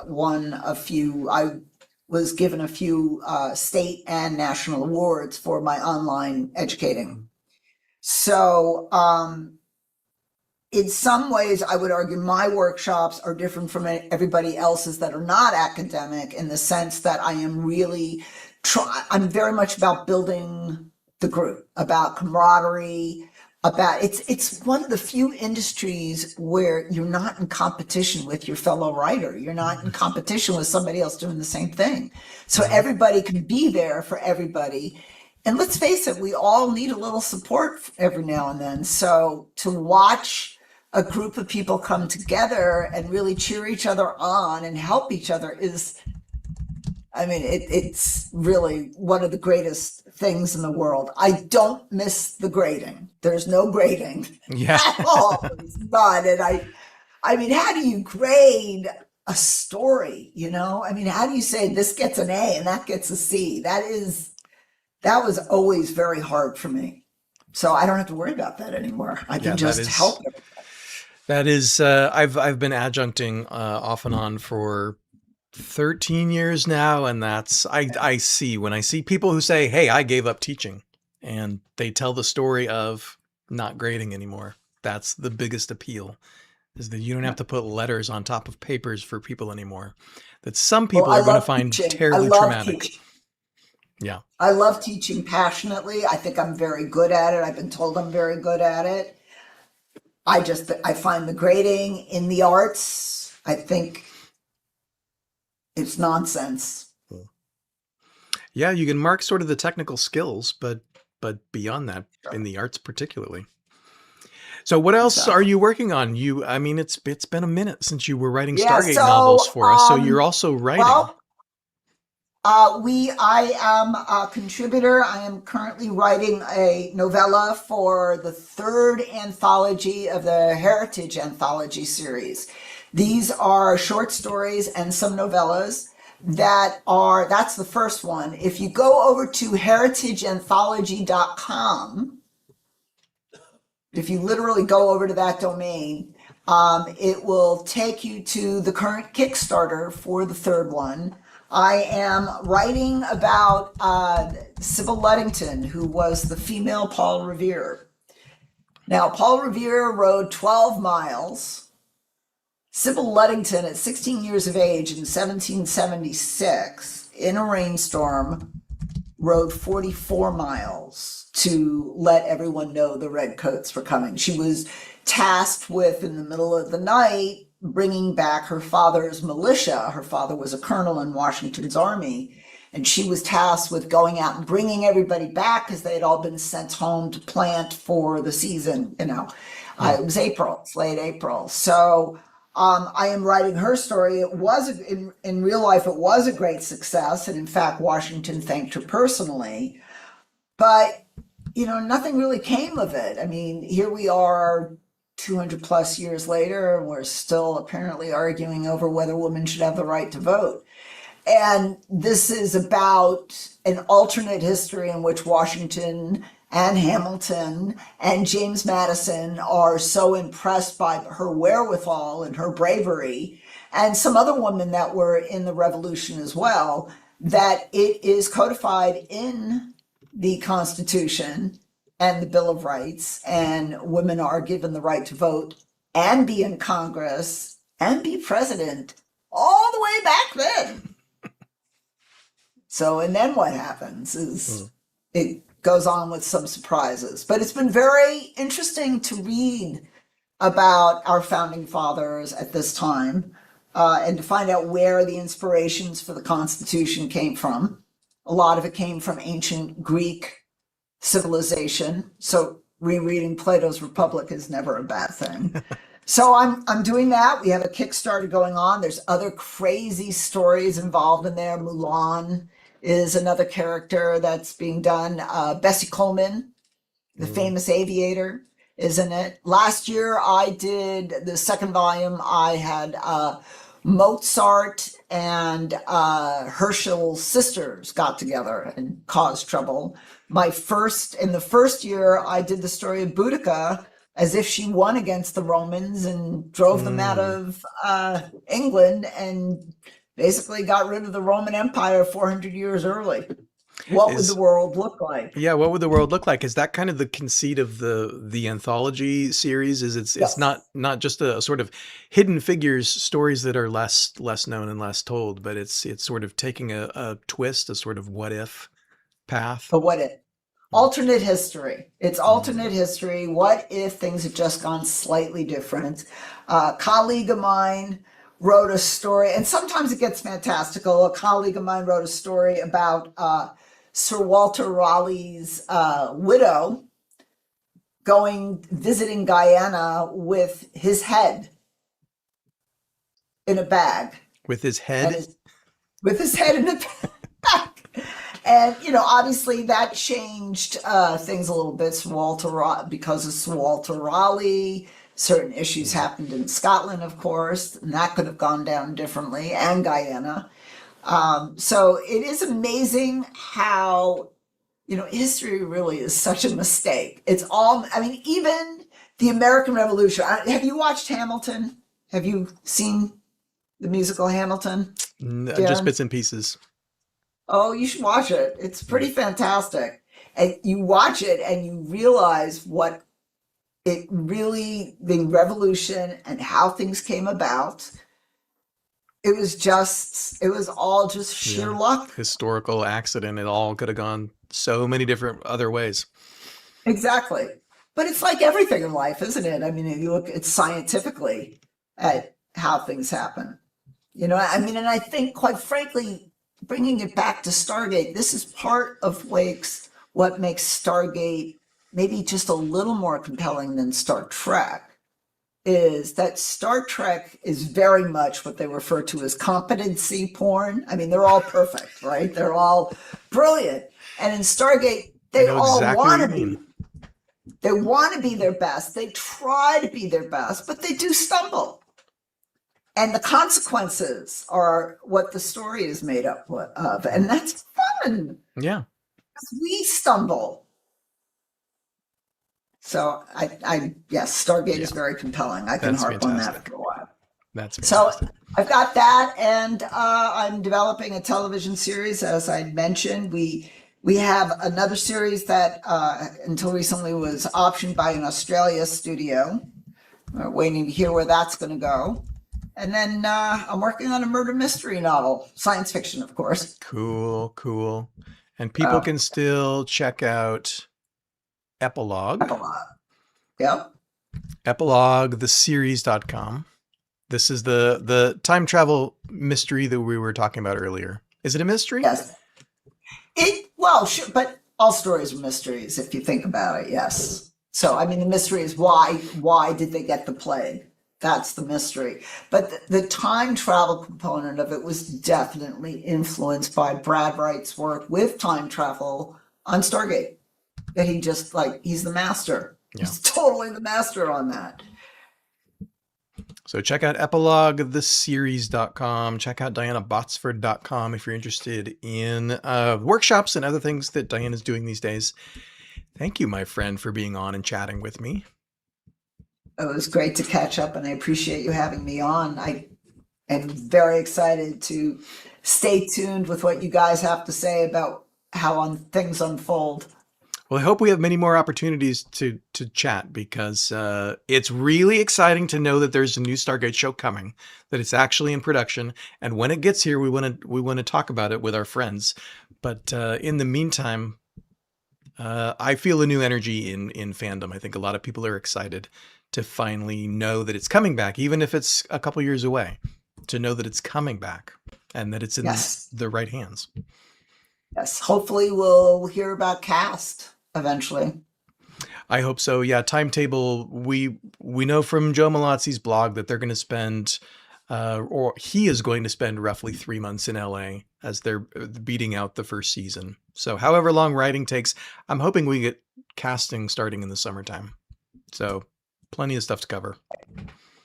[SPEAKER 2] was given a few state and national awards for my online educating. So, in some ways, I would argue my workshops are different from everybody else's that are not academic, in the sense that I am really I'm very much about building the group, about camaraderie, about it's one of the few industries where you're not in competition with your fellow writer. You're not in competition with somebody else doing the same thing. So everybody can be there for everybody. And let's face it, we all need a little support every now and then. So to watch a group of people come together and really cheer each other on and help each other is, I mean, it's really one of the greatest things in the world. I don't miss the grading. There's no grading
[SPEAKER 1] Yeah.
[SPEAKER 2] at all. It's none. And I mean, how do you grade a story? You know, I mean, how do you say this gets an A and that gets a C? That was always very hard for me. So I don't have to worry about that anymore. I can just help everybody.
[SPEAKER 1] That is, I've been adjuncting off and on for 13 years now, and that's I see when I see people who say, "Hey, I gave up teaching," and they tell the story of not grading anymore. That's the biggest appeal, is that you don't have to put letters on top of papers for people anymore. That some people are going to find terribly traumatic.
[SPEAKER 2] Teaching.
[SPEAKER 1] Yeah.
[SPEAKER 2] I love teaching passionately. I think I'm very good at it. I've been told I'm very good at it. I find the grading in the arts, I think it's nonsense.
[SPEAKER 1] Yeah, you can mark sort of the technical skills, but beyond that, in the arts particularly. So what else are you working on? I mean, it's been a minute since you were writing Stargate novels for us, so you're also writing.
[SPEAKER 2] Well, I am a contributor. I am currently writing a novella for the third anthology of the Heritage Anthology series. These are short stories and some novellas that's the first one. If you go over to heritageanthology.com, if you literally go over to that domain, it will take you to the current Kickstarter for the third one. I am writing about Sybil Ludington, who was the female Paul Revere. Now, Paul Revere rode 12 miles. Sybil Ludington, at 16 years of age in 1776, in a rainstorm, rode 44 miles to let everyone know the Redcoats were coming. She was tasked with, in the middle of the night, bringing back her father's militia. Her father was a colonel in Washington's army, and she was tasked with going out and bringing everybody back because they had all been sent home to plant for the season. It was April, it's late April. So I am writing her story. It was, in real life, it was a great success, and in fact, Washington thanked her personally. But, nothing really came of it. I mean, here we are 200 plus years later, and we're still apparently arguing over whether women should have the right to vote. And this is about an alternate history in which Washington and Hamilton and James Madison are so impressed by her wherewithal and her bravery, and some other women that were in the Revolution as well, that it is codified in the Constitution and the Bill of Rights, and women are given the right to vote and be in Congress and be president all the way back then. So, and then what happens is it goes on with some surprises. But it's been very interesting to read about our founding fathers at this time, and to find out where the inspirations for the Constitution came from. A lot of it came from ancient Greek civilization. So rereading Plato's Republic is never a bad thing. So I'm doing that. We have a Kickstarter going on. There's other crazy stories involved in there. Mulan is another character that's being done. Bessie Coleman, the famous aviator, is in it. Last year I did the second volume. I had Mozart and Herschel's sisters got together and caused trouble. In the first year, I did the story of Boudica, as if she won against the Romans and drove them out
[SPEAKER 1] Mm.
[SPEAKER 2] of England and basically got rid of the Roman Empire 400 years early. What would the
[SPEAKER 1] Is
[SPEAKER 2] world look like?
[SPEAKER 1] Yeah, what would the world look like? Is that kind of the conceit of the anthology series? Is it's
[SPEAKER 2] Yes.
[SPEAKER 1] not just a sort of hidden figures stories that are less known and less told, but it's sort of taking a twist, a sort of what if path.
[SPEAKER 2] But what if? Alternate history. It's alternate
[SPEAKER 1] Mm.
[SPEAKER 2] history. What if things had just gone slightly different? A colleague of mine wrote a story, and sometimes it gets fantastical. A colleague of mine wrote a story about Sir Walter Raleigh's widow visiting Guyana with his head in a bag,
[SPEAKER 1] With his
[SPEAKER 2] and
[SPEAKER 1] head?
[SPEAKER 2] with his head in a bag. And obviously that changed things a little bit. Because of Sir Walter Raleigh, certain issues
[SPEAKER 1] Mm.
[SPEAKER 2] happened in Scotland, of course, and that could have gone down differently, and Guyana. So it is amazing how history really is such a mistake. It's all. I mean, even the American Revolution. Have you watched Hamilton? Have you seen the musical Hamilton,
[SPEAKER 1] Just
[SPEAKER 2] Darren?
[SPEAKER 1] bits and pieces.
[SPEAKER 2] Oh, you should watch it. It's
[SPEAKER 1] Mm.
[SPEAKER 2] pretty fantastic. And you watch it and you realize what it really, the revolution and how things came about. It was all just sheer
[SPEAKER 1] Yeah.
[SPEAKER 2] luck.
[SPEAKER 1] Historical accident. It all could have gone so many different other ways.
[SPEAKER 2] Exactly. But it's like everything in life, isn't it? I mean, if you look at scientifically at how things happen. I mean, and I think, quite frankly, bringing it back to Stargate, this is part of what makes Stargate maybe just a little more compelling than Star Trek, is that Star Trek is very much what they refer to as competency porn. I mean, they're all perfect, right? They're all brilliant. And in Stargate,
[SPEAKER 1] I
[SPEAKER 2] they
[SPEAKER 1] know
[SPEAKER 2] all
[SPEAKER 1] exactly what
[SPEAKER 2] want
[SPEAKER 1] you
[SPEAKER 2] to
[SPEAKER 1] mean.
[SPEAKER 2] be. They want to be their best. They try to be their best, but they do stumble. And the consequences are what the story is made up of. And that's fun.
[SPEAKER 1] Yeah,
[SPEAKER 2] We stumble. So yes, Stargate
[SPEAKER 1] yeah,
[SPEAKER 2] is very compelling. I can
[SPEAKER 1] that's
[SPEAKER 2] harp on that
[SPEAKER 1] fantastic.
[SPEAKER 2] for a while.
[SPEAKER 1] That's
[SPEAKER 2] So
[SPEAKER 1] fantastic.
[SPEAKER 2] I've got that, and I'm developing a television series, as I mentioned. We have another series that until recently was optioned by an Australia studio. We're waiting to hear where that's going to go. And then I'm working on a murder mystery novel, science fiction, of course.
[SPEAKER 1] Cool, cool. And people
[SPEAKER 2] Uh,
[SPEAKER 1] can still check out Epilogue,
[SPEAKER 2] Epilogue. Yep.
[SPEAKER 1] epiloguetheseries.com. This is the time travel mystery that we were talking about earlier. Is it a mystery?
[SPEAKER 2] Yes. Well, sure, but all stories are mysteries if you think about it. Yes. So I mean, the mystery is why did they get the plague? That's the mystery. But the time travel component of it was definitely influenced by Brad Wright's work with time travel on Stargate. That he's the master.
[SPEAKER 1] Yeah.
[SPEAKER 2] He's totally the master on that.
[SPEAKER 1] So check out epiloguetheseries.com. Check out dianabotsford.com if you're interested in workshops and other things that Diana's doing these days. Thank you, my friend, for being on and chatting with me.
[SPEAKER 2] It was great to catch up, and I appreciate you having me on. I am very excited to stay tuned with what you guys have to say about how things unfold.
[SPEAKER 1] Well, I hope we have many more opportunities to chat, because it's really exciting to know that there's a new Stargate show coming, that it's actually in production, and when it gets here, we want to talk about it with our friends. But in the meantime, I feel a new energy in fandom. I think a lot of people are excited to finally know that it's coming back, even if it's a couple years away, to know that it's coming back and that it's in
[SPEAKER 2] Yes.
[SPEAKER 1] the right hands.
[SPEAKER 2] Yes. Hopefully we'll hear about Cast eventually.
[SPEAKER 1] I hope so. Yeah, timetable. We know from Joe Malazzi's blog that they're going to spend, or he is going to spend roughly 3 months in LA as they're beating out the first season. So however long writing takes, I'm hoping we get casting starting in the summertime. So plenty of stuff to cover.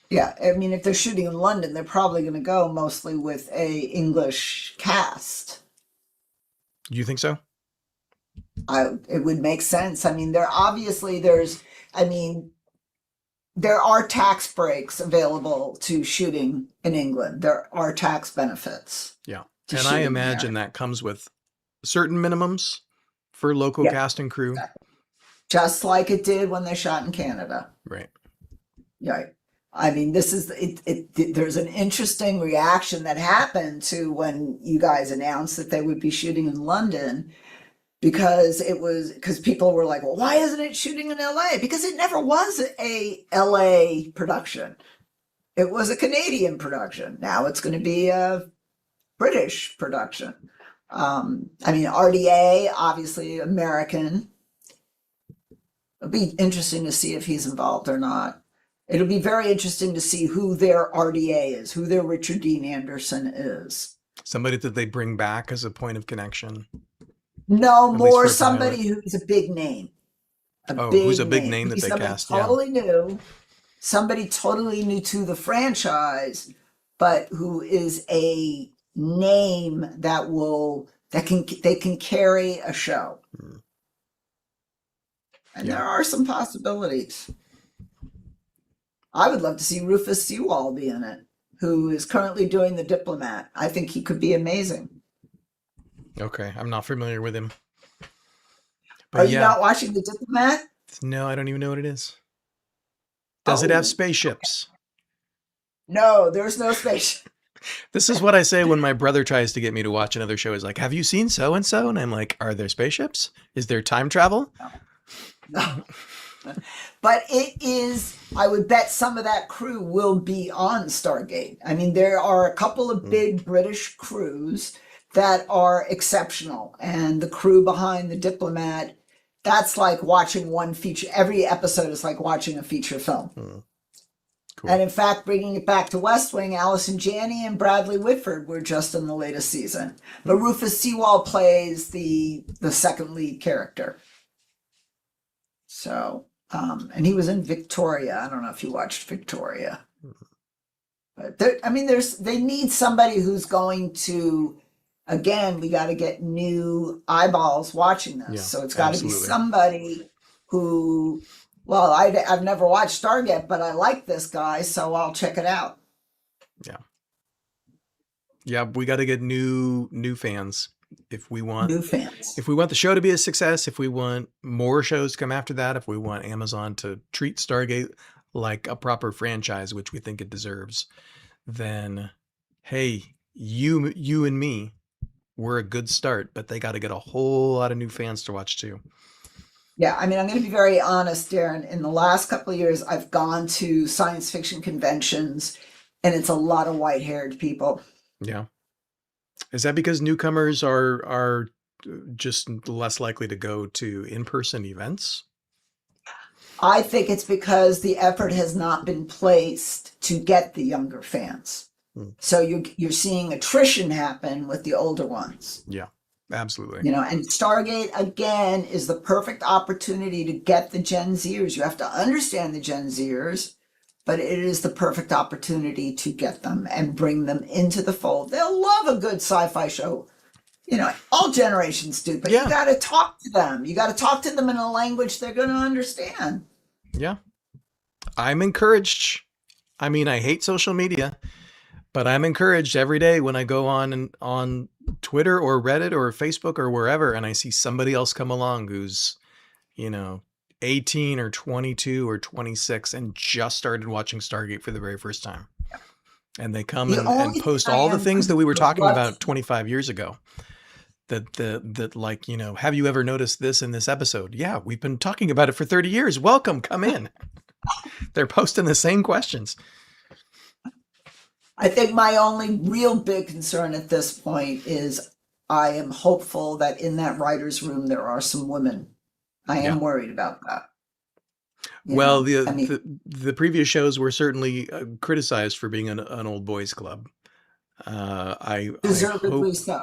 [SPEAKER 2] Yeah, I mean, if they're shooting in London, they're probably going to go mostly with a English cast.
[SPEAKER 1] You think so?
[SPEAKER 2] It would make sense. I mean, I mean, there are tax breaks available to shooting in England. There are tax benefits
[SPEAKER 1] Yeah.
[SPEAKER 2] to
[SPEAKER 1] And I
[SPEAKER 2] shooting there.
[SPEAKER 1] imagine that comes with certain minimums for local
[SPEAKER 2] Yeah,
[SPEAKER 1] cast and crew.
[SPEAKER 2] exactly. Just like it did when they shot in Canada.
[SPEAKER 1] Right.
[SPEAKER 2] Right. I mean, this is there's an interesting reaction that happened to when you guys announced that they would be shooting in London, because people were like, well, why isn't it shooting in LA? Because it never was a LA production. It was a Canadian production. Now it's going to be a British production. I mean, RDA, obviously American. It'll be interesting to see if he's involved or not. It'll be very interesting to see who their RDA is, who their Richard Dean Anderson is.
[SPEAKER 1] Somebody that they bring back as a point of connection.
[SPEAKER 2] No,
[SPEAKER 1] At least
[SPEAKER 2] more
[SPEAKER 1] for a pilot.
[SPEAKER 2] somebody who's a big name.
[SPEAKER 1] Who's a big name that
[SPEAKER 2] Maybe
[SPEAKER 1] they
[SPEAKER 2] somebody
[SPEAKER 1] cast? Yeah.
[SPEAKER 2] totally new, somebody totally new to the franchise, but who is a name they can carry a show. And
[SPEAKER 1] Yeah.
[SPEAKER 2] there are some possibilities. I would love to see Rufus Sewell be in it, who is currently doing The Diplomat. I think he could be amazing.
[SPEAKER 1] Okay. I'm not familiar with him.
[SPEAKER 2] Are you not watching The Diplomat?
[SPEAKER 1] No, I don't even know what it is. Does it have spaceships?
[SPEAKER 2] No, there's no spaceship.
[SPEAKER 1] This is what I say when my brother tries to get me to watch another show. He's like, have you seen so-and-so? And I'm like, are there spaceships? Is there time travel?
[SPEAKER 2] No. But it is, I would bet some of that crew will be on Stargate. I mean, there are a couple of big British crews that are exceptional. And the crew behind The Diplomat, that's like watching one feature. Every episode is like watching a feature film.
[SPEAKER 1] Cool.
[SPEAKER 2] And in fact, bringing it back to West Wing, Allison Janney and Bradley Whitford were just in the latest season. But Rufus Sewell plays the second lead character. So, and he was in Victoria. I don't know if you watched Victoria. But they need somebody who's going to, again, we got to get new eyeballs watching this.
[SPEAKER 1] Yeah,
[SPEAKER 2] so it's got to be
[SPEAKER 1] absolutely.
[SPEAKER 2] somebody who, well, I've never watched Stargate, but I like this guy, so I'll check it out.
[SPEAKER 1] Yeah. Yeah, we got to get new fans if we want
[SPEAKER 2] New fans.
[SPEAKER 1] If we want the show to be a success, if we want more shows to come after that, if we want Amazon to treat Stargate like a proper franchise, which we think it deserves, then hey, you and me, we're a good start, but they got to get a whole lot of new fans to watch too.
[SPEAKER 2] Yeah, I mean, I'm going to be very honest, Darren. In the last couple of years, I've gone to science fiction conventions, and it's a lot of white-haired people.
[SPEAKER 1] Yeah. Is that because newcomers are just less likely to go to in-person events?
[SPEAKER 2] I think it's because the effort has not been placed to get the younger fans. So you're seeing attrition happen with the older ones.
[SPEAKER 1] Yeah, absolutely.
[SPEAKER 2] You know, and Stargate, again, is the perfect opportunity to get the Gen Zers. You have to understand the Gen Zers, but it is the perfect opportunity to get them and bring them into the fold. They'll love a good sci-fi show. You know, all generations do, but you got to talk to them. You got to talk to them in a language they're going to understand.
[SPEAKER 1] Yeah. I'm encouraged. I mean, I hate social media, but I'm encouraged every day when I go on Twitter or Reddit or Facebook or wherever, and I see somebody else come along who's, 18 or 22 or 26 and just started watching Stargate for the very first time. And they come and post all the things that we were talking about 25 years ago. That like, have you ever noticed this in this episode? Yeah, we've been talking about it for 30 years. Welcome, come in. They're posting the same questions.
[SPEAKER 2] I think my only real big concern at this point is I am hopeful that in that writer's room there are some women. I am worried about that.
[SPEAKER 1] Well, the previous shows were certainly criticized for being an old boys club.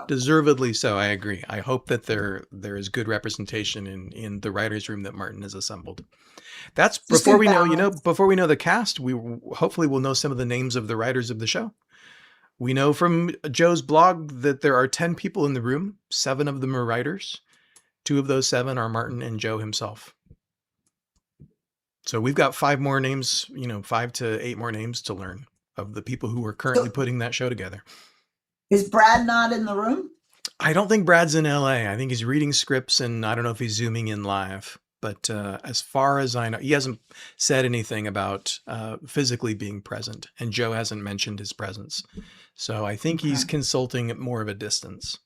[SPEAKER 1] Deservedly so. I agree. I hope that there is good representation in the writers' room that Martin has assembled. That's before we know, before we know the cast, we hopefully will know some of the names of the writers of the show. We know from Joe's blog that there are 10 people in the room. 7 of them are writers. 2 of those 7 are Martin and Joe himself. So we've got 5 more names, 5 to 8 more names to learn of the people who are currently
[SPEAKER 2] So
[SPEAKER 1] putting that show together.
[SPEAKER 2] is Brad not in the room?
[SPEAKER 1] I don't think Brad's in LA. I think he's reading scripts, and I don't know if he's zooming in live. But as far as I know, he hasn't said anything about physically being present, and Joe hasn't mentioned his presence. So I think he's
[SPEAKER 2] Okay.
[SPEAKER 1] consulting at more of a distance.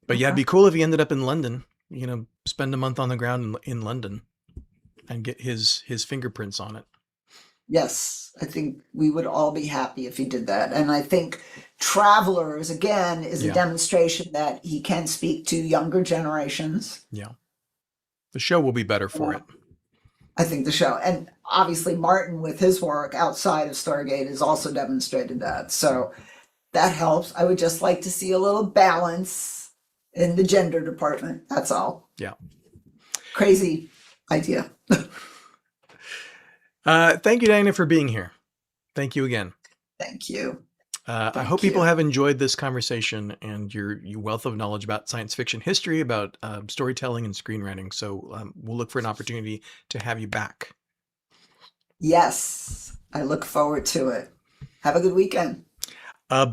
[SPEAKER 1] But yeah, it'd
[SPEAKER 2] Okay.
[SPEAKER 1] be cool if he ended up in London. Spend a month on the ground in London and get his fingerprints on it.
[SPEAKER 2] Yes, I think we would all be happy if he did that. And I think Travelers, again, is a
[SPEAKER 1] Yeah,
[SPEAKER 2] demonstration that he can speak to younger generations.
[SPEAKER 1] yeah. The show will be better
[SPEAKER 2] You
[SPEAKER 1] for
[SPEAKER 2] know,
[SPEAKER 1] it.
[SPEAKER 2] I think the show, and obviously Martin with his work outside of Stargate has also demonstrated that.
[SPEAKER 1] Yeah,
[SPEAKER 2] So that helps. I would just like to see a little balance in the gender department. That's all.
[SPEAKER 1] yeah.
[SPEAKER 2] Crazy idea.
[SPEAKER 1] Thank you, Diana, for being here. Thank you again.
[SPEAKER 2] Thank you.
[SPEAKER 1] I hope
[SPEAKER 2] Thank
[SPEAKER 1] people
[SPEAKER 2] you.
[SPEAKER 1] have enjoyed this conversation and your wealth of knowledge about science fiction history, about storytelling and screenwriting. So we'll look for an opportunity to have you back.
[SPEAKER 2] Yes, I look forward to it. Have a good weekend.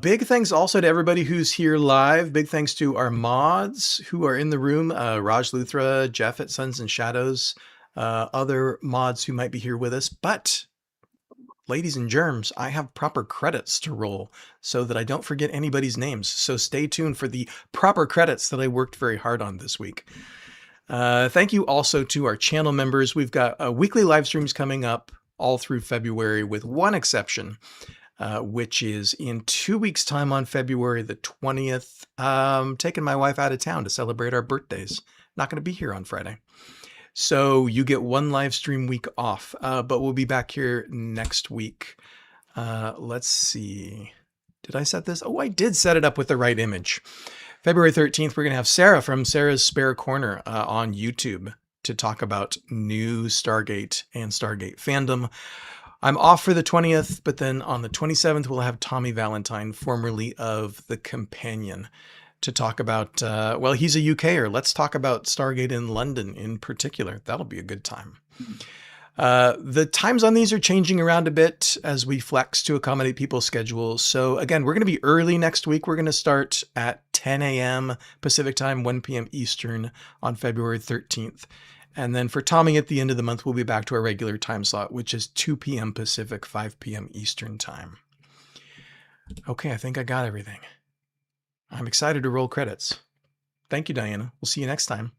[SPEAKER 1] Big thanks also to everybody who's here live. Big thanks to our mods who are in the room. Raj Luthra, Jeff at Suns and Shadows, other mods who might be here with us. But ladies and germs, I have proper credits to roll so that I don't forget anybody's names. So stay tuned for the proper credits that I worked very hard on this week. Thank you also to our channel members. We've got weekly live streams coming up all through February, with one exception, which is in 2 weeks' time on February the 20th. Taking my wife out of town to celebrate our birthdays. Not going to be here on Friday. So you get one live stream week off, but we'll be back here next week. Let's see. Did I set this? Oh, I did set it up with the right image. February 13th, we're going to have Sarah from Sarah's Spare Corner on YouTube to talk about new Stargate and Stargate fandom. I'm off for the 20th, but then on the 27th, we'll have Tommy Valentine, formerly of The Companion, to talk about, well, he's a UKer. Let's talk about Stargate in London in particular. That'll be a good time. The times on these are changing around a bit as we flex to accommodate people's schedules. So again, we're going to be early next week. We're going to start at 10 a.m. Pacific time, 1 p.m. Eastern on February 13th. And then for Tommy at the end of the month, we'll be back to our regular time slot, which is 2 p.m. Pacific, 5 p.m. Eastern time. Okay, I think I got everything. I'm excited to roll credits. Thank you, Diana. We'll see you next time.